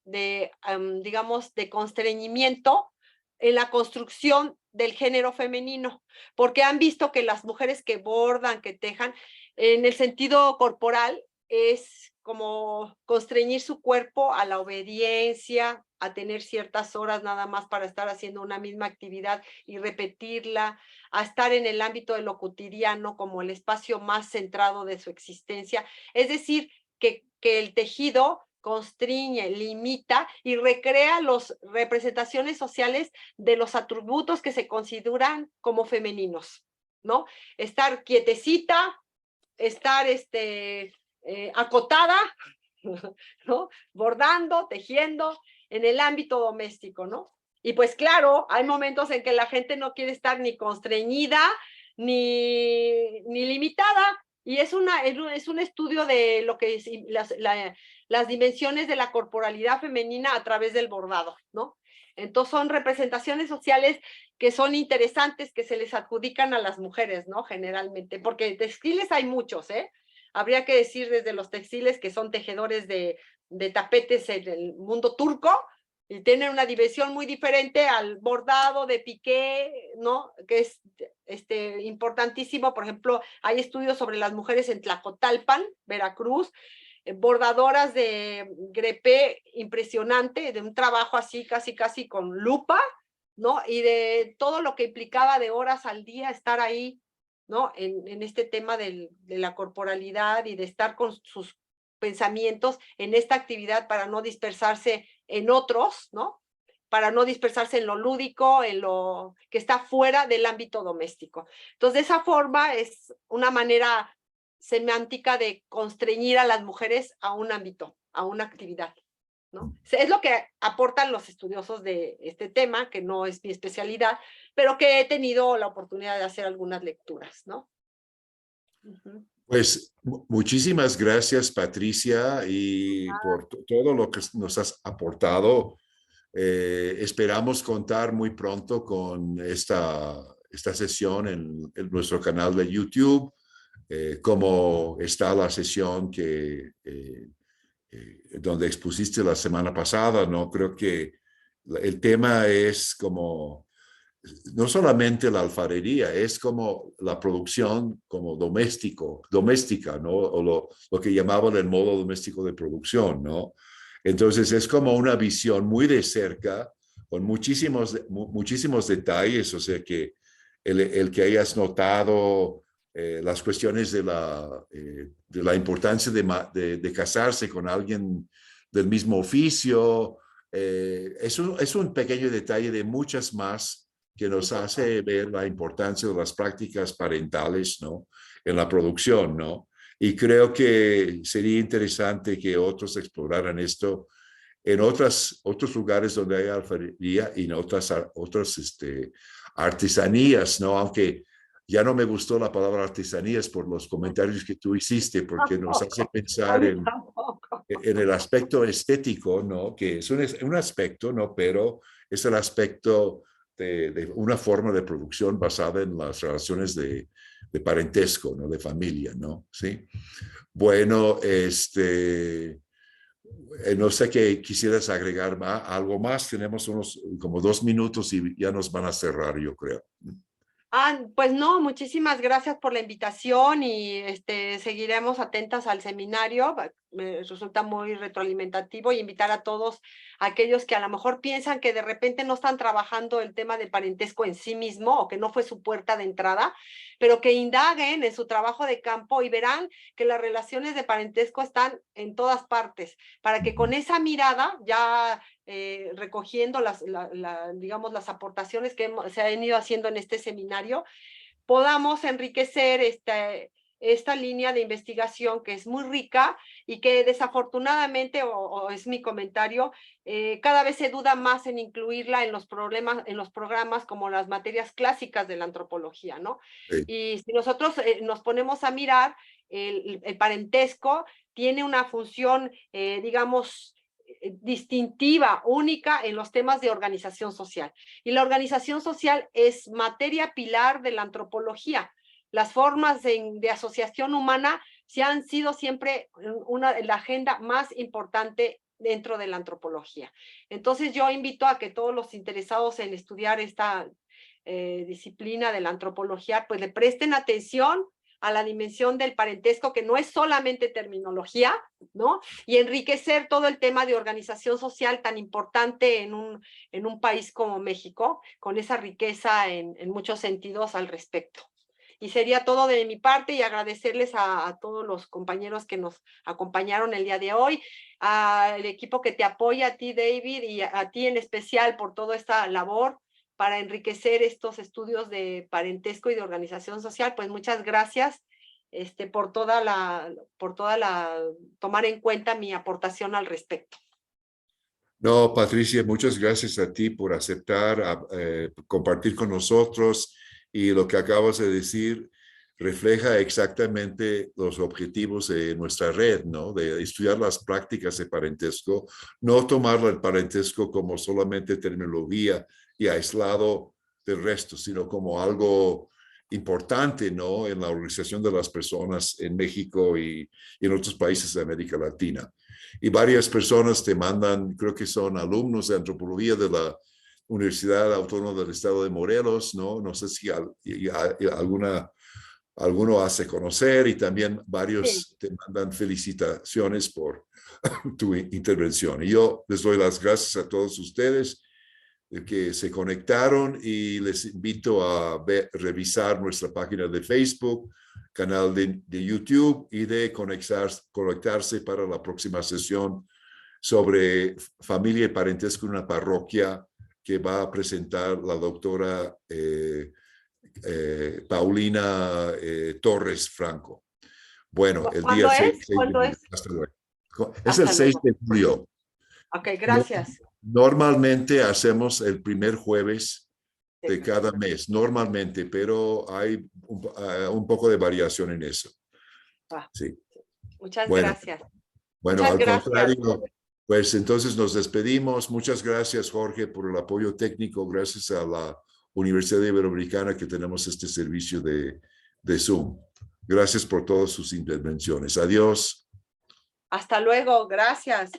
[SPEAKER 3] digamos, de constreñimiento en la construcción del género femenino, porque han visto que las mujeres que bordan, que tejan, en el sentido corporal, es como constreñir su cuerpo a la obediencia, a tener ciertas horas nada más para estar haciendo una misma actividad y repetirla, a estar en el ámbito de lo cotidiano como el espacio más centrado de su existencia. Es decir, que el tejido constriñe, limita y recrea las representaciones sociales de los atributos que se consideran como femeninos, ¿no? Estar quietecita, estar acotada, ¿no? Bordando, tejiendo, en el ámbito doméstico, ¿no? Y pues claro, hay momentos en que la gente no quiere estar ni constreñida ni limitada, y es un estudio de lo que es las dimensiones de la corporalidad femenina a través del bordado, ¿no? Entonces son representaciones sociales que son interesantes, que se les adjudican a las mujeres, ¿no? Generalmente, porque textiles hay muchos, ¿eh? Habría que decir desde los textiles que son tejedores de tapetes en el mundo turco, y tienen una dimensión muy diferente al bordado de piqué, ¿no? Que es importantísimo. Por ejemplo, hay estudios sobre las mujeres en Tlacotalpan, Veracruz, bordadoras de grepé impresionante, de un trabajo así casi con lupa, ¿no? Y de todo lo que implicaba de horas al día estar ahí, ¿no? En este tema de la corporalidad y de estar con sus pensamientos en esta actividad para no dispersarse en otros, ¿no? Para no dispersarse en lo lúdico, en lo que está fuera del ámbito doméstico. Entonces, de esa forma es una manera semántica de constreñir a las mujeres a un ámbito, a una actividad, ¿no? Es lo que aportan los estudiosos de este tema, que no es mi especialidad, pero que he tenido la oportunidad de hacer algunas lecturas, ¿no?
[SPEAKER 1] Pues muchísimas gracias, Patricia, y por todo lo que nos has aportado. Esperamos contar muy pronto con esta sesión en nuestro canal de YouTube, como está la sesión donde expusiste la semana pasada, ¿no? Creo que el tema es como no solamente la alfarería, es como la producción como doméstica, ¿no? O lo que llamaban el modo doméstico de producción, ¿no? Entonces es como una visión muy de cerca, con muchísimos detalles, o sea que el que hayas notado las cuestiones de la importancia de casarse con alguien del mismo oficio, es un pequeño detalle de muchas más que nos hace ver la importancia de las prácticas parentales, ¿no? En la producción, ¿no? Y creo que sería interesante que otros exploraran esto en otros lugares donde hay alfarería y en otras artesanías, ¿no? Aunque ya no me gustó la palabra artesanías por los comentarios que tú hiciste, porque nos hace pensar en el aspecto estético, ¿no? Que es un aspecto, ¿no? Pero es el aspecto de una forma de producción basada en las relaciones de parentesco, ¿no? De familia, ¿no? Sí. Bueno, no sé qué quisieras agregar algo más. Tenemos como 2 minutos y ya nos van a cerrar, yo creo.
[SPEAKER 3] Pues no, muchísimas gracias por la invitación y seguiremos atentas al seminario. Me resulta muy retroalimentativo, y invitar a todos aquellos que a lo mejor piensan que de repente no están trabajando el tema del parentesco en sí mismo, o que no fue su puerta de entrada, pero que indaguen en su trabajo de campo y verán que las relaciones de parentesco están en todas partes, para que con esa mirada, ya recogiendo digamos, las aportaciones que se han ido haciendo en este seminario, podamos enriquecer esta línea de investigación que es muy rica y que desafortunadamente, o es mi comentario, cada vez se duda más en incluirla en los programas como las materias clásicas de la antropología, ¿no?
[SPEAKER 1] Sí.
[SPEAKER 3] Y si nosotros nos ponemos a mirar, el parentesco tiene una función, digamos, distintiva, única en los temas de organización social. Y la organización social es materia pilar de la antropología. Las formas de asociación humana se han sido siempre la agenda más importante dentro de la antropología. Entonces yo invito a que todos los interesados en estudiar esta disciplina de la antropología, pues le presten atención a la dimensión del parentesco, que no es solamente terminología, ¿no? Y enriquecer todo el tema de organización social tan importante en un país como México, con esa riqueza en muchos sentidos al respecto. Y sería todo de mi parte, y agradecerles a todos los compañeros que nos acompañaron el día de hoy, al equipo que te apoya, a ti, David, y a ti en especial por toda esta labor para enriquecer estos estudios de parentesco y de organización social. Pues muchas gracias por tomar en cuenta mi aportación al respecto.
[SPEAKER 1] No, Patricia, muchas gracias a ti por aceptar, compartir con nosotros, y lo que acabas de decir refleja exactamente los objetivos de nuestra red, ¿no? De estudiar las prácticas de parentesco, no tomar el parentesco como solamente terminología y aislado del resto, sino como algo importante, ¿no? En la organización de las personas en México y en otros países de América Latina. Y varias personas te mandan, creo que son alumnos de antropología de la Universidad Autónoma del Estado de Morelos, ¿no? No sé si alguno hace conocer, y también varios te mandan felicitaciones por tu intervención. Y yo les doy las gracias a todos ustedes que se conectaron, y les invito a revisar nuestra página de Facebook, canal de YouTube, y de conectarse para la próxima sesión sobre familia y parentesco en una parroquia, que va a presentar la doctora Paulina Torres Franco. Bueno, el día 6 de julio. Hasta luego. Es el 6 de julio.
[SPEAKER 3] Ok, gracias.
[SPEAKER 1] Normalmente hacemos el primer jueves de cada mes, normalmente, pero hay un poco de variación en eso. Sí.
[SPEAKER 3] Muchas
[SPEAKER 1] Bueno,
[SPEAKER 3] gracias.
[SPEAKER 1] Bueno,
[SPEAKER 3] Muchas
[SPEAKER 1] al
[SPEAKER 3] gracias.
[SPEAKER 1] contrario, pues entonces nos despedimos. Muchas gracias, Jorge, por el apoyo técnico. Gracias a la Universidad Iberoamericana que tenemos este servicio de Zoom. Gracias por todas sus intervenciones. Adiós.
[SPEAKER 3] Hasta luego. Gracias.